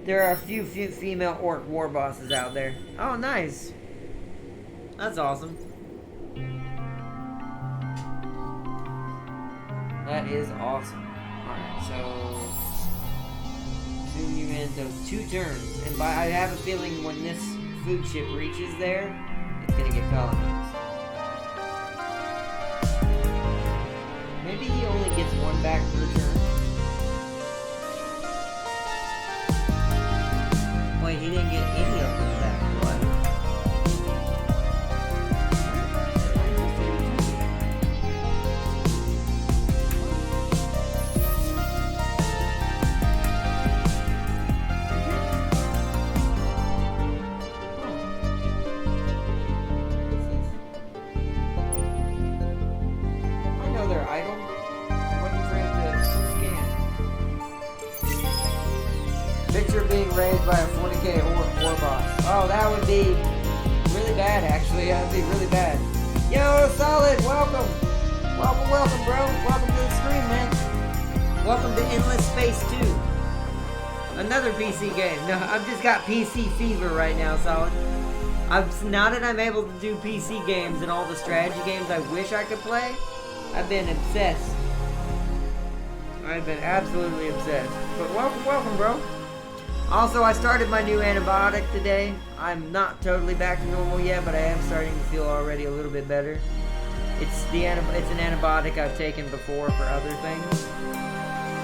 There are a few female orc war bosses out there. Oh, nice. That's awesome. That is awesome. Alright, so... zoom you in, so 2 turns. And I have a feeling when this food ship reaches there, it's gonna get colonized. Maybe he only gets one back per turn. Wait, he didn't get any of them back. What? I know they're idle. I'm waiting for him to scan. Picture being raised by a 40k war boss. Oh, that would be really bad, actually. That would be really bad. Yo, Solid, welcome. Welcome, bro. Welcome to the stream, man. Welcome to Endless Space 2. Another PC game. No, I've just got PC fever right now, Solid. Now that I'm able to do PC games and all the strategy games I wish I could play, I've been obsessed. I've been absolutely obsessed. But welcome, bro. Also, I started my new antibiotic today. I'm not totally back to normal yet, but I am starting to feel already a little bit better. It's an antibiotic I've taken before for other things.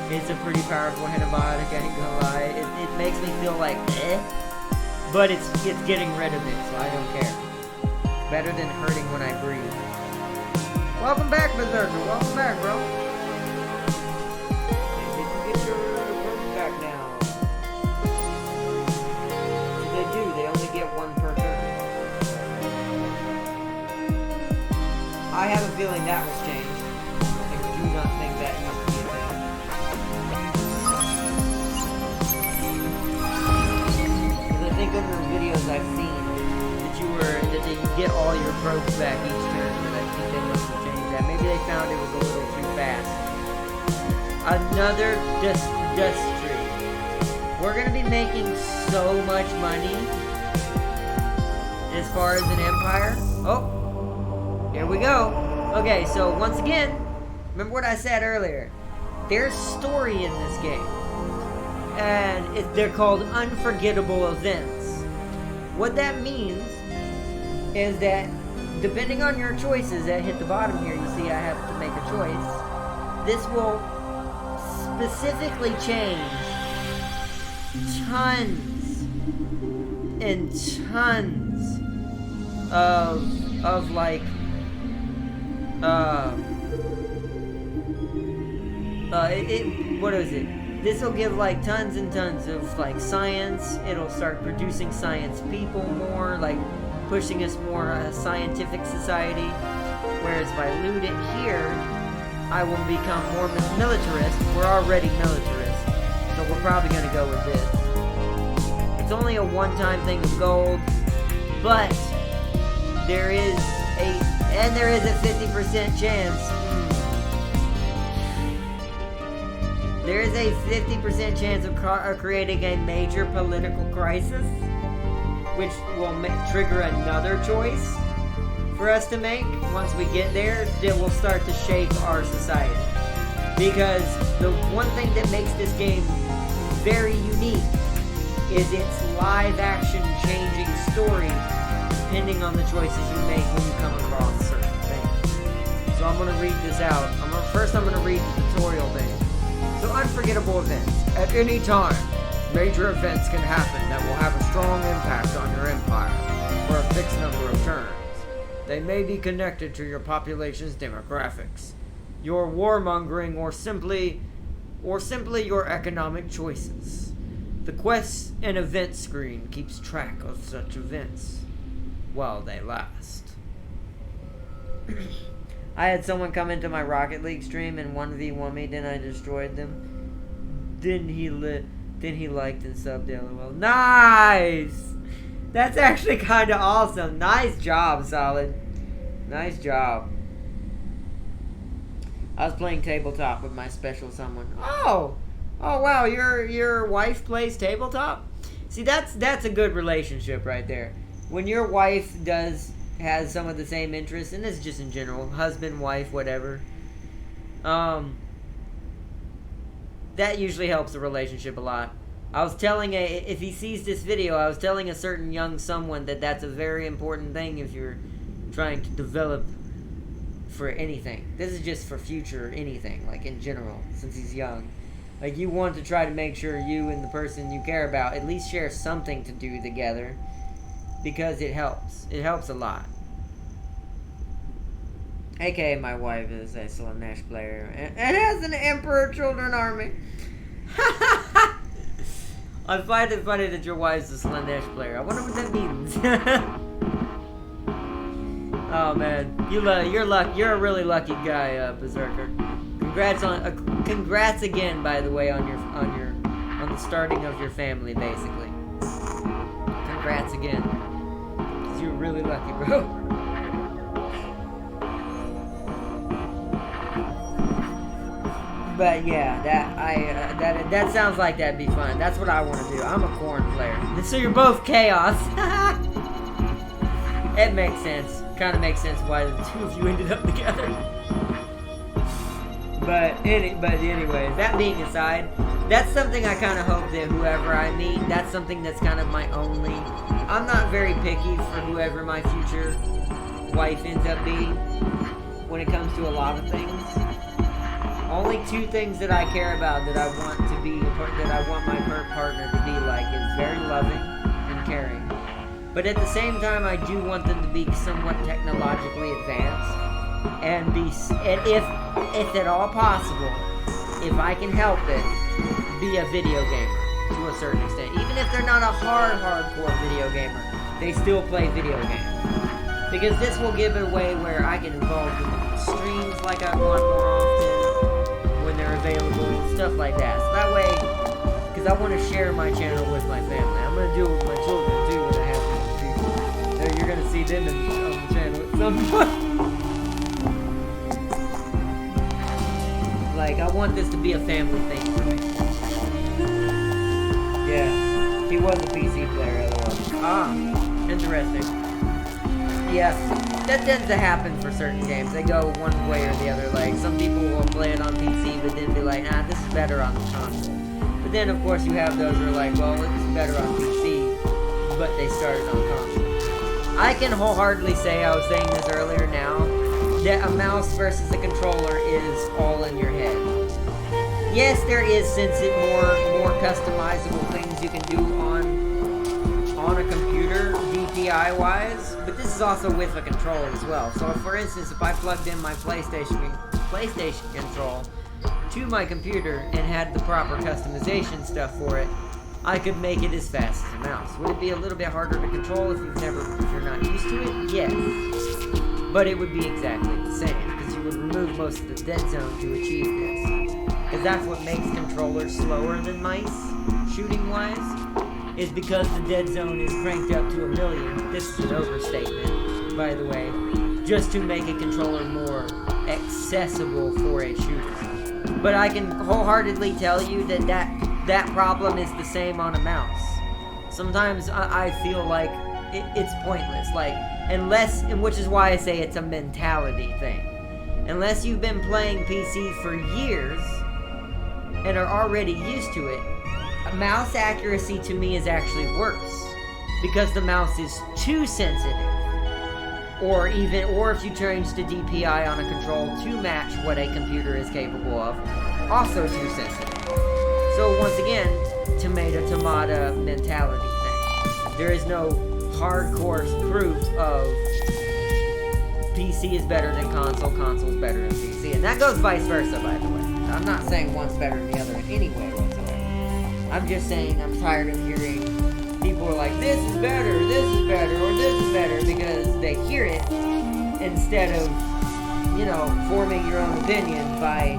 It's a pretty powerful antibiotic, I ain't gonna lie. It makes me feel like but it's getting rid of it, so I don't care. Better than hurting when I breathe. Welcome back, Berserker. Welcome back, bro. Did you get your bird back now? They do. They only get one per turn. I have a feeling that was changed. I do not think that used to be a thing. Because I think under videos I've seen that you get all your probes back each turn, but I think they must have changed that. Maybe they found it was a little too fast. Another dust tree. We're gonna be making so much money as far as an empire. Oh, here we go. Okay, so once again, remember what I said earlier. There's story in this game, and they're called unforgettable events. What that means is that depending on your choices that hit the bottom here, you see I have to make a choice. This will specifically change tons and tons of like what is it? This will give like tons and tons of like science. It'll start producing science people more, like pushing us more a scientific society. Whereas if I loot it here, I will become more militarist. We're already militarist, so we're probably going to go with this. It's only a one-time thing of gold, but there is a 50% chance. There is a 50% chance of creating a major political crisis, which will trigger another choice for us to make. Once we get there, it will start to shape our society. Because the one thing that makes this game very unique is its live action changing story depending on the choices you make when you come across certain things. So I'm going to read this out. First I'm going to read the tutorial thing. So unforgettable events. At any time, major events can happen that will have a strong impact on your empire for a fixed number of turns. They may be connected to your population's demographics, your warmongering, or simply your economic choices. The quests and event screen keeps track of such events while they last. I had someone come into my Rocket League stream and 1v1 me, then I destroyed them. Then he liked and subbed LOL. Nice! That's actually kind of awesome. Nice job, Solid. Nice job. I was playing tabletop with my special someone. Oh wow, your wife plays tabletop? See, that's a good relationship right there. When your wife has some of the same interests, and this is just in general, husband, wife, whatever. That usually helps the relationship a lot. I was telling if he sees this video, I was telling a certain young someone that that's a very important thing if you're trying to develop for anything. This is just for future anything, like in general, since he's young. Like, you want to try to make sure you and the person you care about at least share something to do together, because it helps. It helps a lot. AKA my wife is a Slanesh player and has an Emperor Children army. I find it funny that your wife's a Slanesh player. I wonder what that means. Oh man, you're a really lucky guy, Berserker. Congrats again, by the way, on the starting of your family, basically. Congrats again, 'cause you're really lucky, bro. But yeah, that sounds like that'd be fun. That's what I want to do. I'm a corn player, so you're both chaos. It makes sense. Kind of makes sense why the two of you ended up together. But anyways, that being aside, that's something I kind of hope that whoever I meet, that's something that's kind of my only. I'm not very picky for whoever my future wife ends up being when it comes to a lot of things. Only two things that I care about that I want to be, that I want my partner to be like, is very loving and caring. But at the same time, I do want them to be somewhat technologically advanced, and if at all possible, if I can help it, be a video gamer to a certain extent. Even if they're not a hardcore video gamer, they still play video games. Because this will give it a way where I can involve them in streams like I want more often, when they're available, stuff like that. So that way, because I want to share my channel with my family. I'm going to do it with my children too when I have them. You're going to see them on the channel at some point. Like, I want this to be a family thing for me. Yeah, he was a PC player otherwise. Ah, interesting. Yes, that tends to happen for certain games. They go one way or the other. Like, some people will play it on PC, but then be like, nah, this is better on the console. But then, of course, you have those who are like, well, it's better on PC, but they started on console. I can wholeheartedly say, I was saying this earlier now, that a mouse versus a controller is all in your head. Yes, there is, since it more customizable things you can do on a computer, DPI wise, but this is also with a controller as well. So for instance, if I plugged in my PlayStation control to my computer and had the proper customization stuff for it, I could make it as fast as a mouse. Would it be a little bit harder to control if you're not used to it? Yes. But it would be exactly the same, because you would remove most of the dead zone to achieve this. Because that's what makes controllers slower than mice, shooting-wise, is because the dead zone is cranked up to 1,000,000. This is an overstatement, by the way, just to make a controller more accessible for a shooter. But I can wholeheartedly tell you that problem is the same on a mouse. Sometimes I feel like it's pointless, like, and which is why I say it's a mentality thing. Unless you've been playing PC for years and are already used to it, mouse accuracy to me is actually worse, because the mouse is too sensitive. Or if you change the DPI on a control to match what a computer is capable of, also too sensitive. So once again, tomato mentality thing. There is no hardcore proof of PC is better than console is better than PC. And that goes vice versa, by the way. I'm not saying one's better than the other in any way whatsoever. I'm just saying I'm tired of hearing people are like, this is better, or this is better, because they hear it instead of, forming your own opinion by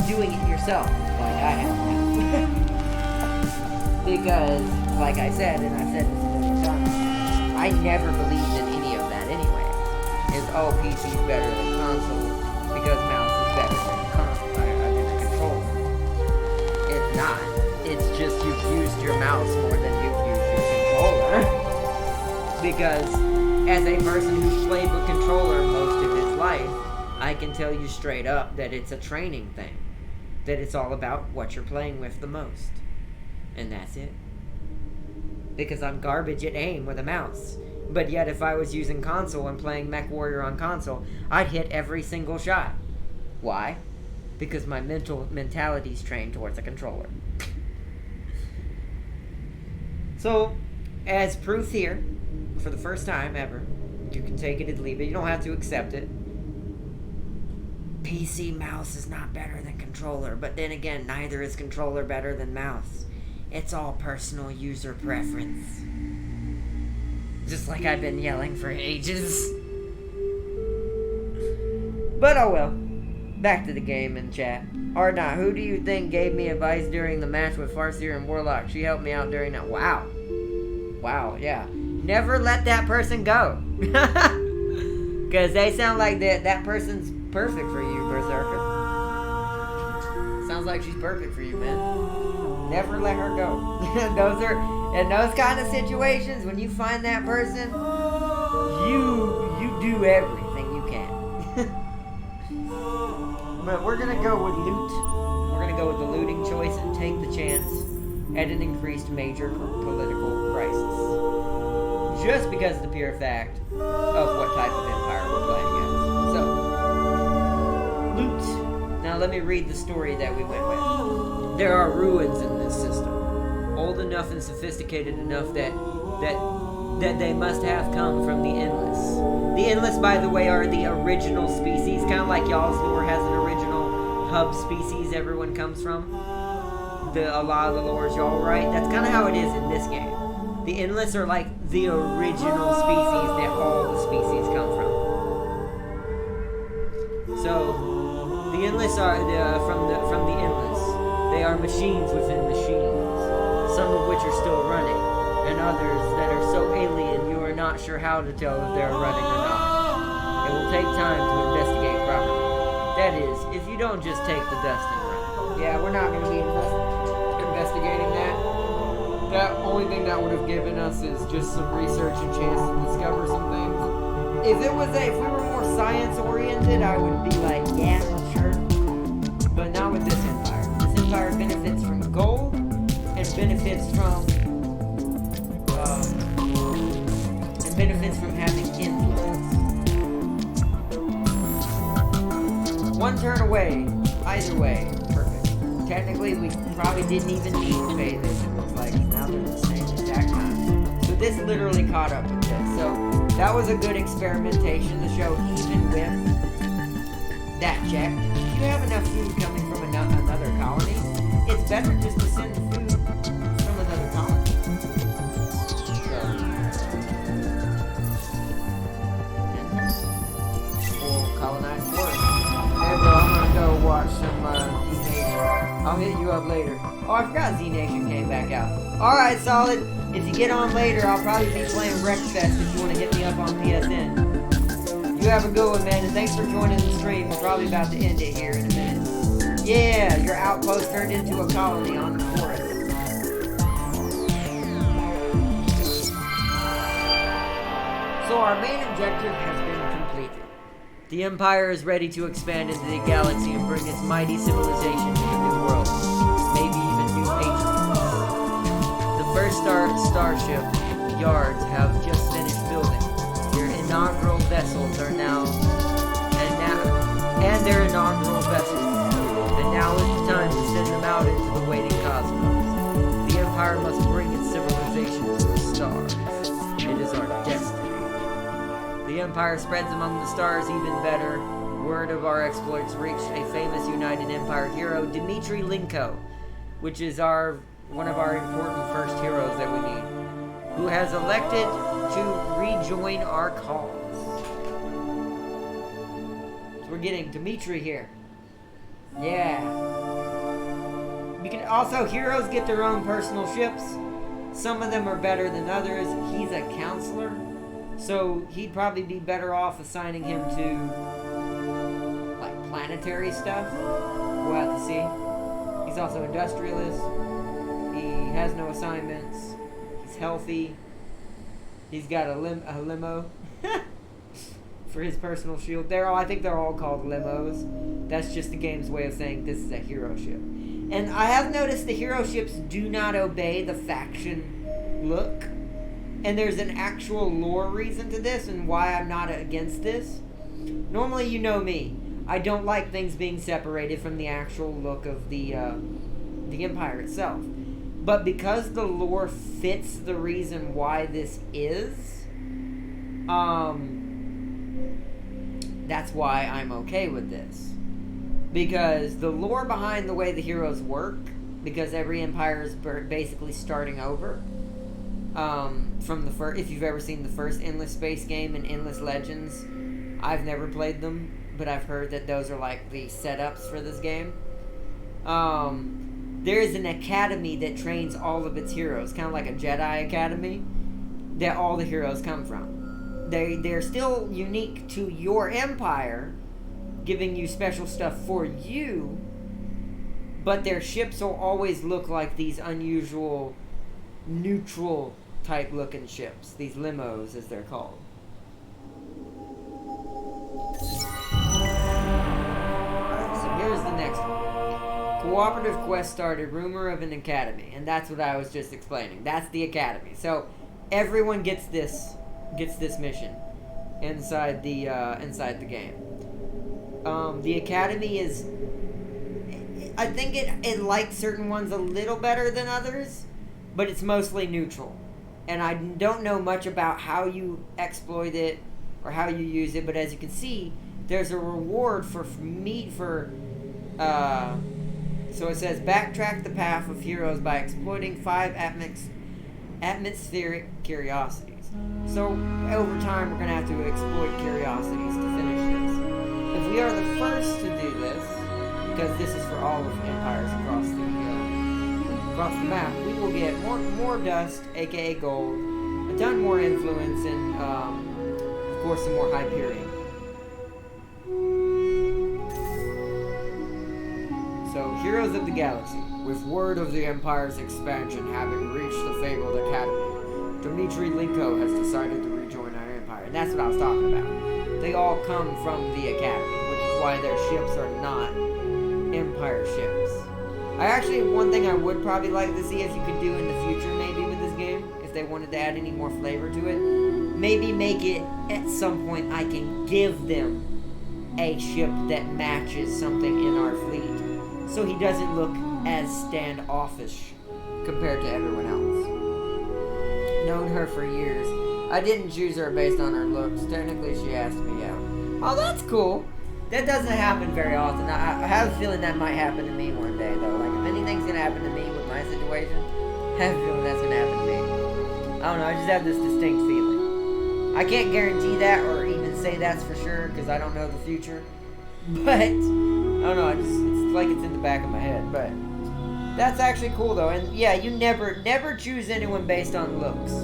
doing it yourself, like I have now. Because, like I said, and I've said this a million times, I never believed in any of that anyway. PC is better than console because mouse is better than console. Than a controller. It's not. It's just you've used your mouse more than you've used your controller. Because as a person who's played with controller most of his life, I can tell you straight up that it's a training thing. That it's all about what you're playing with the most. And that's it. Because I'm garbage at aim with a mouse. But yet if I was using console and playing MechWarrior on console, I'd hit every single shot. Why? Because my mentality's trained towards a controller. So, as proof here, for the first time ever, you can take it and leave it. You don't have to accept it. PC mouse is not better than controller, but then again, neither is controller better than mouse. It's all personal user preference. Just like I've been yelling for ages. But oh well. Back to the game in chat. Ardnot, who do you think gave me advice during the match with Farseer and Warlock? She helped me out during that. Wow. Wow, yeah. Never let that person go. Because they sound like that person's perfect for you, Berserker. Sounds like she's perfect for you, man. Never let her go. In those kind of situations, when you find that person, you do everything you can. But we're gonna go with loot. We're gonna go with the looting choice and take the chance at an increased major political crisis. Just because of the pure fact of what type of empire we're playing against. So, loot. Now let me read the story that we went with. There are ruins in this system. Old enough and sophisticated enough that they must have come from the Endless. The Endless, by the way, are the original species, kind of like y'all's lore has an original hub species everyone comes from. A lot of the lore is y'all, right? That's kind of how it is in this game. The Endless are like the original species that all the species come from. So, the Endless are from the Endless. They are machines within machines, some of which are still running, and others that are so alien you are not sure how to tell if they're running or not. It will take time to investigate properly. That is, if you don't just take the dust and run. Yeah, we're not going to be investigating that. The only thing that would have given us is just some research and chance to discover some things. If we were more science oriented, I would be like, yeah, sure. But not with this empire. This empire benefits from gold and benefits from having influence. One turn away, either way, perfect. Technically, we probably didn't even need to pay this. It looks like now they're the same exact time. So this literally caught up with this. So that was a good experimentation to show even with that check. If you have enough food coming from another colony, it's better just to send the food from another colony. We'll colonize Florida. Hey bro, I'm gonna go watch some Z-Nation. I'll hit you up later. Oh, I forgot Z-Nation came back out. Alright, Solid. If you get on later, I'll probably be playing Wreckfest if you want to hit me up on PSN. You have a good one, man, and thanks for joining the stream. We're probably about to end it here in a minute. Yeah, your outpost turned into a colony on the forest. So our main objective has been completed. The Empire is ready to expand into the galaxy and bring its mighty civilization to the new world. Maybe even new patrons. The first starship yards have just finished building. Their inaugural vessels are now their inaugural vessels. And now is the time to send them out into the waiting cosmos. The Empire must bring its civilization to the stars. It is our destiny. The Empire spreads among the stars even better. Word of our exploits reached a famous United Empire hero, Dmitry Linko, which is one of our important first heroes that we need, who has elected to rejoin our cause. So we're getting Dmitry here. Yeah. We can also, heroes get their own personal ships. Some of them are better than others. He's a counselor, so he'd probably be better off assigning him to like planetary stuff. We'll have to see. He's also industrialist. He has no assignments. He's healthy. He's got a limo for his personal shield. I think they're all called limos. That's just the game's way of saying this is a hero ship. And I have noticed the hero ships do not obey the faction look. And there's an actual lore reason to this and why I'm not against this. Normally, you know me. I don't like things being separated from the actual look of the Empire itself. But because the lore fits the reason why this is, that's why I'm okay with this. Because the lore behind the way the heroes work, because every empire is basically starting over, from the first, if you've ever seen the first Endless Space game and Endless Legends, I've never played them, but I've heard that those are like the setups for this game. There is an academy that trains all of its heroes, kind of like a Jedi academy, that all the heroes come from. They're still unique to your empire, giving you special stuff for you, but their ships will always look like these unusual, neutral type looking ships. These limos, as they're called. Alright, so here's the next one. Cooperative quest started, rumor of an academy, and that's what I was just explaining. That's the academy. So everyone gets this mission inside the game. The academy is, I think it likes certain ones a little better than others, but it's mostly neutral. And I don't know much about how you exploit it or how you use it, but as you can see, there's a reward so it says backtrack the path of heroes by exploiting 5 atmospheric curiosities. So over time, we're going to have to exploit curiosities to finish this. If we are the first to do this, because this is for all of empires across the map, we will get more dust, aka gold, a ton more influence, and of course some more Hyperion. So, Heroes of the Galaxy, with word of the Empire's expansion having reached the fabled academy, Dmitry Linko has decided to rejoin our empire. And that's what I was talking about. They all come from the academy, which is why their ships are not Empire ships. One thing I would probably like to see if you could do in the future maybe with this game, if they wanted to add any more flavor to it, maybe make it at some point I can give them a ship that matches something in our fleet, so he doesn't look as standoffish compared to everyone else. Known her for years. I didn't choose her based on her looks. Technically, she asked me out. Oh, that's cool. That doesn't happen very often. I have a feeling that might happen to me one day, though. Like, if anything's going to happen to me with my situation, I have a feeling that's going to happen to me. I don't know. I just have this distinct feeling. I can't guarantee that or even say that's for sure because I don't know the future. But, I don't know. It's like it's in the back of my head. But that's actually cool, though. And, yeah, you never choose anyone based on looks.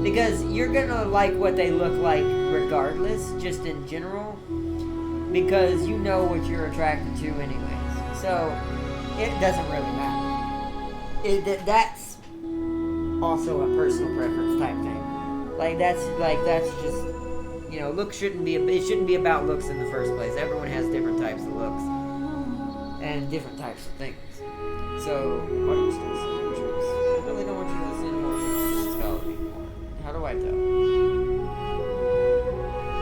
Because you're going to like what they look like regardless, just in general. Because you know what you're attracted to anyways. So, it doesn't really matter. That's also a personal preference type thing. That's just, looks shouldn't be about looks in the first place. Everyone has different types of looks. And different types of things. So, what are you still saying? I really don't want you to listen more to Scholar anymore. How do I tell?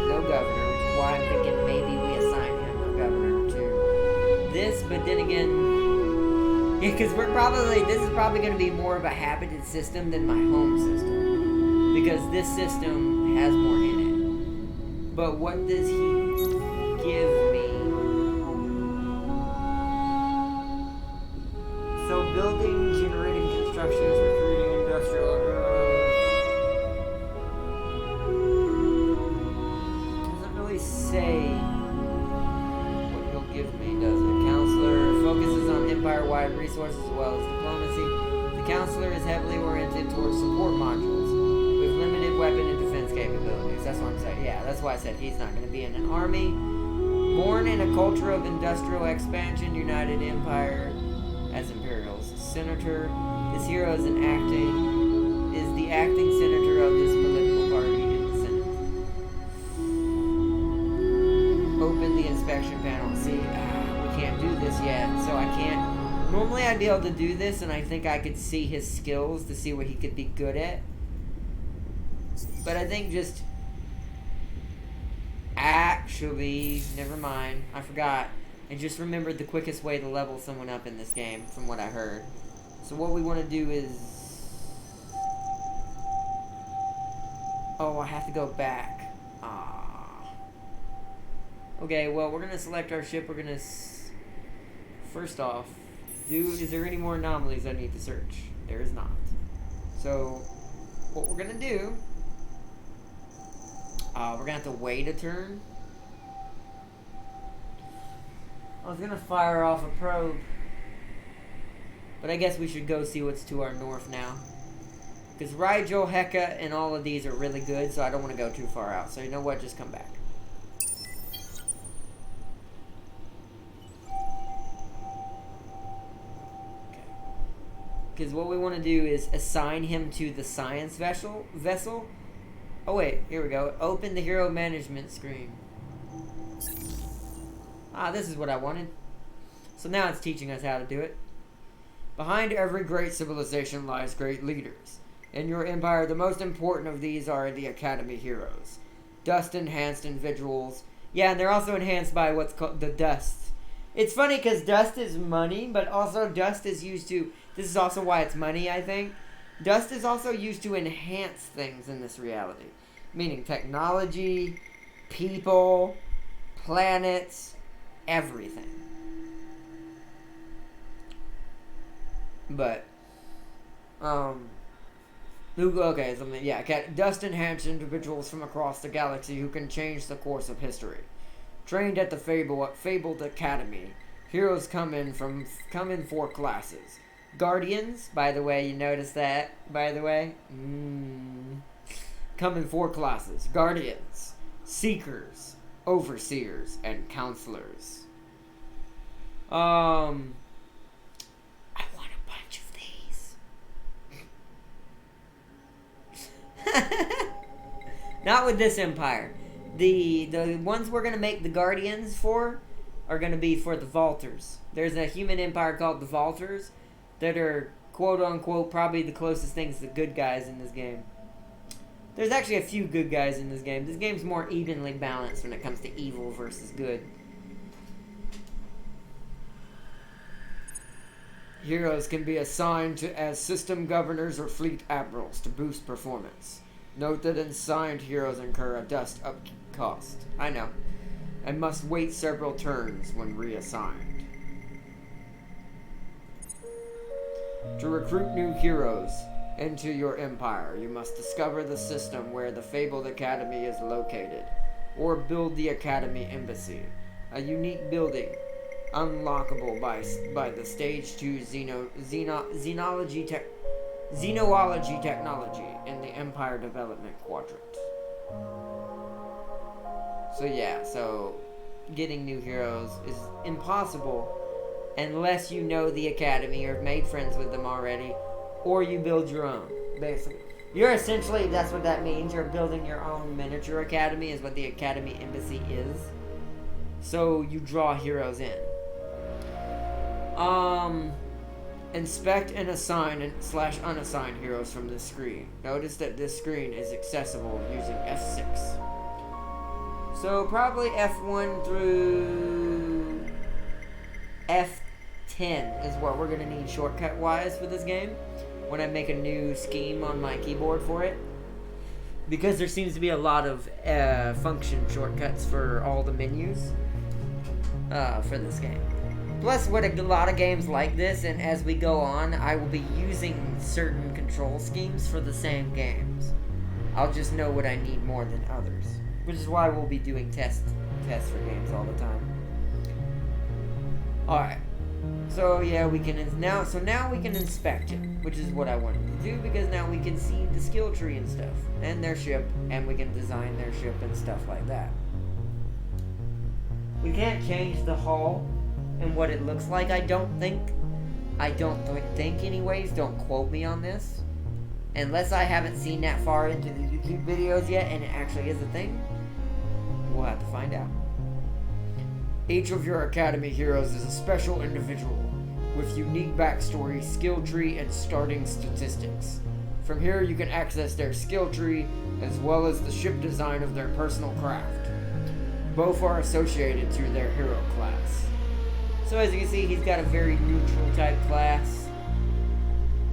No governor, which is why I'm thinking maybe we assign him a governor to this, but then again, because this is probably going to be more of a habited system than my home system, because this system has more in it. But what does he give me? So building, generating, constructions, recruiting, industrial. Say what he'll give me, does it? Counselor focuses on empire-wide resources as well as diplomacy. The counselor is heavily oriented towards support modules with limited weapon and defense capabilities. That's what I'm saying. Yeah, that's why I said he's not going to be in an army. Born in a culture of industrial expansion, United Empire as Imperials. Senator, this hero is the acting senator of this political party. Open the inspection panel. See, we can't do this yet, so I can't. Normally I'd be able to do this, and I think I could see his skills to see what he could be good at. But I think just... Actually, never mind. I forgot. I just remembered the quickest way to level someone up in this game, from what I heard. So what we want to do is... Oh, I have to go back. Ah. Okay, well, we're going to select our ship. We're going to... First off, is there any more anomalies I need to search? There is not. So, what we're going to do... we're going to have to wait a turn. I was going to fire off a probe. But I guess we should go see what's to our north now. Because Rigel, Heka, and all of these are really good, so I don't want to go too far out. So you know what? Just come back. Okay. Because what we want to do is assign him to the science vessel. Oh wait, here we go. Open the hero management screen. Ah, this is what I wanted. So now it's teaching us how to do it. Behind every great civilization lies great leaders. In your empire, the most important of these are the Academy heroes. Dust-enhanced individuals. Yeah, and they're also enhanced by what's called the dust. It's funny because dust is money, but also dust is used to... This is also why it's money, I think. Dust is also used to enhance things in this reality. Meaning technology, people, planets, everything. But, okay, so, yeah, dust-enhanced individuals from across the galaxy who can change the course of history. Trained at the fabled academy, heroes come in 4 classes. Guardians, by the way, you notice that, by the way? Come in 4 classes. Guardians, Seekers, Overseers, and Counselors. I want a bunch of these. Not with this empire. The ones we're going to make the Guardians for are going to be for the Vaulters. There's a human empire called the Vaulters that are, quote-unquote, probably the closest things to good guys in this game. There's actually a few good guys in this game. This game's more evenly balanced when it comes to evil versus good. Heroes can be assigned as system governors or fleet admirals to boost performance. Note that assigned heroes incur a dust up cost. I know. And must wait several turns when reassigned. To recruit new heroes into your empire, you must discover the system where the fabled academy is located, or build the academy embassy, a unique building unlockable by the stage 2 xenology technology in the Empire Development Quadrant. So yeah, so getting new heroes is impossible unless you know the academy or have made friends with them already, or you build your own, basically. You're essentially, that's what that means, you're building your own miniature academy is what the academy embassy is. So you draw heroes in. Inspect and assign / unassigned heroes from this screen. Notice that this screen is accessible using F6. So probably F1 through F10 is what we're going to need shortcut-wise for this game when I make a new scheme on my keyboard for it. Because there seems to be a lot of function shortcuts for all the menus for this game. Plus, with a lot of games like this, and as we go on, I will be using certain control schemes for the same games. I'll just know what I need more than others. Which is why we'll be doing tests for games all the time. Alright. So yeah, we can now we can inspect it, which is what I wanted to do, because now we can see the skill tree and stuff, and their ship, and we can design their ship and stuff like that. We can't change the hull and what it looks like, I don't think anyways, don't quote me on this. Unless I haven't seen that far into the YouTube videos yet and it actually is a thing, we'll have to find out. Each of your academy heroes is a special individual with unique backstory, skill tree, and starting statistics. From here, you can access their skill tree as well as the ship design of their personal craft. Both are associated to their hero class. So as you can see, he's got a very neutral type class.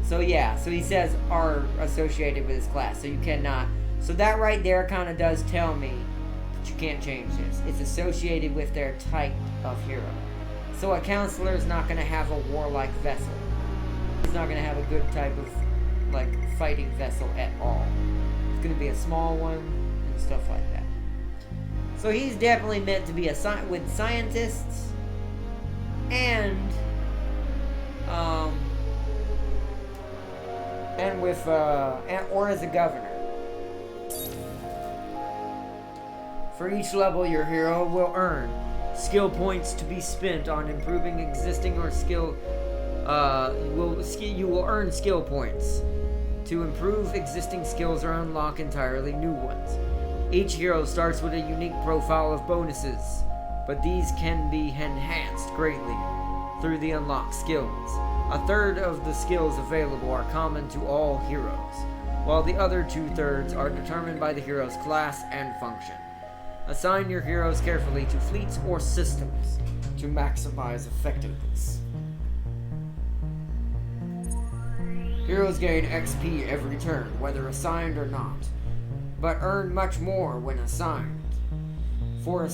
So yeah, so he says are associated with his class, so you cannot. So that right there kind of does tell me that you can't change this. It's associated with their type of hero. So a counselor is not going to have a warlike vessel. He's not going to have a good type of like fighting vessel at all. It's going to be a small one and stuff like that. So he's definitely meant to be with scientists and with or as a governor. For each level, your hero will earn skill points to be spent on improving existing or skill. You will earn skill points to improve existing skills or unlock entirely new ones. Each hero starts with a unique profile of bonuses, but these can be enhanced greatly through the unlocked skills. A third of the skills available are common to all heroes, while the other 2/3 are determined by the hero's class and function. Assign your heroes carefully to fleets or systems to maximize effectiveness. Heroes gain XP every turn, whether assigned or not, but earn much more when assigned. For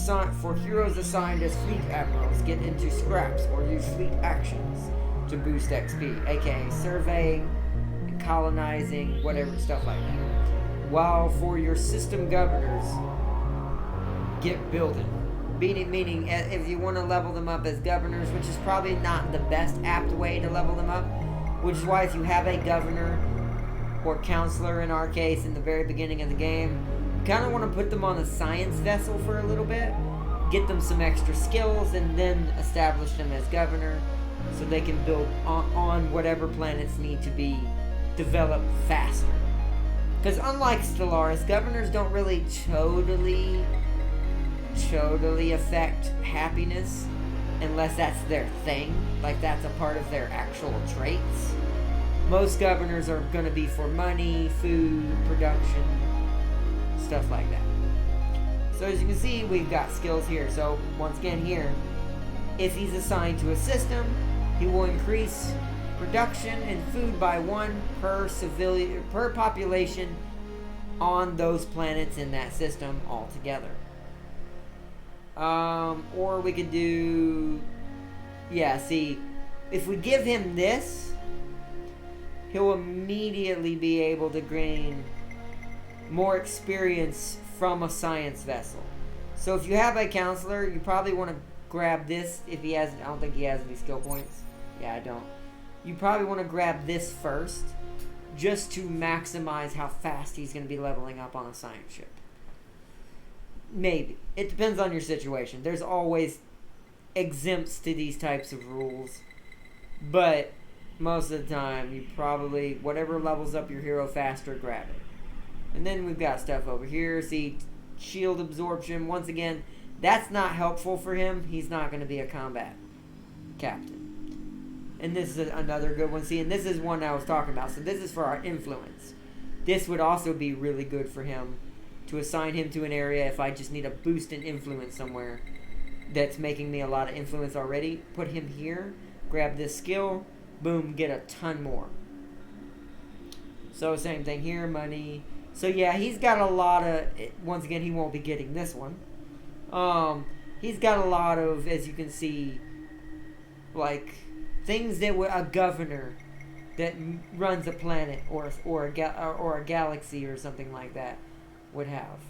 heroes assigned as fleet admirals, get into scraps or use fleet actions to boost XP, aka surveying, colonizing, whatever, stuff like that. While for your system governors, get building. Meaning, if you want to level them up as governors, which is probably not the best apt way to level them up, which is why if you have a governor or counselor in our case in the very beginning of the game, you kind of want to put them on a science vessel for a little bit, get them some extra skills, and then establish them as governor so they can build on whatever planets need to be developed faster. Because unlike Stellaris, governors don't really totally affect happiness unless that's their thing, like that's a part of their actual traits. Most governors are going to be for money, food, production, stuff like that. So as you can see, we've got skills here. So once again here, if he's assigned to a system, he will increase production and food by 1 per population on those planets in that system altogether. Or we could do, see, if we give him this, he'll immediately be able to gain more experience from a science vessel. So if you have a counselor, you probably want to grab this. If he has, I don't think he has any skill points. Yeah, I don't. You probably want to grab this first, just to maximize how fast he's going to be leveling up on a science ship. Maybe. It depends on your situation. There's always exempts to these types of rules. But most of the time, you probably, whatever levels up your hero faster, grab it. And then we've got stuff over here. See, shield absorption. Once again, that's not helpful for him. He's not going to be a combat captain. And this is another good one. See, and this is one I was talking about. So this is for our influence. This would also be really good for him to assign him to an area if I just need a boost in influence somewhere that's making me a lot of influence already. Put him here, grab this skill, boom, get a ton more. So same thing here, money. So yeah, he's got a lot of, once again, he won't be getting this one. He's got a lot of, as you can see, like things that a governor that runs a planet or a galaxy or something like that would have.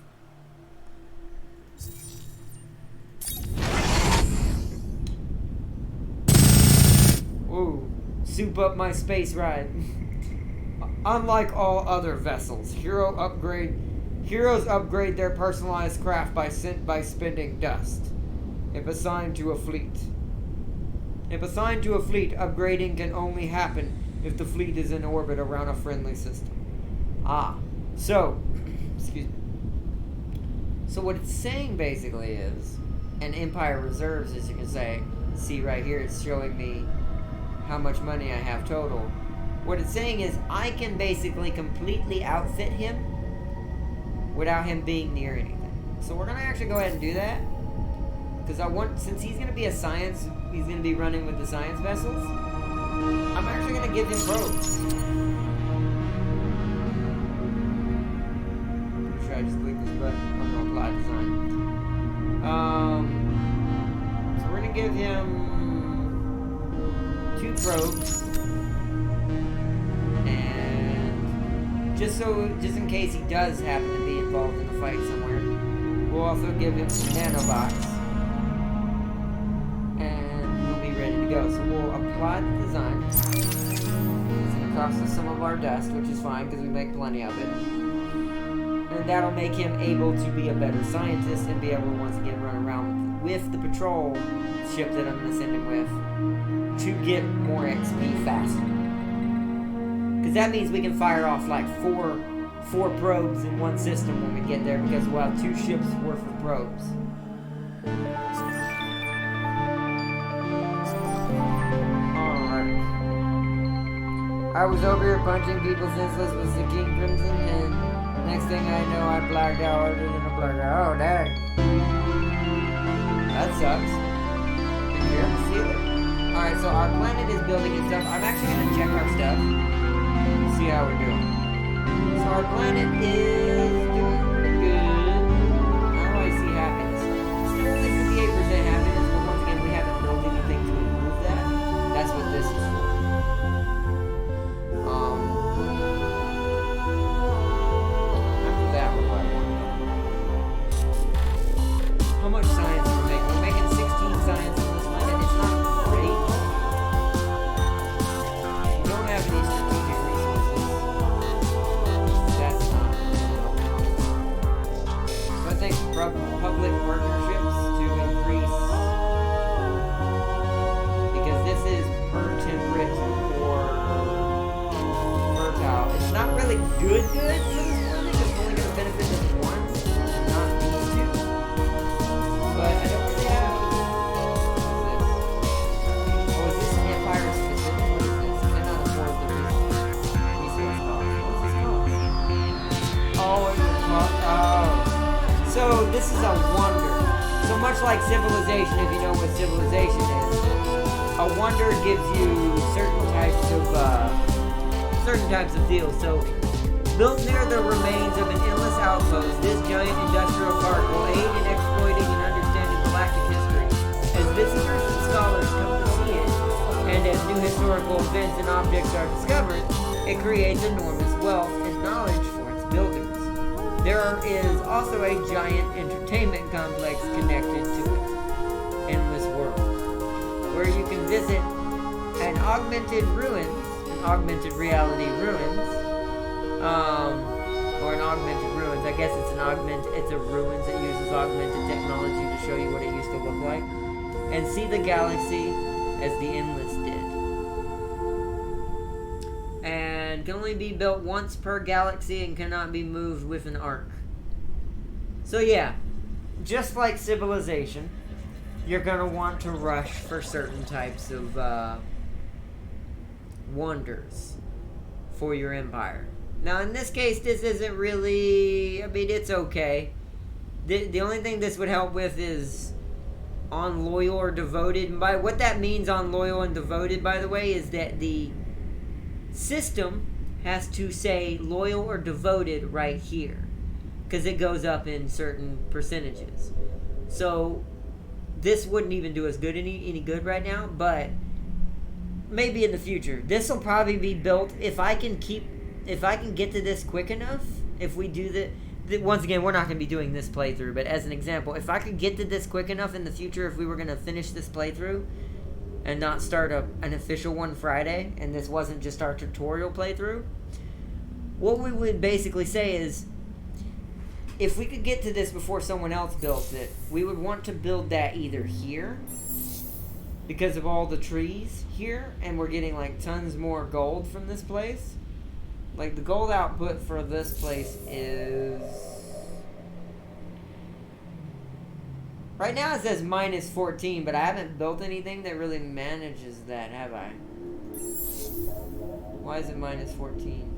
Ooh, soup up my space ride. Unlike all other vessels, heroes upgrade their personalized craft by spending dust. If assigned to a fleet, upgrading can only happen if the fleet is in orbit around a friendly system. So what it's saying basically is, and Empire Reserves, as you can see right here, it's showing me how much money I have total. What it's saying is I can basically completely outfit him without him being near anything. So we're gonna actually go ahead and do that. Because since he's gonna be he's gonna be running with the science vessels, I'm actually gonna give him probes. Should I just click this button? I'm gonna apply design. So we're gonna give him 2 probes. Just in case he does happen to be involved in a fight somewhere, we'll also give him some nanobots, and we'll be ready to go. So we'll apply the design. It's going to cost us some of our dust, which is fine because we make plenty of it. And that'll make him able to be a better scientist and be able to once again run around with the patrol ship that I'm going to send him with to get more XP faster. Because that means we can fire off like four probes in one system when we get there, because we'll have 2 ships worth of probes. Alright. I was over here punching people senseless with the King Crimson, and next thing I know I blacked out harder than a blackout. Oh, dang. That sucks. Did you ever feel it? Alright, so our planet is building itself. I'm actually going to check our stuff. See how we're doing. So our planet is doing pretty good. How do I see happiness? Still only 58% happiness, but once again, we haven't built anything to improve that. That's what this is for. After that, what do I want? How much science are we making? We're making 16 science on this planet. It's not great. We don't have any strategic resources. That's not so I think public partnerships to increase, because this is per temperate or fertile. It's not really good for this planet. It's only going to benefit us once, not these 2. But I don't really have. What is this? Oh, is this Empire specific? What is this? Cannot afford the resource cost. What's this cost? Oh, it's cost. Oh. So this is a wonder. So much like civilization, if you know what civilization is, a wonder gives you certain types of deals. So built near the remains of an endless outpost, this giant industrial park will aid in exploiting and understanding galactic history. As visitors and scholars come to see it, and as new historical events and objects are discovered, it creates enormous wealth and knowledge for its builders. There is also a giant entertainment complex connected to it, Endless World, where you can visit an augmented reality ruins, or an augmented ruins. I guess it's a ruins that uses augmented technology to show you what it used to look like, and see the galaxy as the Endless did. And can only be built once per galaxy and cannot be moved with an arc. So yeah, just like civilization, you're gonna want to rush for certain types of wonders for your empire. Now in this case, this isn't really, I mean, it's okay. The only thing this would help with is on loyal or devoted. And by what that means on loyal and devoted, by the way, is that the system has to say loyal or devoted right here, because it goes up in certain percentages. So this wouldn't even do us good any good right now, but maybe in the future. This will probably be built if I can get to this quick enough. If we do the once again, we're not going to be doing this playthrough, but as an example, if I could get to this quick enough in the future, if we were going to finish this playthrough and not start an official one Friday, and this wasn't just our tutorial playthrough, what we would basically say is, if we could get to this before someone else built it, we would want to build that either here, because of all the trees here, and we're getting like tons more gold from this place. Like the gold output for this place is, right now it says minus 14, but I haven't built anything that really manages that, have I? Why is it minus 14?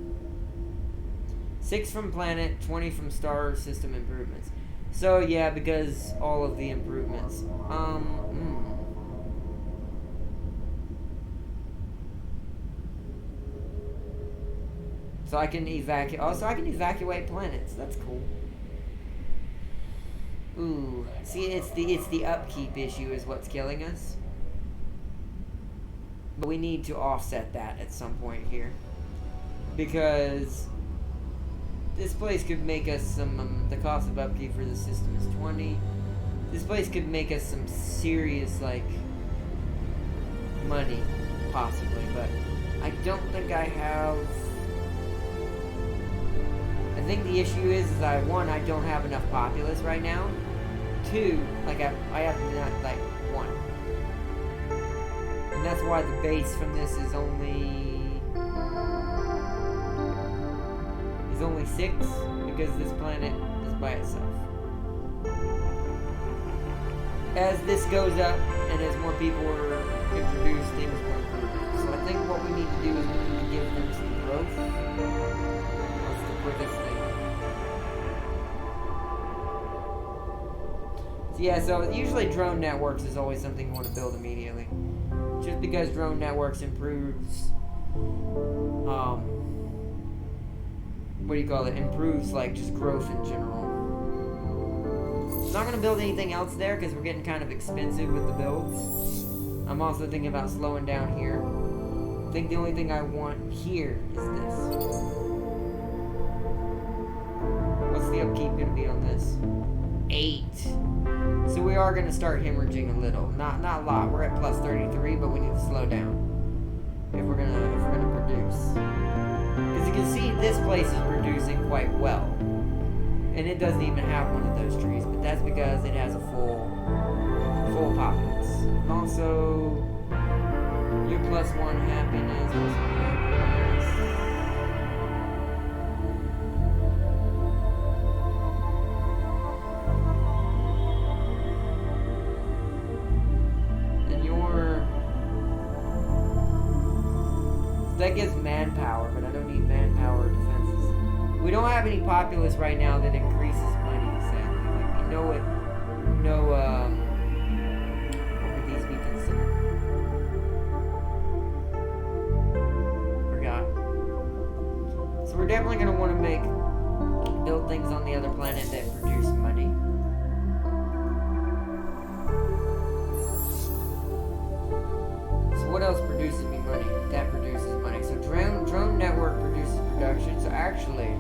6 from planet, 20 from star system improvements. So yeah, because all of the improvements. So I can evacuate. Oh, so I can evacuate planets. That's cool. Ooh, see, it's the upkeep issue is what's killing us. But we need to offset that at some point here, because this place could make us some. The cost of upkeep for the system is 20. This place could make us some serious money, possibly. But I don't think I have. I think the issue is I don't have enough populace right now. 2, I have not 1. And that's why the base from this is only 6, because this planet is by itself. As this goes up and as more people are introduced, things will improve. So I think what we need to do is we need to give them some growth. That's the quickest thing. So yeah, so usually drone networks is always something you want to build immediately. Just because drone networks improves, improves just growth in general. I'm not going to build anything else there because we're getting kind of expensive with the builds. I'm also thinking about slowing down here. I think the only thing I want here is this. What's the upkeep going to be on this? 8. So we are going to start hemorrhaging a little. Not a lot. We're at plus 33, but we need to slow down if we're gonna produce. Because you can see this place is producing quite well, and it doesn't even have one of those trees. But that's because it has a full populace. Also, your +1 happiness. That gives manpower, but I don't need manpower defenses. We don't have any populace right now that increases money, sadly. What would these be considered? Forgot. So we're definitely going to want to build things on the other planet that produce money. So what else produces me money? That produces money. So drone network produces production. So actually,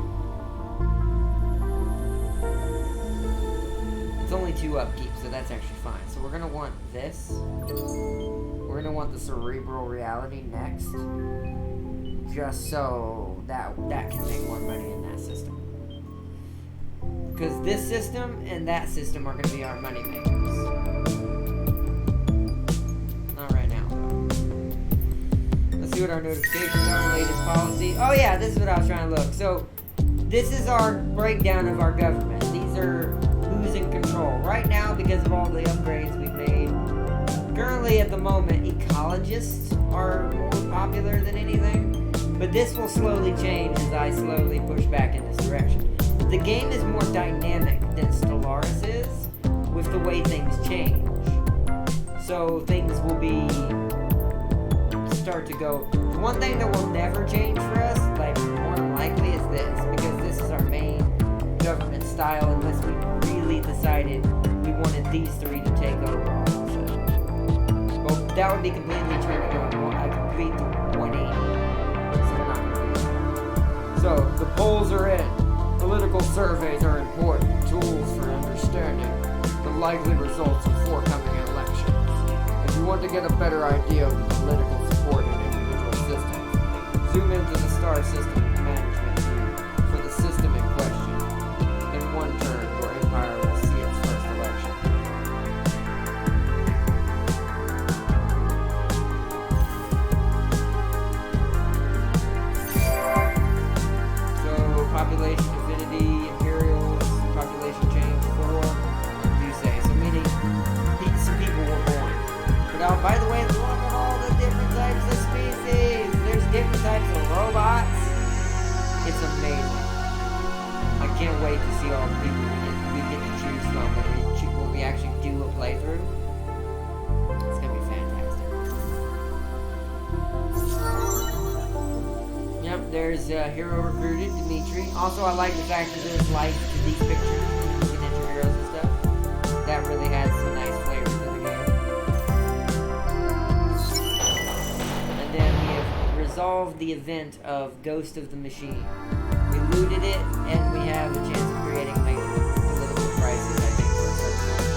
it's only 2 upkeep, so that's actually fine. So we're gonna want this. We're gonna want the cerebral reality next, just so that can make more money in that system. Because this system and that system are gonna be our money makers. See what our notifications are, latest policy. Oh yeah, this is what I was trying to look. So this is our breakdown of our government. These are who's in control. Right now, because of all the upgrades we've made, currently at the moment, ecologists are more popular than anything. But this will slowly change as I slowly push back in this direction. The game is more dynamic than Stellaris is with the way things change. So things will be start to go. The one thing that will never change for us, more than likely, is this, because this is our main government style, unless we really decided we wanted these 3 to take over all of a sudden. Well, that would be completely turning a complete 180. So we're not going to do that. So the polls are in. Political surveys are important tools for understanding the likely results of forthcoming elections. If you want to get a better idea of the political support in individual systems, zoom into the star system management view for the system in question. In one turn, your empire will see its first election. So, population affinity, imperials, population change 4, you say. So, meaning some people were born. But by the way, look at all the different types of species. There's wait to see all the people we get to choose from when we actually do a playthrough. It's gonna be fantastic. Yep, there's hero recruited, Dimitri. Also, I like the fact that there's light to these pictures when you're looking at your heroes and stuff. That really adds some nice flavor to the game. And then we have resolved the event of Ghost of the Machine. We looted it, and we have a chance of creating major political crisis, I think, for a certain amount of time.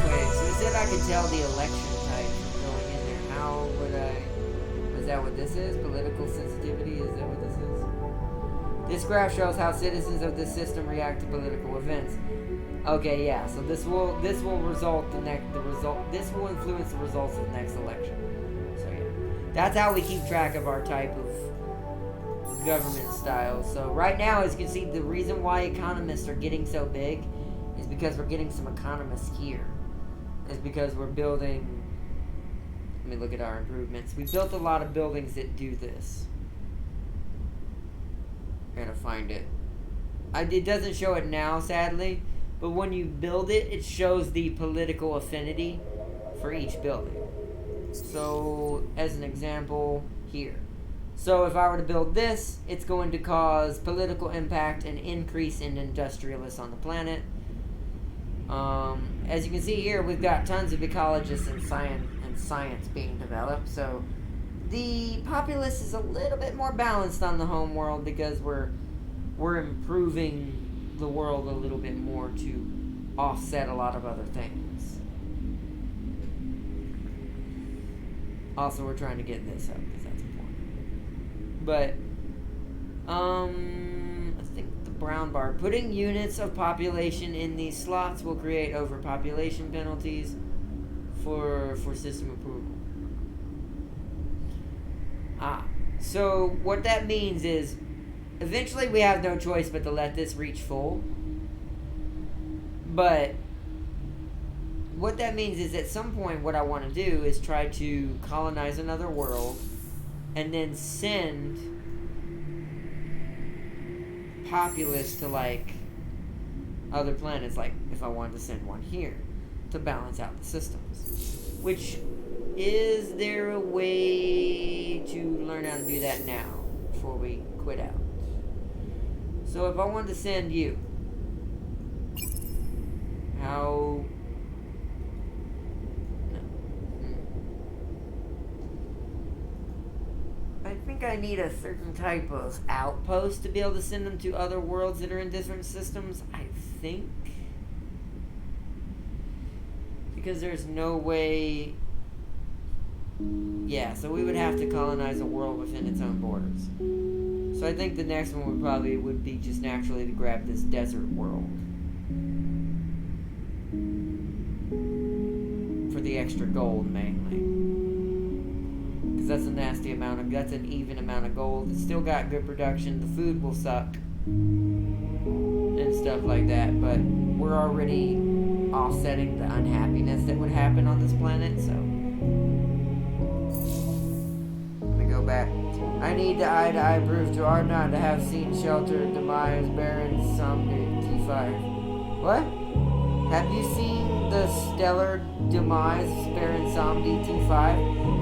Wait, so it said I could tell the election type going in there. How would I... Is that what this is? Political sensitivity? Is that what this is? This graph shows how citizens of this system react to political events. Okay, yeah. So this will result this will influence the results of the next election. So yeah, that's how we keep track of our type of government style. So right now, as you can see, the reason why economists are getting so big is because we're getting some economists here. Is because we're building. Let me look at our improvements. We built a lot of buildings that do this. I'm gonna find it. It doesn't show it now, sadly. But when you build it, it shows the political affinity for each building. So, as an example, here. So, if I were to build this, it's going to cause political impact and increase in industrialists on the planet. As you can see here, we've got tons of ecologists and science being developed. So, the populace is a little bit more balanced on the home world because we're improving the world a little bit more to offset a lot of other things. Also, we're trying to get this up because that's important. But, I think the brown bar. Putting units of population in these slots will create overpopulation penalties for system approval. So what that means is eventually we have no choice but to let this reach full. But what that means is at some point what I want to do is try to colonize another world and then send populace to like other planets, like if I wanted to send one here to balance out the systems. Which, is there a way to learn how to do that now before we quit out? So if I wanted to send you, how... No. I think I need a certain type of outpost to be able to send them to other worlds that are in different systems, I think. Because there's no way... Yeah, so we would have to colonize a world within its own borders. So I think the next one would be just naturally to grab this desert world. For the extra gold, mainly. Because that's a nasty amount of... That's an even amount of gold. It's still got good production. The food will suck. And stuff like that. But we're already offsetting the unhappiness that would happen on this planet, so... Back. I need the eye-to-eye proof to Ardnot to have seen Shelter, Demise, Baron, Somni, T5. What? Have you seen the Stellar, Demise, Baron, Somni, T5?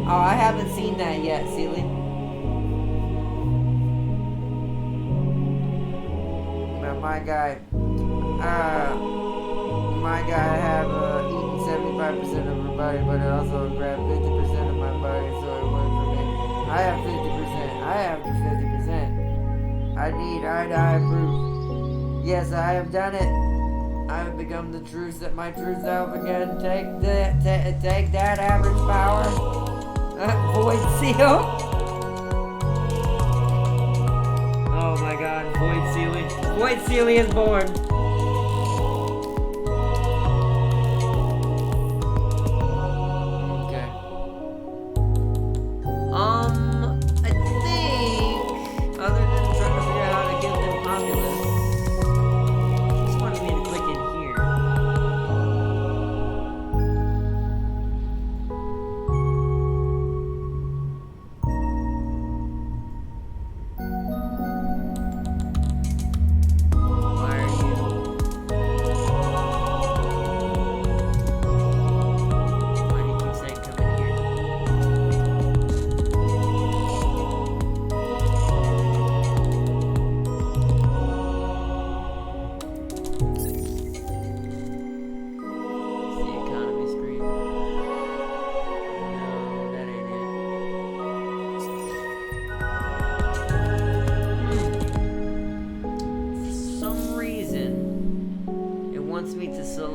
Oh, I haven't seen that yet, Sealy. But my guy have eaten 75% of her body, but it also grabbed 50% of my body, so it went for me. I have 50%. I have the 50%. I need eye-to-eye proof. Yes, I have done it. I have become the truth that my true self again. Take that average power. Void seal. Oh my god, Void Sealy. Void Sealy is born.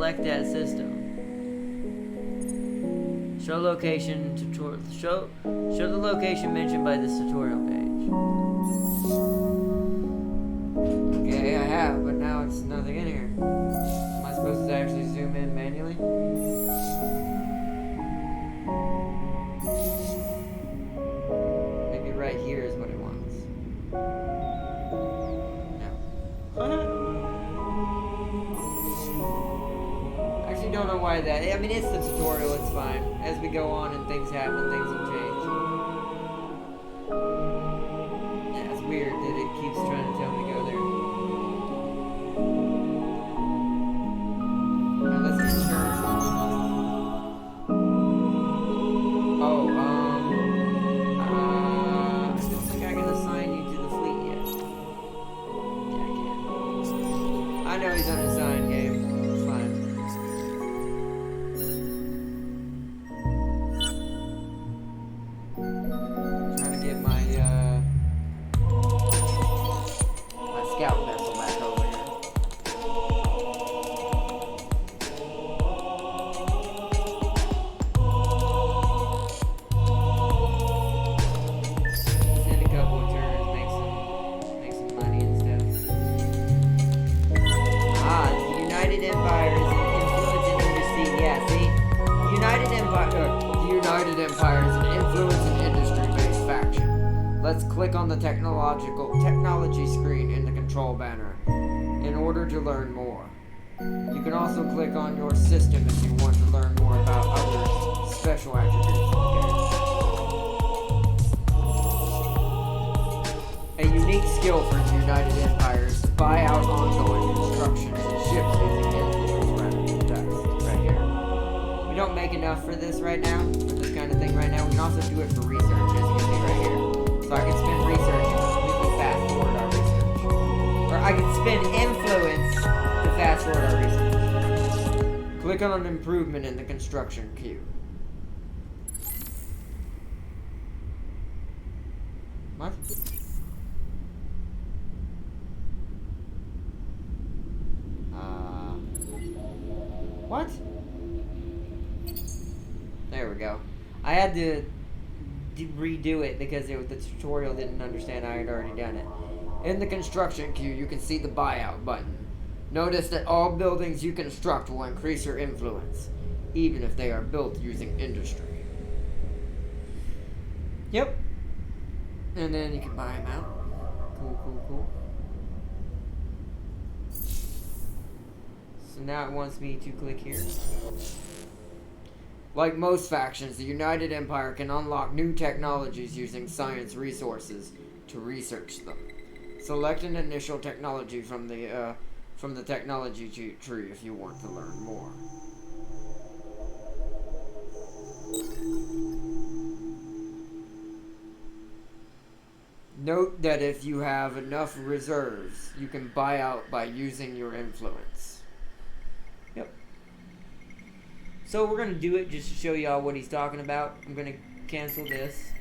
select that system. Show location tutorial. Show the location mentioned by this tutorial page. Okay, I have, but now it's nothing in here. Am I supposed to actually zoom in manually? Maybe right here is what it wants. No. Actually, don't know why that. I mean, it's the tutorial. It's fine. As we go on and things happen, things will change. Yeah, it's weird that it keeps trying to tell me to go there. Let's insert. Oh, I don't think I can assign you to the fleet yet. Yeah, I can. I know he's unassigned, game. It's fine. Trying to get my scout vessel back over here. In a couple of turns, make some money and stuff. The United Empire is an influence in industry. Yeah, see? The United Empire is an influence in industry-based faction. Let's click on the technology screen in the control banner in order to learn more. You can also click on your system if you want to learn more about other special attributes. A unique skill for the United Empire is to buy out ongoing construction and ships using influence rather than dust. Right here. We don't make enough for this right now, for this kind of thing right now. We can also do it for research, as you can see right here. So I can spend research and completely fast forward our research. Or I can spend influence to fast forward our research. Click on an improvement in the construction queue. What? What? There we go. I had to redo it because the tutorial didn't understand I had already done it. In the construction queue, you can see the buyout button. Notice that all buildings you construct will increase your influence, even if they are built using industry. Yep. And then you can buy them out. Cool. So now it wants me to click here. Like most factions, the United Empire can unlock new technologies using science resources to research them. Select an initial technology from the technology tree if you want to learn more. Note that if you have enough reserves, you can buy out by using your influence. Yep. So we're going to do it just to show y'all what he's talking about. I'm going to cancel this.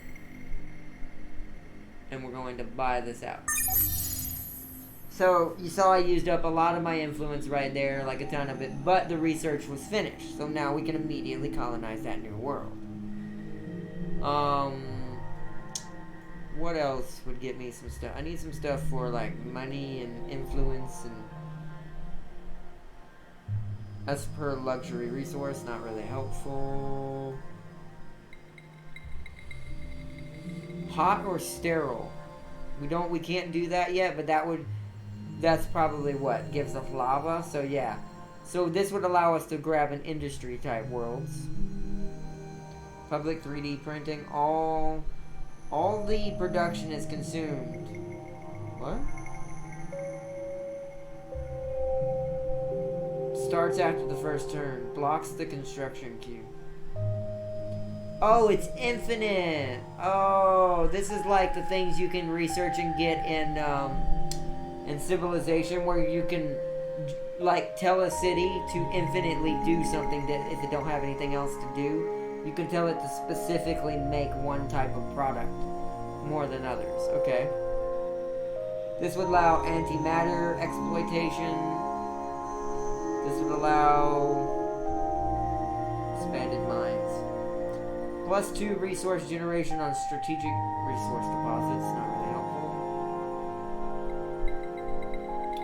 And we're going to buy this out. So you saw I used up a lot of my influence right there, like a ton of it. But the research was finished. So now we can immediately colonize that new world. What else would get me some stuff? I need some stuff for like money and influence and... As per luxury resource, not really helpful. Hot or sterile? We can't do that yet, but that's probably what gives us lava. So yeah. So this would allow us to grab an industry type worlds. Public 3D printing, all the production is consumed. What? Starts after the first turn. Blocks the construction queue. Oh, it's infinite. Oh, this is like the things you can research and get in Civilization, where you can like tell a city to infinitely do something that if it don't have anything else to do, you can tell it to specifically make one type of product more than others. Okay. This would allow antimatter exploitation. This would allow expanded mines. +2 resource generation on strategic resource deposits. Not really helpful.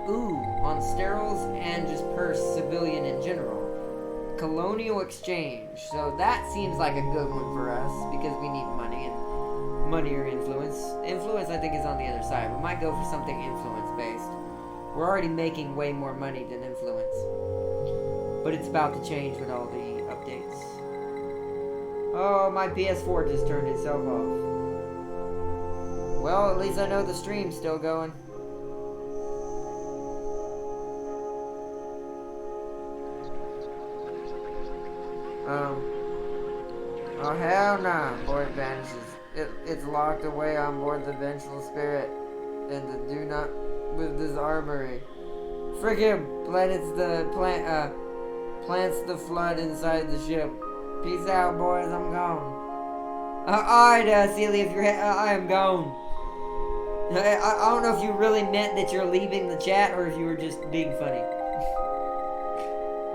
Ooh, on sterols and just per civilian in general. Colonial exchange. So that seems like a good one for us because we need money and money or influence. Influence I think is on the other side. We might go for something influence based. We're already making way more money than influence. But it's about to change with all the updates. Oh, my PS4 just turned itself off. Well, at least I know the stream's still going. Oh hell nah, board vanishes. It's locked away on board the vengeful spirit. And the do not with this armory. Frick him! Plants the flood inside the ship. Peace out, boys. I'm gone. Alright, Celia, if you're I am gone. I don't know if you really meant that you're leaving the chat or if you were just being funny.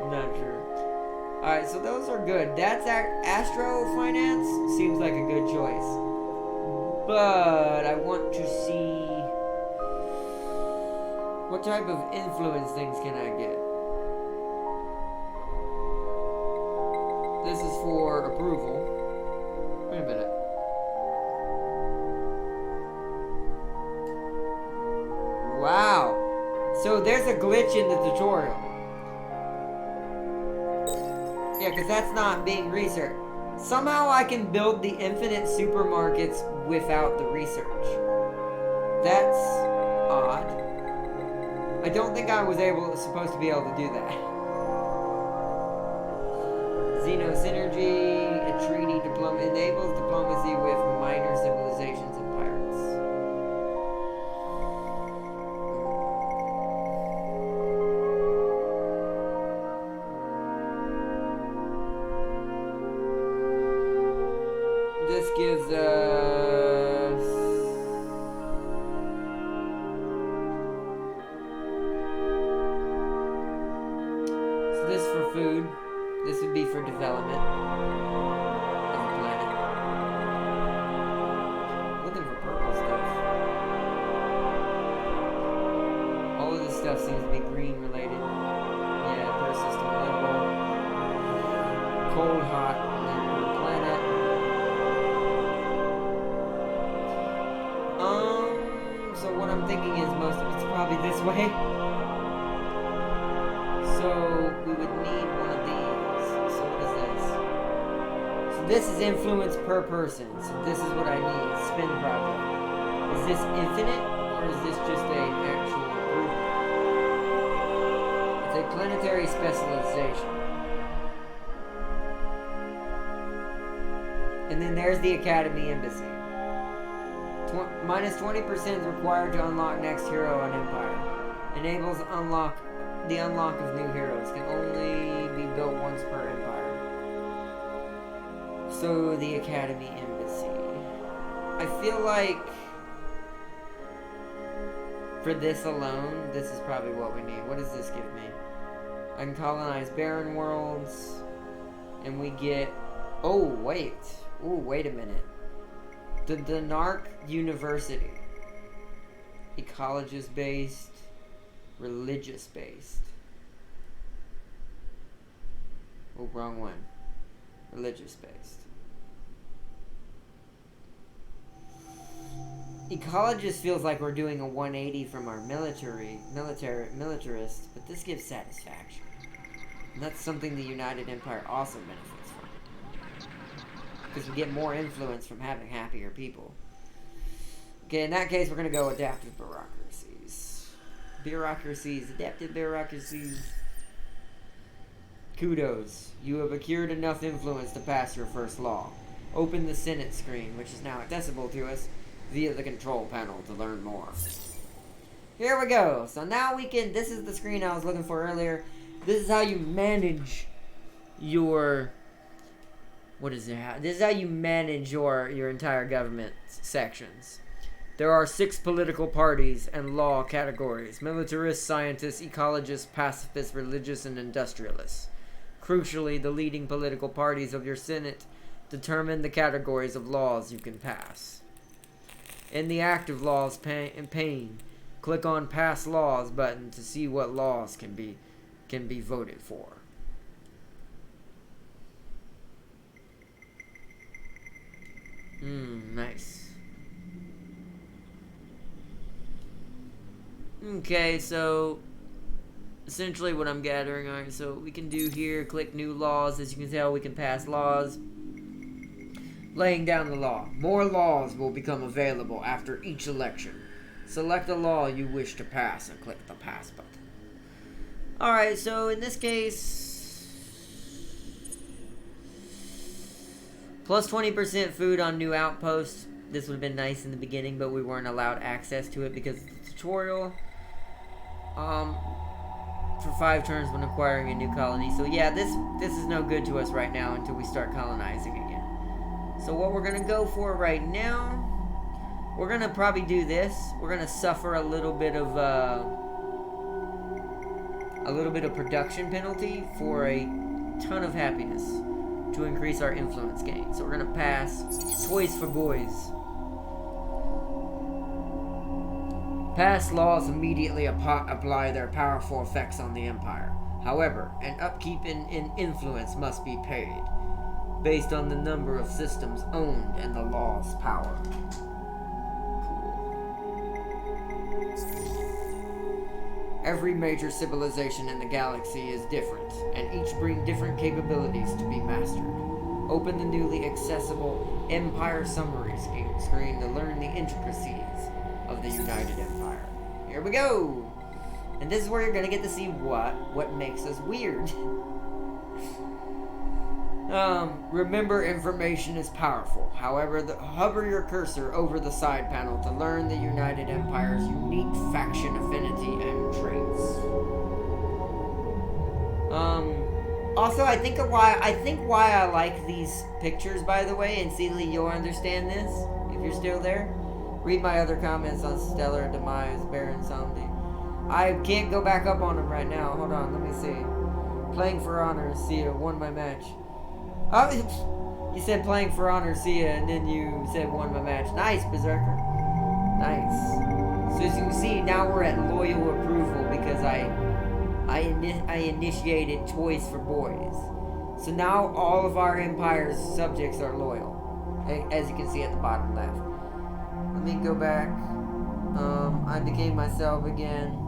I'm not sure. Alright, so those are good. That's Astro Finance. Seems like a good choice. But I want to see what type of influence things can I get. This is for approval. Wait a minute. Wow. So there's a glitch in the tutorial. Yeah, because that's not being researched. Somehow I can build the infinite supermarkets without the research. That's odd. I don't think I was supposed to be able to do that. Xeno Synergy, a treaty enables diplomacy with minor civilizations and pirates. This gives us... So this for food. This would be for development of the planet. Looking for purple stuff. All of this stuff seems to be green related. Yeah, persistent level. Cold, hot, and then blue planet. So what I'm thinking is most of it's probably this way. So we would need one of these. So what is this? So this is influence per person. So this is what I need. Spin project. Is this infinite or is this just an actual improvement? It's a planetary specialization. And then there's the Academy Embassy. Minus 20% is required to unlock next hero on Empire. Enables the unlock of new heroes. Can only be built once per Empire. So the Academy Embassy. I feel like for this alone, this is probably what we need. What does this give me? I can colonize barren worlds, and we get. Oh wait. Oh wait a minute. The Denark University. Ecologist based. Religious based. Oh, wrong one. Religious based. Ecologist feels like we're doing a 180 from our militarist, but this gives satisfaction. And that's something the United Empire also benefits from. Because we get more influence from having happier people. Okay, in that case, we're going to go adaptive bureaucracies. Adaptive bureaucracies. Kudos. You have accrued enough influence to pass your first law. Open the Senate screen, which is now accessible to us via the control panel to learn more. Here we go. So now we can... This is the screen I was looking for earlier. This is how you manage your... What is it? This is how you manage your entire government sections. There are 6 political parties and law categories: militarists, scientists, ecologists, pacifists, religious, and industrialists. Crucially, the leading political parties of your Senate determine the categories of laws you can pass. In the active laws pane, click on Pass Laws button to see what laws can be voted for. Nice. Okay, so essentially what I'm gathering, alright, so we can do here, click new laws. As you can tell, we can pass laws. Laying down the law. More laws will become available after each election. Select a law you wish to pass and click the pass button. Alright, so in this case, plus 20% food on new outposts. This would have been nice in the beginning, but we weren't allowed access to it because of the tutorial. For 5 turns when acquiring a new colony. So yeah, this is no good to us right now until we start colonizing again. So what we're gonna go for right now, we're gonna probably do this. We're gonna suffer a little bit of production penalty for a ton of happiness to increase our influence gain. So we're gonna pass Toys for Boys. Past laws immediately apply their powerful effects on the Empire. However, an upkeep in influence must be paid, based on the number of systems owned and the law's power. Cool. Every major civilization in the galaxy is different, and each bring different capabilities to be mastered. Open the newly accessible Empire Summary screen to learn the intricacies of the United Empire. Here we go! And this is where you're gonna get to see what makes us weird. Remember, information is powerful. However, hover your cursor over the side panel to learn the United Empire's unique faction affinity and traits. Also, I think why I like these pictures, by the way, and Celie, you'll understand this if you're still there. Read my other comments on Stellar Demise, Baron Somdi. I can't go back up on them right now. Hold on, let me see. Playing for honor, see ya, won my match. Oh, you said playing for honor, see ya, and then you said won my match. Nice, Berserker. Nice. So as you can see, now we're at loyal approval because I initiated Toys for Boys. So now all of our Empire's subjects are loyal, as you can see at the bottom left. Let me go back. I became myself again.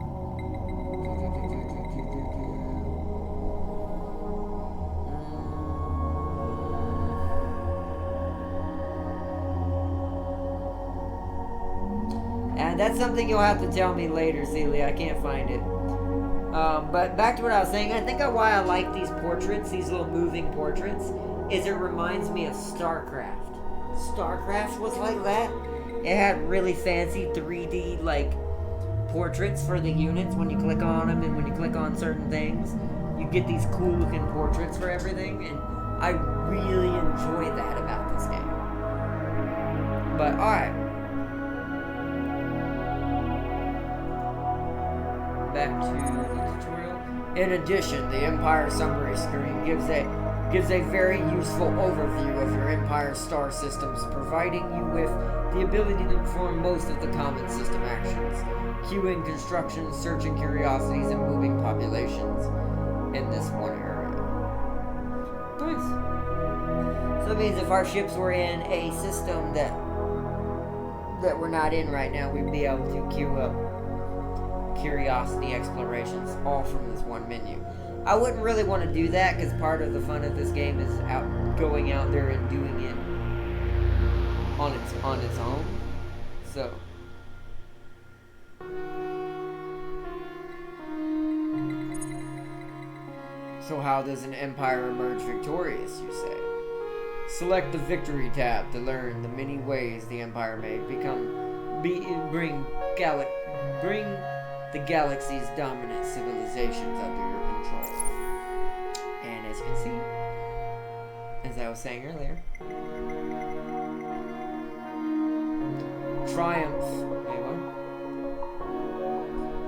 And that's something you'll have to tell me later, Celia. I can't find it. But back to what I was saying. I think why I like these portraits, these little moving portraits, is it reminds me of StarCraft. StarCraft was like that. It had really fancy 3D, like, portraits for the units when you click on them, and when you click on certain things, you get these cool looking portraits for everything, and I really enjoy that about this game. But, alright. Back to the tutorial. In addition, the Empire Summary screen gives a very useful overview of your Empire star systems, providing you with the ability to perform most of the common system actions: queuing constructions, searching curiosities, and moving populations in this one area. Nice. So that means if our ships were in a system that we're not in right now, we'd be able to queue up curiosity explorations all from this one menu. I wouldn't really want to do that because part of the fun of this game is going out there and doing it on its own. So how does an empire emerge victorious, you say? Select the Victory tab to learn the many ways the Empire may bring the galaxy's dominant civilizations under your control. And as you can see, as I was saying earlier, Triumph. Wait, what?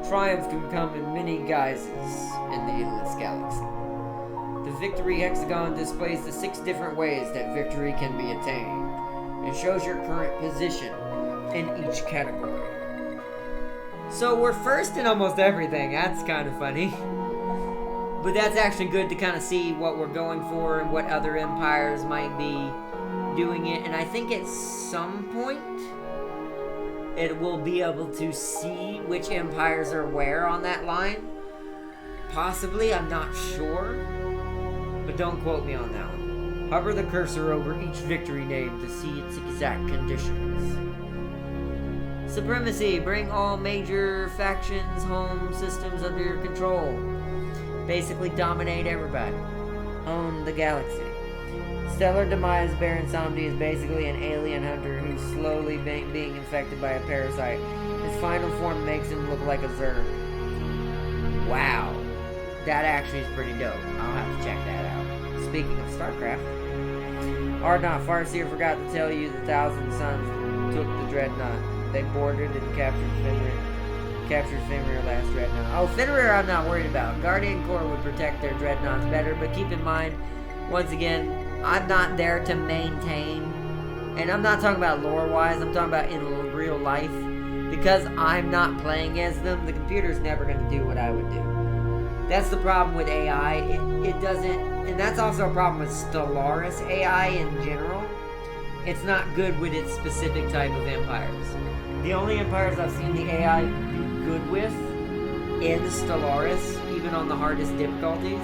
Triumph can come in many guises in the endless galaxy. The victory hexagon displays the 6 different ways that victory can be attained. It shows your current position in each category. So we're first in almost everything. That's kind of funny. But that's actually good to kind of see what we're going for and what other empires might be doing it. And I think at some point it will be able to see which empires are where on that line. Possibly, I'm not sure. But don't quote me on that one. Hover the cursor over each victory name to see its exact conditions. Supremacy. Bring all major factions, home systems under your control. Basically dominate everybody. Own the galaxy. Stellar Demise Baron Samdi is basically an alien hunter who's slowly being infected by a parasite. His final form makes him look like a Zerg. Wow. That actually is pretty dope. I'll have to check that out. Speaking of StarCraft, Ardnot Farseer forgot to tell you the Thousand Suns took the Dreadnought. They boarded and captured Fenrir last Dreadnought. Oh, Fenrir I'm not worried about. Guardian Corps would protect their Dreadnoughts better, but keep in mind, once again, I'm not there to maintain, and I'm not talking about lore-wise, I'm talking about in real life. Because I'm not playing as them, the computer's never going to do what I would do. That's the problem with AI. It doesn't, and that's also a problem with Stellaris AI in general. It's not good with its specific type of empires. The only empires I've seen the AI be good with in Stellaris, even on the hardest difficulties,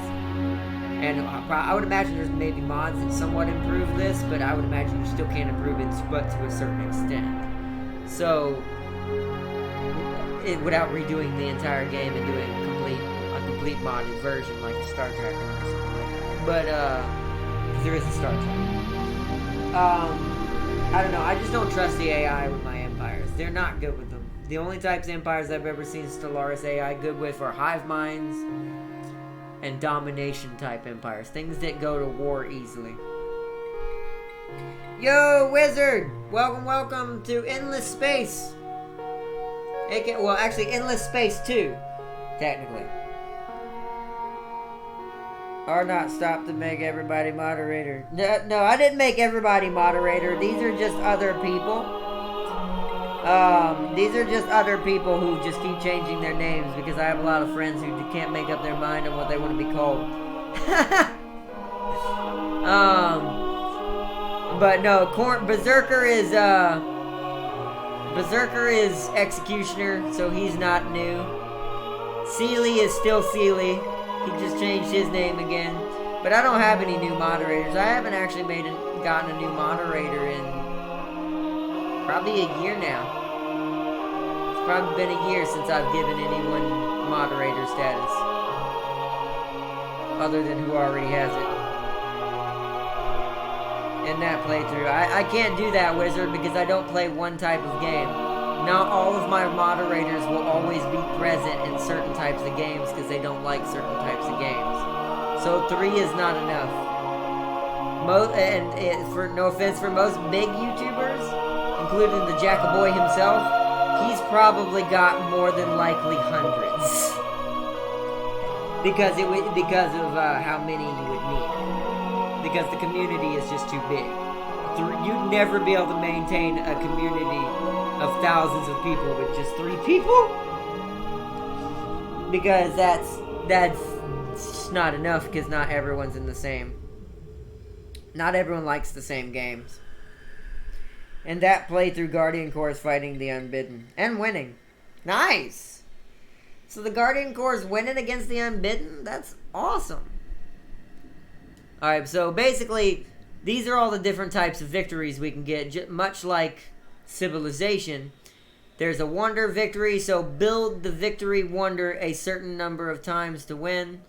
and I would imagine there's maybe mods that somewhat improve this, but I would imagine you still can't improve it, but to a certain extent. So, without redoing the entire game and doing a complete modded version like the Star Trek or something like that. But, because there is a Star Trek. I don't know, I just don't trust the AI with my empires. They're not good with them. The only types of empires I've ever seen Stellaris AI good with are hive minds and domination type empires. Things that go to war easily. Yo, Wizard! Welcome to Endless Space. Well, actually, Endless Space 2, technically. Or not stop to make everybody moderator. No, I didn't make everybody moderator. These are just other people. These are just other people who just keep changing their names because I have a lot of friends who can't make up their mind on what they want to be called. But no, Berserker is Executioner, so he's not new. Sealy is still Sealy. He just changed his name again. But I don't have any new moderators. I haven't actually gotten a new moderator in probably a year now. It's probably been a year since I've given anyone moderator status. Other than who already has it. In that playthrough. I can't do that, Wizard, because I don't play one type of game. Not all of my moderators will always be present in certain types of games because they don't like certain types of games. So 3 is not enough. For no offense, for most big YouTubers, including the Jackaboy himself, he's probably got more than likely hundreds. because of how many you would need. Because the community is just too big. You'd never be able to maintain a community of thousands of people with just 3 people. Because that's just not enough, because not everyone's in the same. Not everyone likes the same games. And that playthrough, Guardian Corps is fighting the Unbidden. And winning. Nice! So the Guardian Corps is winning against the Unbidden? That's awesome. Alright, so basically, these are all the different types of victories we can get. Much like Civilization, there's a wonder victory, so build the victory wonder a certain number of times to win.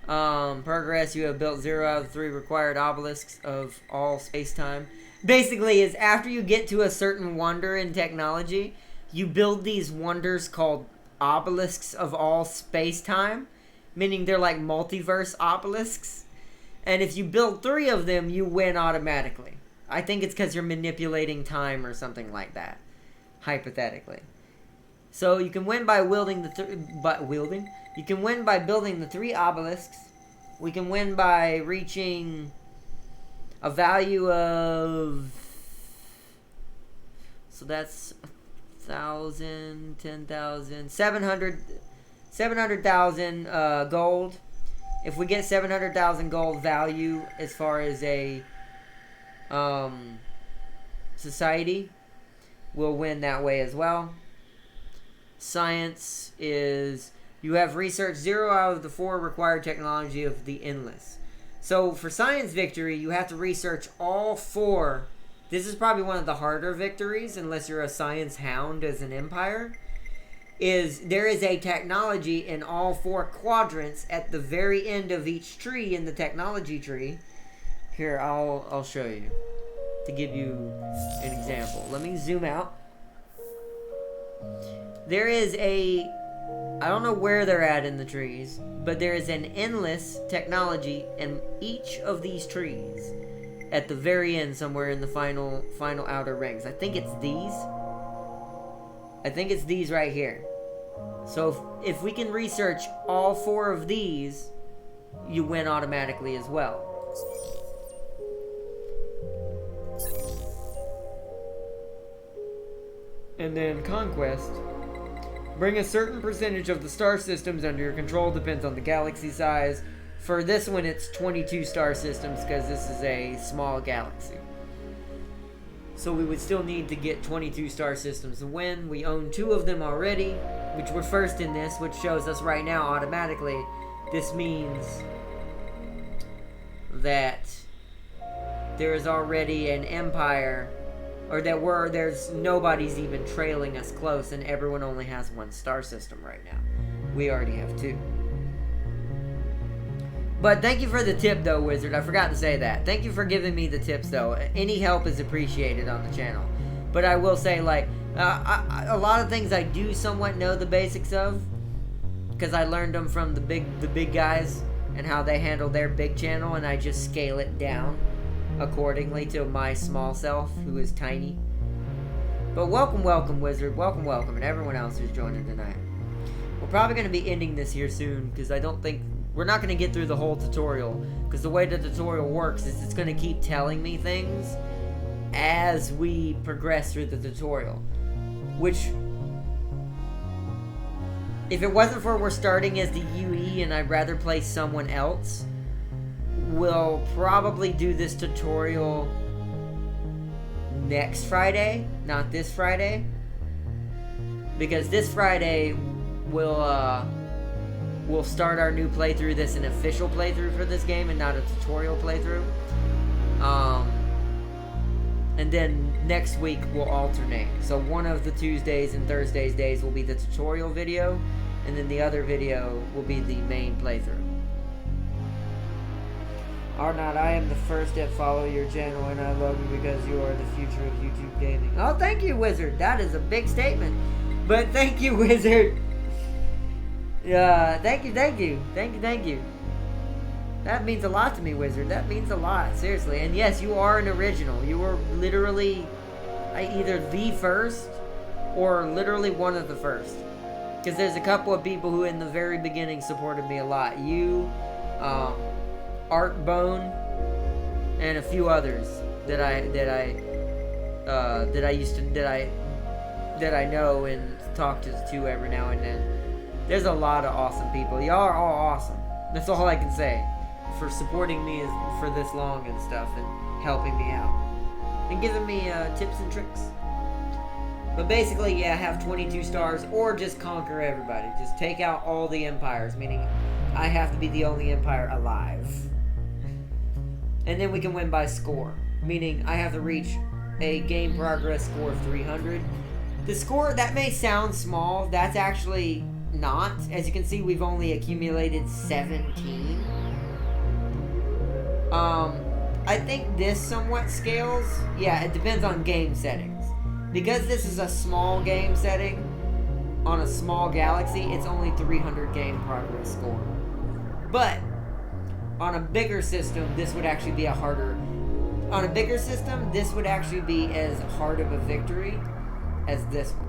Progress, you have built 0 out of 3 required obelisks of all space-time. Basically, is after you get to a certain wonder in technology, you build these wonders called obelisks of all space-time, meaning they're like multiverse obelisks. And if you build 3 of them, you win automatically. I think it's because you're manipulating time or something like that. hypothetically. So you can win by wielding You can win by building the 3 obelisks. We can win by reaching a value of, so that's 1,000, 10,000, 700,000 gold. If we get 700,000 gold value as far as a society, we'll win that way as well. Science is, you have researched 0 out of the 4 required technology of the endless. So for science victory, you have to research all 4. This is probably one of the harder victories, unless you're a science hound as an empire. There is a technology in all 4 quadrants at the very end of each tree in the technology tree. Here, I'll show you to give you an example. Let me zoom out. There is I don't know where they're at in the trees, but there is an endless technology in each of these trees at the very end, somewhere in the final outer rings. I think it's these. I think it's these right here. So if we can research all 4 of these, you win automatically as well. And then conquest. Bring a certain percentage of the star systems under your control, depends on the galaxy size. For this one, it's 22 star systems because this is a small galaxy. So we would still need to get 22 star systems to win. We own 2 of them already, which we're first in this, which shows us right now automatically. This means that there is already an empire, or that there's nobody's even trailing us close, and everyone only has 1 star system right now. We already have 2. But thank you for the tip, though, Wizard. I forgot to say that. Thank you for giving me the tips, though. Any help is appreciated on the channel. But I will say, like, a lot of things I do somewhat know the basics of, because I learned them from the big guys and how they handle their big channel, and I just scale it down accordingly to my small self, who is tiny. But welcome, Wizard. Welcome, and everyone else who's joining tonight. We're probably going to be ending this here soon, because I don't think... We're not going to get through the whole tutorial, because the way the tutorial works is it's going to keep telling me things as we progress through the tutorial. Which, if it wasn't for we're starting as the UE and I'd rather play someone else, we'll probably do this tutorial next Friday, not this Friday. Because this Friday, we'll start our new playthrough, this an official playthrough for this game and not a tutorial playthrough. And then next week we'll alternate. So one of the Tuesdays and Thursdays days will be the tutorial video, and then the other video will be the main playthrough. Arnott, I am the first that follow your channel, and I love you because you are the future of YouTube gaming. Oh, thank you, Wizard. That is a big statement. But thank you, Wizard. Thank you. That means a lot to me, Wizard. That means a lot, seriously. And yes, you are an original. You were literally either the first or literally one of the first. Because there's a couple of people who in the very beginning supported me a lot. You, Art Bone, and a few others that I know and talk to every now and then. There's a lot of awesome people. Y'all are all awesome. That's all I can say. For supporting me for this long and stuff, and helping me out. And giving me tips and tricks. But basically, yeah, have 22 stars, or just conquer everybody. Just take out all the empires, meaning I have to be the only empire alive. And then we can win by score, meaning I have to reach a game progress score of 300. The score, that may sound small, that's actually not. As you can see, we've only accumulated 17. I think this somewhat scales. Yeah, it depends on game settings. Because this is a small game setting, on a small galaxy, it's only 300 game progress score. But, on a bigger system, this would actually be this would actually be as hard of a victory as this one.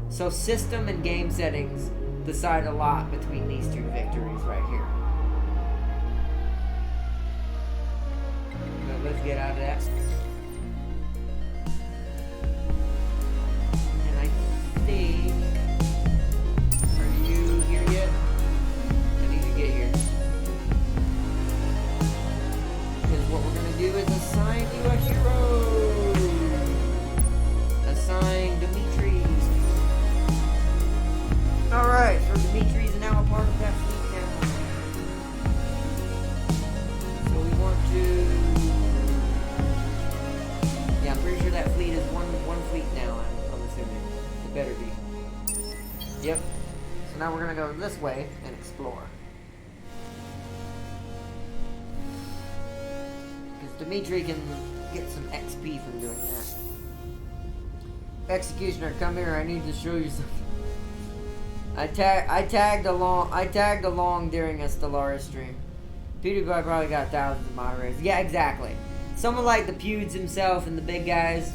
So system and game settings decide a lot between these two victories right here. So let's get out of that. And I think... Are you here yet? I need to get here. Because what we're going to do is assign you a hero. Assign Dimitri. Alright, so Dimitri's now a part of that fleet now. So we want to... Yeah, I'm pretty sure that fleet is one fleet now, I'm assuming. It better be. Yep. So now we're going to go this way and explore. Because Dimitri can get some XP from doing that. Executioner, come here, I need to show you something. I tagged along during a Stellaris stream. PewDiePie probably got thousands of moderators. Yeah, exactly. Someone like the Pewds himself and the big guys,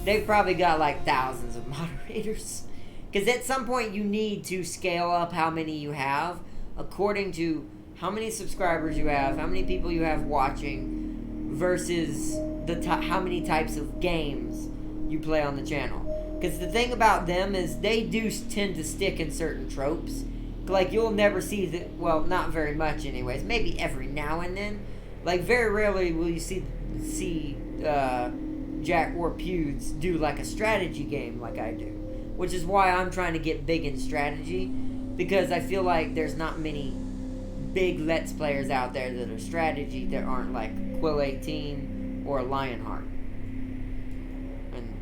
they've probably got like thousands of moderators. Because at some point you need to scale up how many you have according to how many subscribers you have, how many people you have watching, versus how many types of games you play on the channel. Because the thing about them is they do tend to stick in certain tropes. Like, you'll never see that, well, not very much anyways. Maybe every now and then. Like, very rarely will you see Jack or Pewds do, like, a strategy game like I do. Which is why I'm trying to get big in strategy. Because I feel like there's not many big Let's Players out there that are strategy that aren't, like, Quill18 or Lionheart.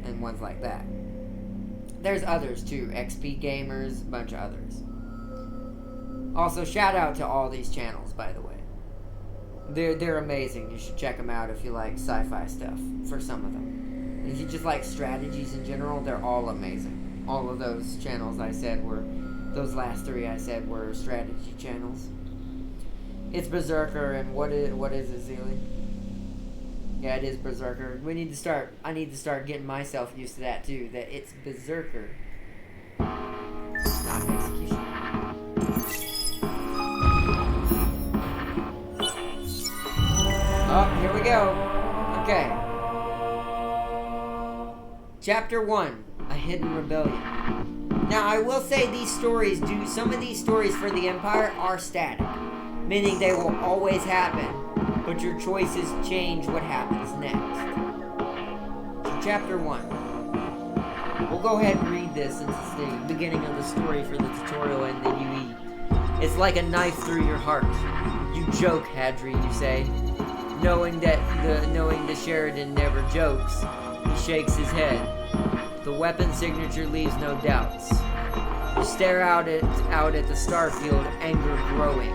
And ones like that. There's others too, XP Gamers, a bunch of others. Also, shout out to all these channels, by the way. They're amazing. You should check them out if you like sci-fi stuff, for some of them. And if you just like strategies in general, they're all amazing. All of those channels I said were, those last three I said were strategy channels. It's Berserker, and what is it, Zealy? Yeah, it is Berserker. I need to start getting myself used to that too. That it's Berserker, not Execution. Oh, here we go. Okay. Chapter 1, A Hidden Rebellion. Now, I will say some of these stories for the Empire are static, meaning they will always happen, but your choices change what happens next. So, Chapter 1. We'll go ahead and read this since it's the beginning of the story for the tutorial and the UE. It's like a knife through your heart. You joke, Hadri, you say. Knowing the Sheridan never jokes, he shakes his head. The weapon signature leaves no doubts. You stare out at the starfield, anger growing.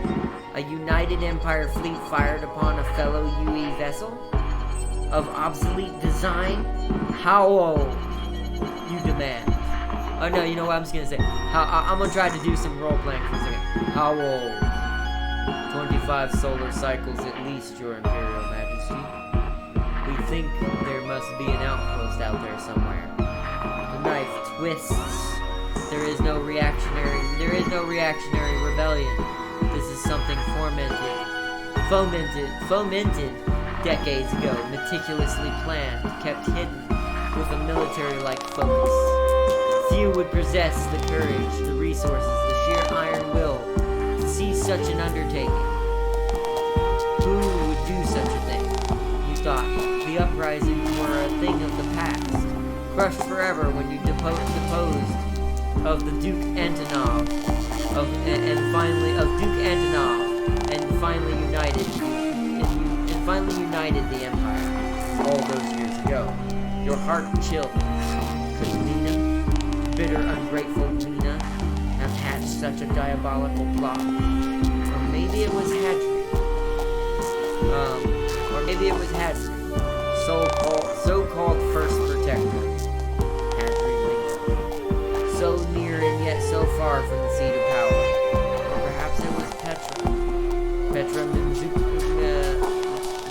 A United Empire fleet fired upon a fellow UE vessel? Of obsolete design? Howl, you demand. Oh no, you know what I'm just gonna say? I'm gonna try to do some role-playing for a second. Howl. 25 solar cycles at least, Your Imperial Majesty. We think there must be an outpost out there somewhere. The knife twists. There is no reactionary rebellion. This is something fomented decades ago, meticulously planned, kept hidden with a military-like focus. Few would possess the courage, the resources, the sheer iron will to seize such an undertaking. Who would do such a thing? You thought the uprisings were a thing of the past, crushed forever when you deposed of the Duke Antonov, and finally united the Empire all those years ago. Your heart chilled. Could Lena, bitter, ungrateful Lena, have hatched such a diabolical plot? Or maybe it was Hadri. So-called First Protector. Hadri Lena. So near and yet so far from the seat of power. Or perhaps it was Petra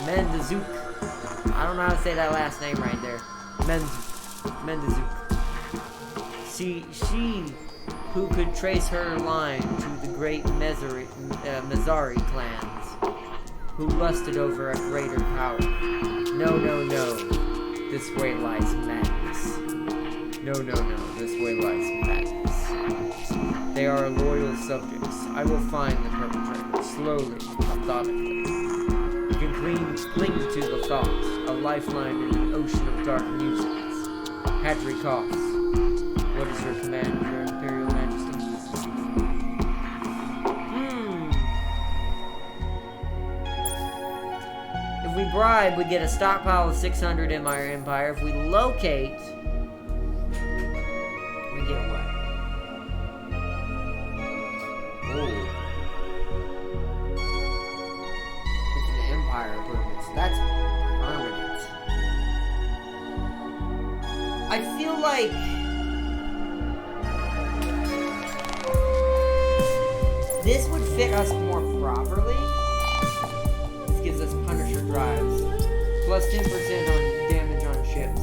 Mendazuk. I don't know how to say that last name right there. Mendazuk. She who could trace her line to the great Mizari clans, who lusted over a greater power. No, no, no. This way lies madness. No, no, no. This way lies madness. They are loyal subjects. I will find the perpetrator, slowly, methodically. You can cling to the thought, a lifeline in an ocean of dark musings. Hatchery coughs. What is your command, Your Imperial Majesty? If we bribe, we get a stockpile of 600 in our empire. If we locate, we get what? Oh. It's an empire improvements. That's permanent. I feel like this would fit us more properly. This gives us Punisher drives. Plus 10% on damage on ships.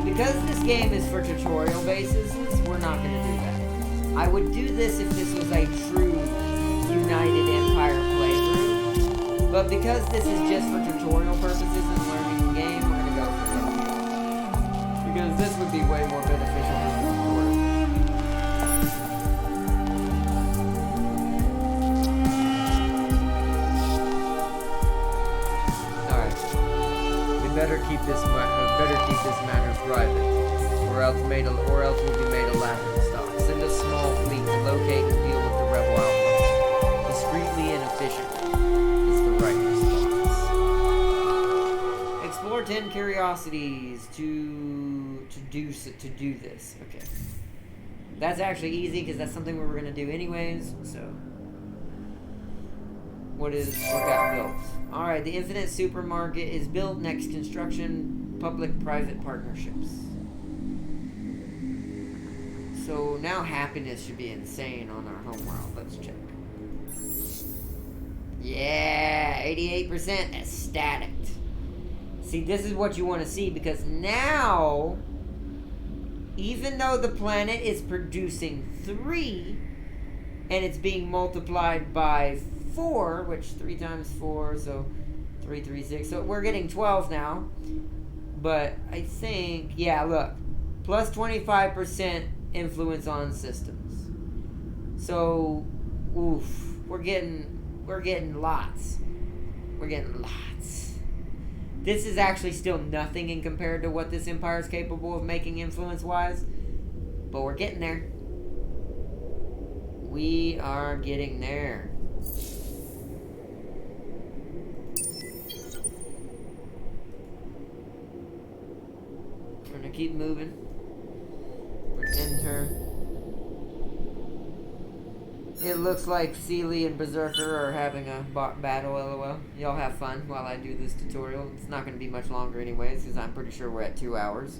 Because this game is for tutorial bases, we're not going to do that. I would do this if this was a true United Empire playthrough. But because this is just for tutorial purposes and learning the game, we're going to go for that. Because this would be way more beneficial than tutorial. Better keep this matter private, or else we'll be made a laughing stock. Send a small fleet to locate and deal with the rebel outposts. Discreetly and efficiently is the right response. Explore 10 curiosities to do this. Okay, that's actually easy because that's something we were gonna do anyways. So, what got built? Alright, the Infinite Supermarket is built. Next construction, public-private partnerships. So now happiness should be insane on our homeworld. Let's check. Yeah, 88% ecstatic. See, this is what you want to see because now, even though the planet is producing 3, and it's being multiplied by 4, which 3 times 4, so 336. So we're getting 12 now. But I think, yeah, look, plus 25% influence on systems. So, oof, we're getting lots. We're getting lots. This is actually still nothing in compared to what this empire is capable of making influence-wise, but we're getting there. We are getting there. We're gonna keep moving. We're gonna enter. It looks like Sealy and Berserker are having a battle, lol. Y'all have fun while I do this tutorial. It's not gonna be much longer anyways, because I'm pretty sure we're at 2 hours.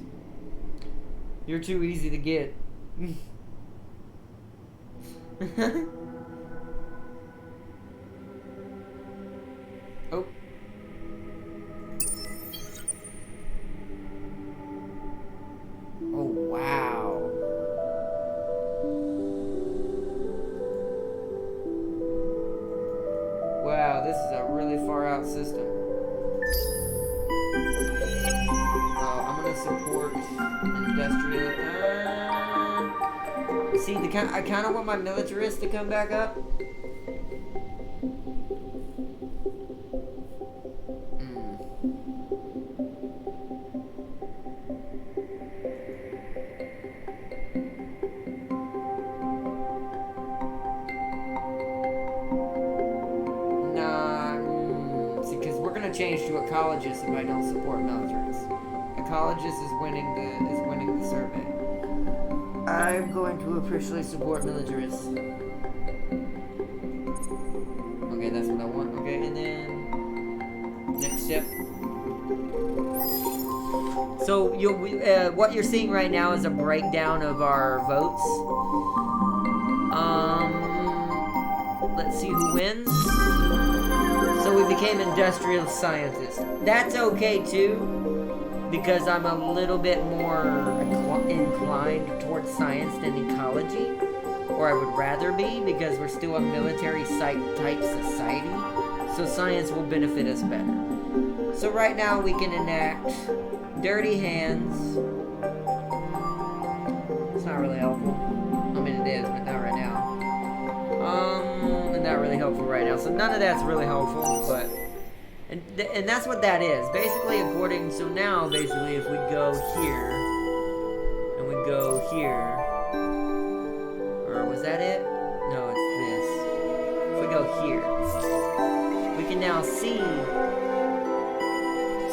You're too easy to get. Oh. Oh, wow. Wow, this is a really far out system. I'm gonna support industrial. See, I kind of want my militarists to come back up. Change to ecologist if I don't support militarists. Ecologist is winning the survey. I'm going to officially support militarists. Okay, that's what I want. Okay, and then next step. So what you're seeing right now is a breakdown of our votes. Let's see who wins. So we became industrial scientists. That's okay too, because I'm a little bit more inclined towards science than ecology, or I would rather be, because we're still a military type society, so science will benefit us better. So right now we can enact dirty hands. It's not really helpful. I mean, it is, but not right now. Not really helpful right now. So none of that's really helpful, but and that's what that is. Basically, so now, basically, if we go here, and we go here, or was that it? No, it's this. If we go here, we can now see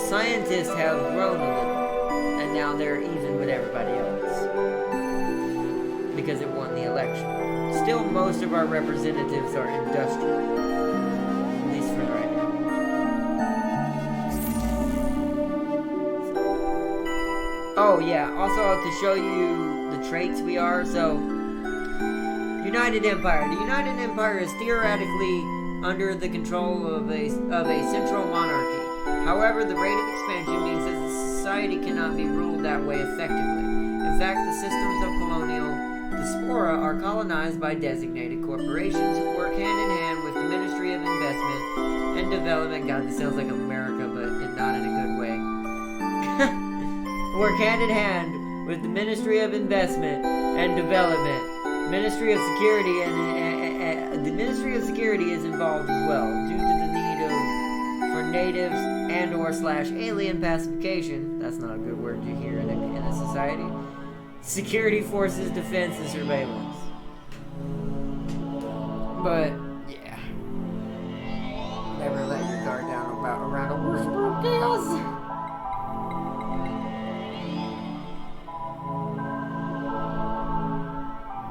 scientists have grown a little, and now they're even with everybody else, because it won the election. Still, most of our representatives are industrial, at least for right now. Oh yeah, also to show you the traits we are, so United Empire. The United Empire is theoretically under the control of a central monarchy. However, the rate of expansion means that the society cannot be ruled that way effectively. In fact, the systems of colonial diaspora are colonized by designated corporations who work hand in hand with the Ministry of Investment and Development. God, this sounds like America, but not in a good way. Work hand in hand with the Ministry of Investment and Development. Ministry of Security and the Ministry of Security is involved as well due to the need for natives and/or /alien pacification. That's not a good word you hear in a society. Security forces, defense, and surveillance. But yeah, never let your guard down around a worshiper of chaos.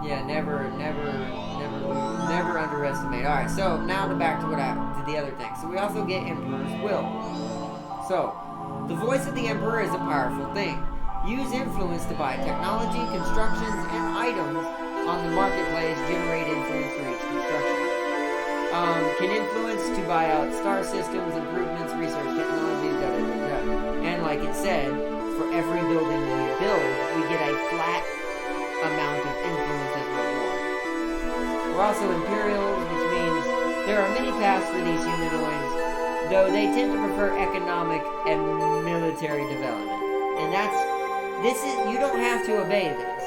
Yeah, never underestimate. All right, so now back to the other thing. So we also get Emperor's Will. So the voice of the Emperor is a powerful thing. Use influence to buy technology, constructions, and items on the marketplace. Generate influence for each construction. Can influence to buy out star systems, improvements, research technology, And like it said, for every building we build, we get a flat amount of influence as reward. We're also Imperials, which means there are many paths for these humanoids, though they tend to prefer economic and military development. And you don't have to obey this.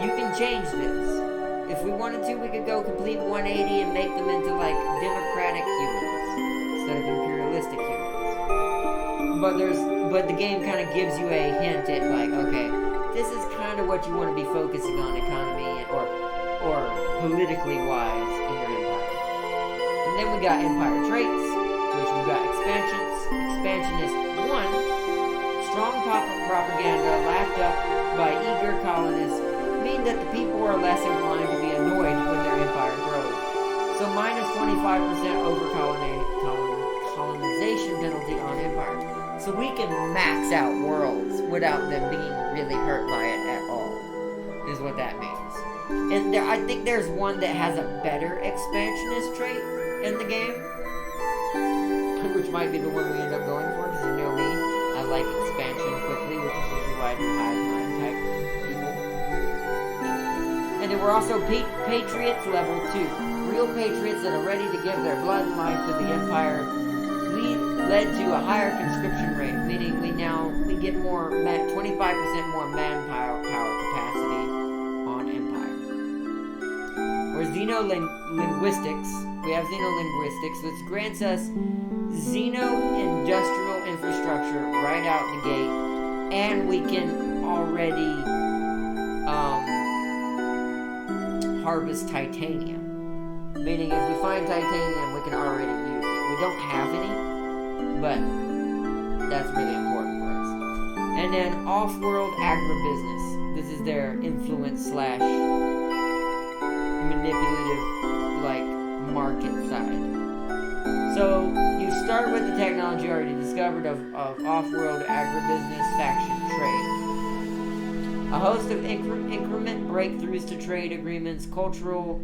You can change this. If we wanted to, we could go complete 180 and make them into like democratic humans instead of imperialistic humans. But the game kind of gives you a hint at like, okay, this is kind of what you want to be focusing on, economy or politically wise in your empire. And then we got empire traits, which we got expansionist 1. Strong propaganda laughed up by eager colonists mean that the people are less inclined to be annoyed when their empire grows. So minus 25% over colonization penalty on empires. So we can max out worlds without them being really hurt by it at all, is what that means. And I think there's one that has a better expansionist trait in the game, which might be the one we end up going for, because you know me, I like expansion quickly, which is usually why I do hive mind type people. And then we're also Patriots level 2. Real patriots that are ready to give their blood and life to the Empire led to a higher conscription rate, meaning we get 25% more manpower capacity on Empire. Whereas xenolinguistics, we have xenolinguistics, which grants us xeno-industrial infrastructure right out the gate, and we can already harvest titanium. Meaning if we find titanium, we can already use it. We don't have any, but that's really important for us. And then off-world agribusiness. This is their influence / manipulative, like, market side. So you start with the technology already discovered of off-world agribusiness faction trade. A host of increment breakthroughs to trade agreements, cultural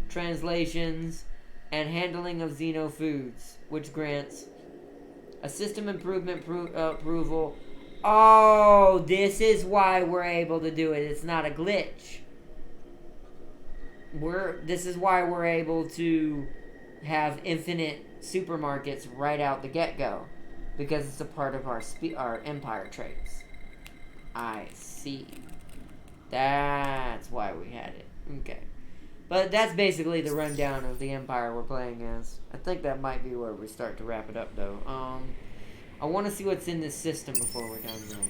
translations, and handling of xeno foods, which grants a system improvement approval Oh, this is why we're able to do it. It's not a glitch. This is why we're able to have infinite supermarkets right out the get-go. Because it's a part of our empire traits. I see. That's why we had it. Okay. But that's basically the rundown of the empire we're playing as. I think that might be where we start to wrap it up, though. I want to see what's in this system before we're done, though.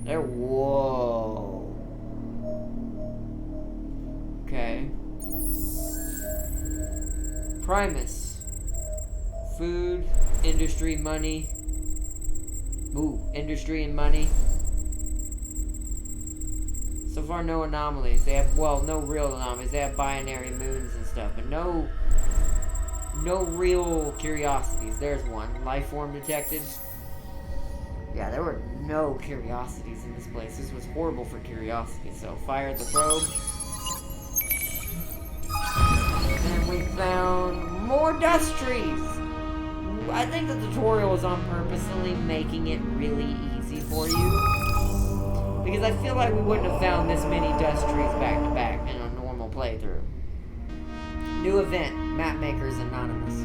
There. Whoa. Okay. Primus. Food, industry, money. Ooh, industry and money. So far, no anomalies. They have, well, no real anomalies. They have binary moons and stuff, but no real curiosities. There's one. Life form detected. Yeah, there were no curiosities in this place. This was horrible for curiosity. So, fired the probe. And we found more dust trees. I think the tutorial is on purposely making it really easy for you. Because I feel like we wouldn't have found this many dust trees back to back in a normal playthrough. New event, Mapmakers Anonymous.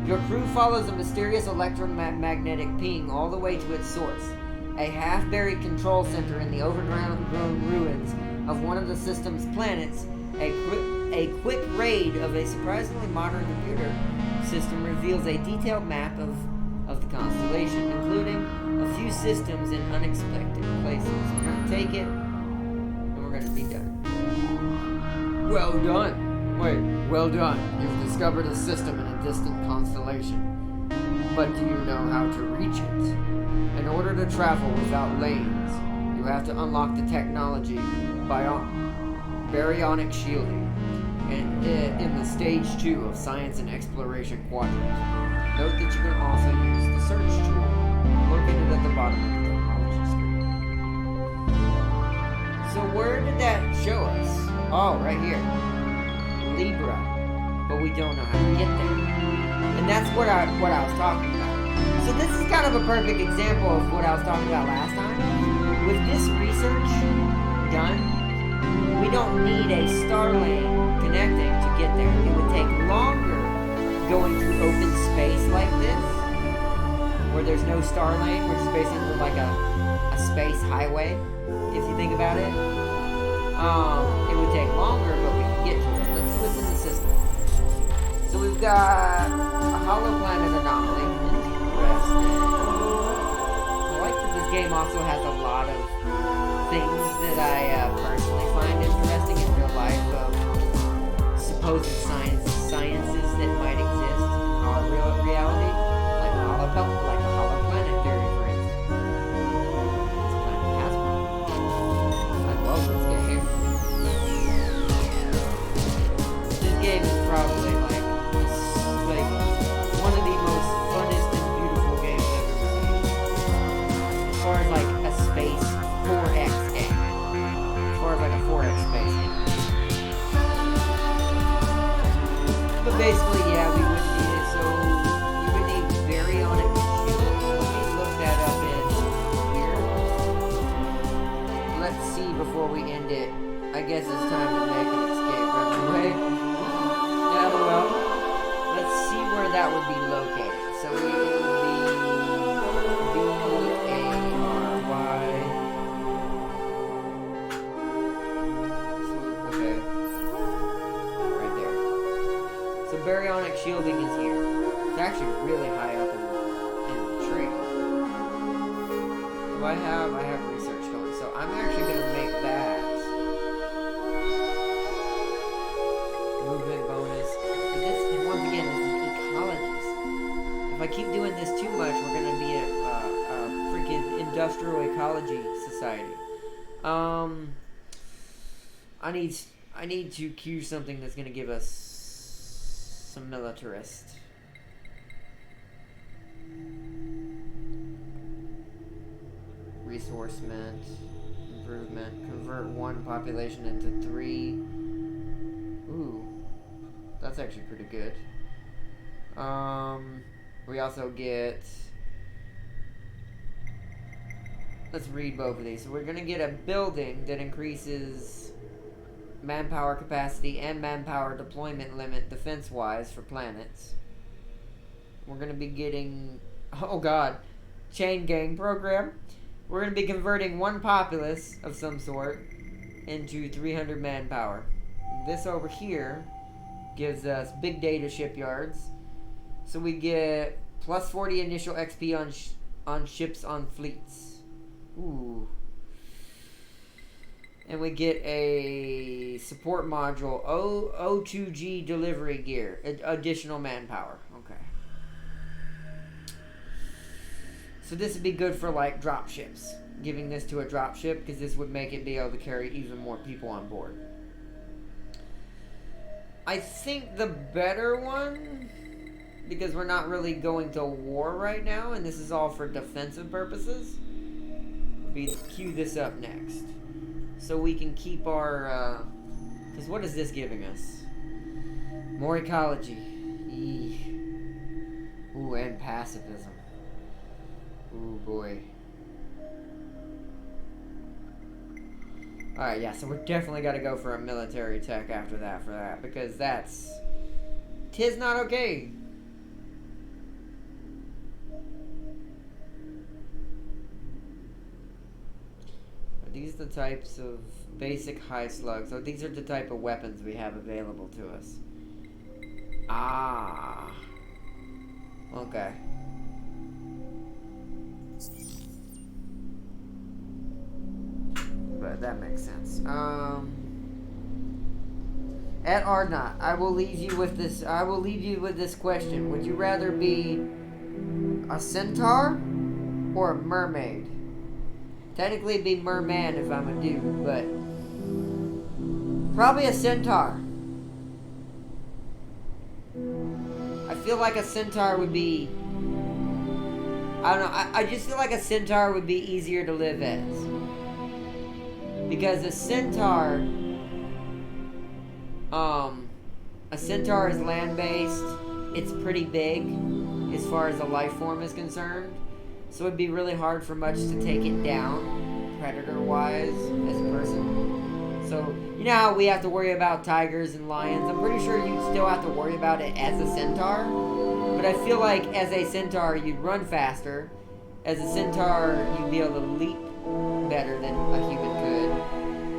Your crew follows a mysterious electromagnetic ping all the way to its source. A half-buried control center in the overgrown ruins of one of the system's planets. A quick raid of a surprisingly modern computer system reveals a detailed map of the constellation, including a few systems in unexpected places. We're going to take it, and we're going to be done. Well done. Wait, well done. You've discovered a system in a distant constellation. But do you know how to reach it? In order to travel without lanes, you have to unlock the technology baryonic shielding in the stage 2 of Science and Exploration Quadrant. Note that you can also use the search tool located at the bottom of the technology screen. So where did that show us? Oh, right here. Libra. But we don't know how to get there. And that's what I was talking about. So this is kind of a perfect example of what I was talking about last time. With this research done, we don't need a star lane connecting to get there. It would take longer going through open space like this, where there's no star lane, which is basically like a space highway, if you think about it. It would take longer, but we can get to it. Let's see what's in the system. So we've got a hollow planet anomaly. Interesting. I like that this game also has a lot of things that I personally find interesting in real life of supposed sciences that might exist in our real reality, like a hollow planet theory, for instance. This planet has one. I love this game. This game is probably like one of the most funnest and beautiful games I've ever seen. As far as like a space 4X game. As far as like a 4X space game. But basically, yeah, we would need it. So we would need baryonic shield. Let me look that up in here. Let's see before we end it. I guess it's time to make an escape right away. Yeah, well, let's see where that would be located. So it would be B-A-R-Y. Okay. Right there. So baryonic shielding is here. It's actually really high up in the tree. Do I have research going. So I'm actually going to make that movement bonus. But this, once again, this is ecologies. If I keep doing this too much, we're going to be a freaking industrial ecology society. I need to cue something that's going to give us some militarist. Resourcement, improvement, convert 1 population into 3. Ooh, that's actually pretty good. We also get let's read both of these. So we're gonna get a building that increases manpower capacity and manpower deployment limit defense-wise for planets. We're gonna be getting, oh god, chain gang program. We're gonna be converting one populace of some sort into 300 manpower. This over here gives us big data shipyards. So we get plus 40 initial XP on ships on fleets. Ooh. And we get a support module, O2G delivery gear, additional manpower. Okay. So this would be good for like drop ships. Giving this to a drop ship, because this would make it be able to carry even more people on board. I think the better one, because we're not really going to war right now, and this is all for defensive purposes, would be to queue this up next. So we can keep our, because what is this giving us? More ecology. Ooh, and pacifism. Ooh, boy. Alright, yeah, so we're definitely got to go for a military tech after that for that, because that's... 'tis not okay. Are these the types of basic high slugs? So these are the type of weapons we have available to us. Ah. Okay. But that makes sense. At Ardnot, I will leave you with this question. Would you rather be a centaur or a mermaid? Technically it'd be merman if I'm a dude, but probably a centaur. I feel like a centaur would be, I don't know, I just feel like a centaur would be easier to live as. Because a centaur is land-based. It's pretty big as far as a life form is concerned. So it'd be really hard for much to take it down, predator-wise, as a person. So, you know how we have to worry about tigers and lions? I'm pretty sure you'd still have to worry about it as a centaur. But I feel like as a centaur, you'd run faster. As a centaur, you'd be able to leap better than a human could.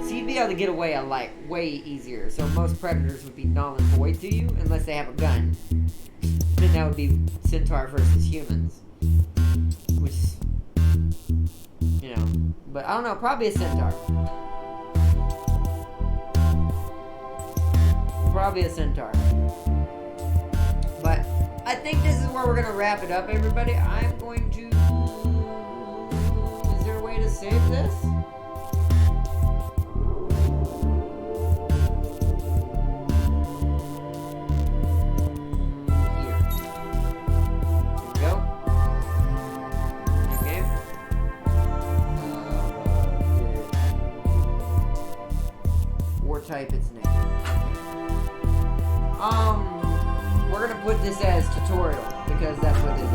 So you'd be able to get away way easier. So most predators would be null and void to you unless they have a gun. Then that would be centaur versus humans. Which, you know, but I don't know, probably a centaur. Probably a centaur. But I think this is where we're going to wrap it up, everybody. I'm going to... Is there a way to save this? Here. Here we go. Okay. War type its name. We're gonna put this as tutorial because that's what this is.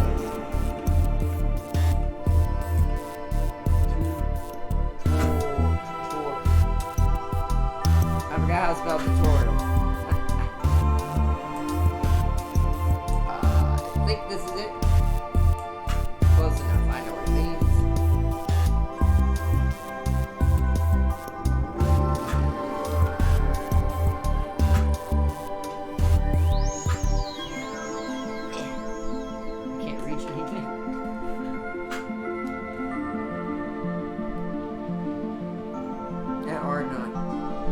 I forgot how to spell tutorial. I think this is it. Close enough. I know what it means. Can't reach anything. At Ardnot.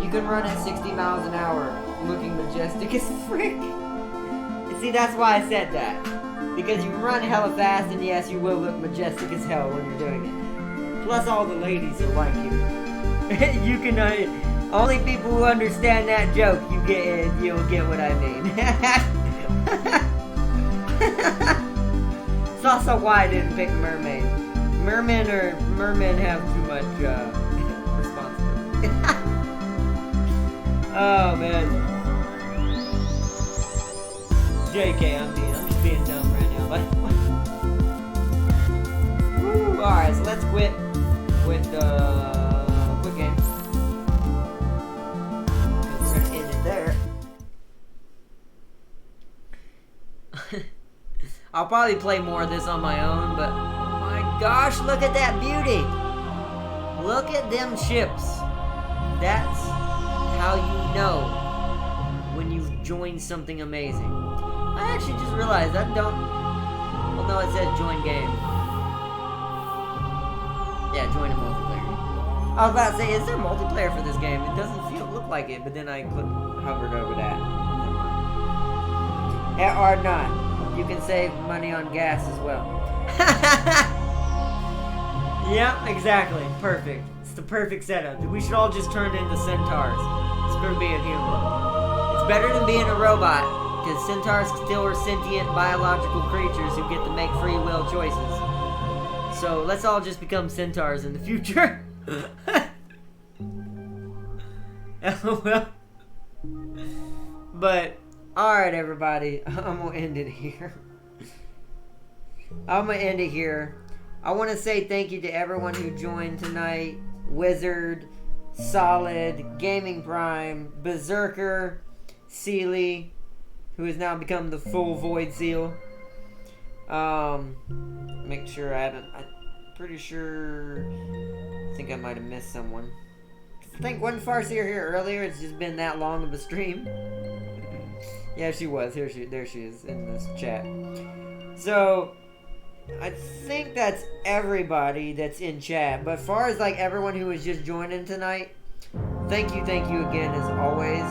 You can run at 60 miles an hour looking majestic as frick. And see, that's why I said that. Because you can run hella fast, and yes, you will look majestic as hell when you're doing it. Plus, all the ladies will like you. You can, only people who understand that joke, you'll get what I mean. It's also why I didn't pick mermaid. Mermen have too much, responsibility. Oh, man. JK, I'm just being dumb right now, but... Alright, so let's quit. with quick game. We're gonna end it there. I'll probably play more of this on my own, but my gosh, look at that beauty! Look at them ships. That's how you know when you've joined something amazing. I actually just realized I don't... Well, no, it says join game. Yeah, join a multiplayer. I was about to say, is there multiplayer for this game? It doesn't look like it, but then I hovered over that. At R9. You can save money on gas as well. Yep, exactly. Perfect. It's the perfect setup. We should all just turn into centaurs. Screw being human. It's better than being a robot, because centaurs still are sentient biological creatures who get to make free will choices. So let's all just become centaurs in the future. LOL. But alright, everybody, I'm gonna end it here. I want to say thank you to everyone who joined tonight. Wizard, Solid, Gaming Prime, Berserker, Sealy, who has now become the full Void Seal. Make sure I'm pretty sure, I think I might have missed someone. I think wasn't Farseer here earlier, it's just been that long of a stream. Yeah, she was. There she is in this chat. So, I think that's everybody that's in chat. But as far as like everyone who was just joining tonight, thank you again as always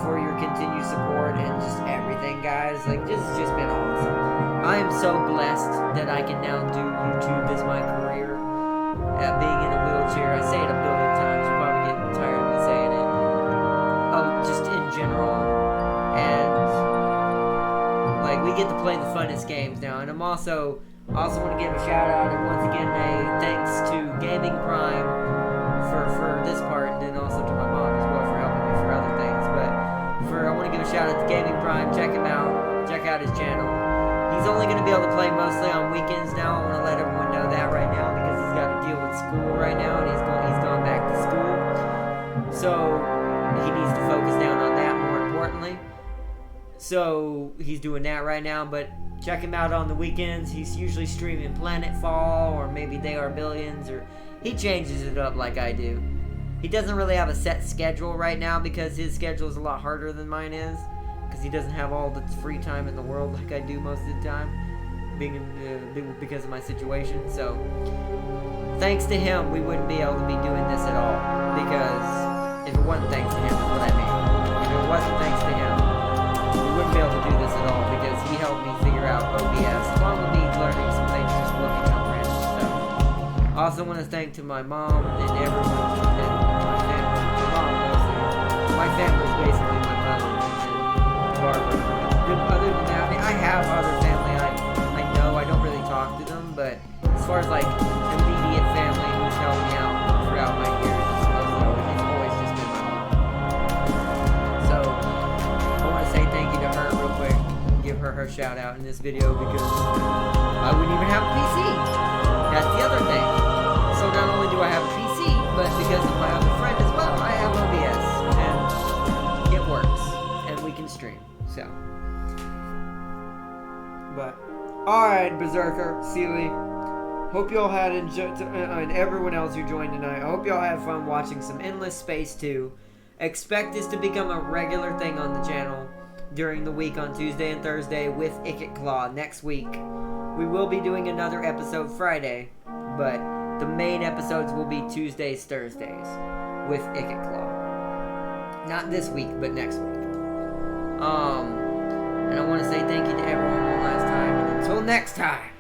for your continued support and just everything, guys. Like, this has just been awesome. I am so blessed that I can now do YouTube as my career. Being in a wheelchair, I say it a billion times. You're probably getting tired of me saying it. Just in general. And like, we get to play the funnest games now. And I'm also want to give a shout out and once again a thanks to Gaming Prime for this part, and then also to my mom as well for helping me for other things. But I want to give a shout out to Gaming Prime. Check him out. Check out his channel. He's only going to be able to play mostly on weekends now. I want to let everyone know that right now because he's got to deal with school right now, and he's gone back to school. So he needs to focus down on that more importantly. So he's doing that right now, but check him out on the weekends. He's usually streaming Planetfall or maybe They Are Billions, or he changes it up like I do. He doesn't really have a set schedule right now because his schedule is a lot harder than mine is, because he doesn't have all the free time in the world like I do most of the time, because of my situation. So thanks to him, we wouldn't be able to be doing this at all, because if it wasn't thanks to him, is what I mean. If it wasn't thanks to him, we wouldn't be able to do this at all, because he helped me figure out OBS along with me learning some things, just looking up random stuff. I also want to thank to my mom and everyone and my family. My mom mostly. My family is basically my mother and Barbara. Other than that, I mean, I have other family. I know I don't really talk to them, but as far as like immediate family who's helped me out throughout my years, it's always just been my mom. So I want to say thank you to her real quick. Give her shout out in this video, because I wouldn't even have a PC. That's the other thing. So not only do I have a PC, but because of my other friend as well, I have OBS, and it works, and we can stream. So, but alright, Berserker, Sealy, hope y'all had enjoyed, and everyone else who joined tonight, I hope y'all had fun watching some Endless Space 2. Expect this to become a regular thing on the channel during the week on Tuesday and Thursday with Icket Claw next week. We will be doing another episode Friday, but the main episodes will be Tuesdays, Thursdays with Icket Claw. Not this week, but next week. And I want to say thank you to everyone one last time, and until next time,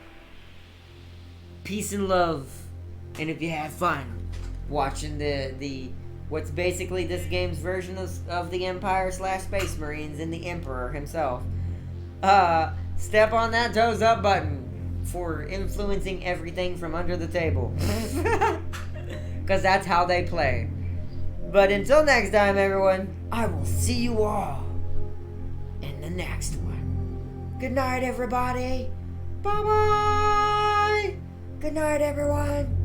peace and love. And if you had fun watching the what's basically this game's version of the Empire / Space Marines and the Emperor himself, step on that toes up button for influencing everything from under the table. Because that's how they play. But until next time, everyone, I will see you all in the next one. Good night, everybody. Bye-bye. Good night, everyone.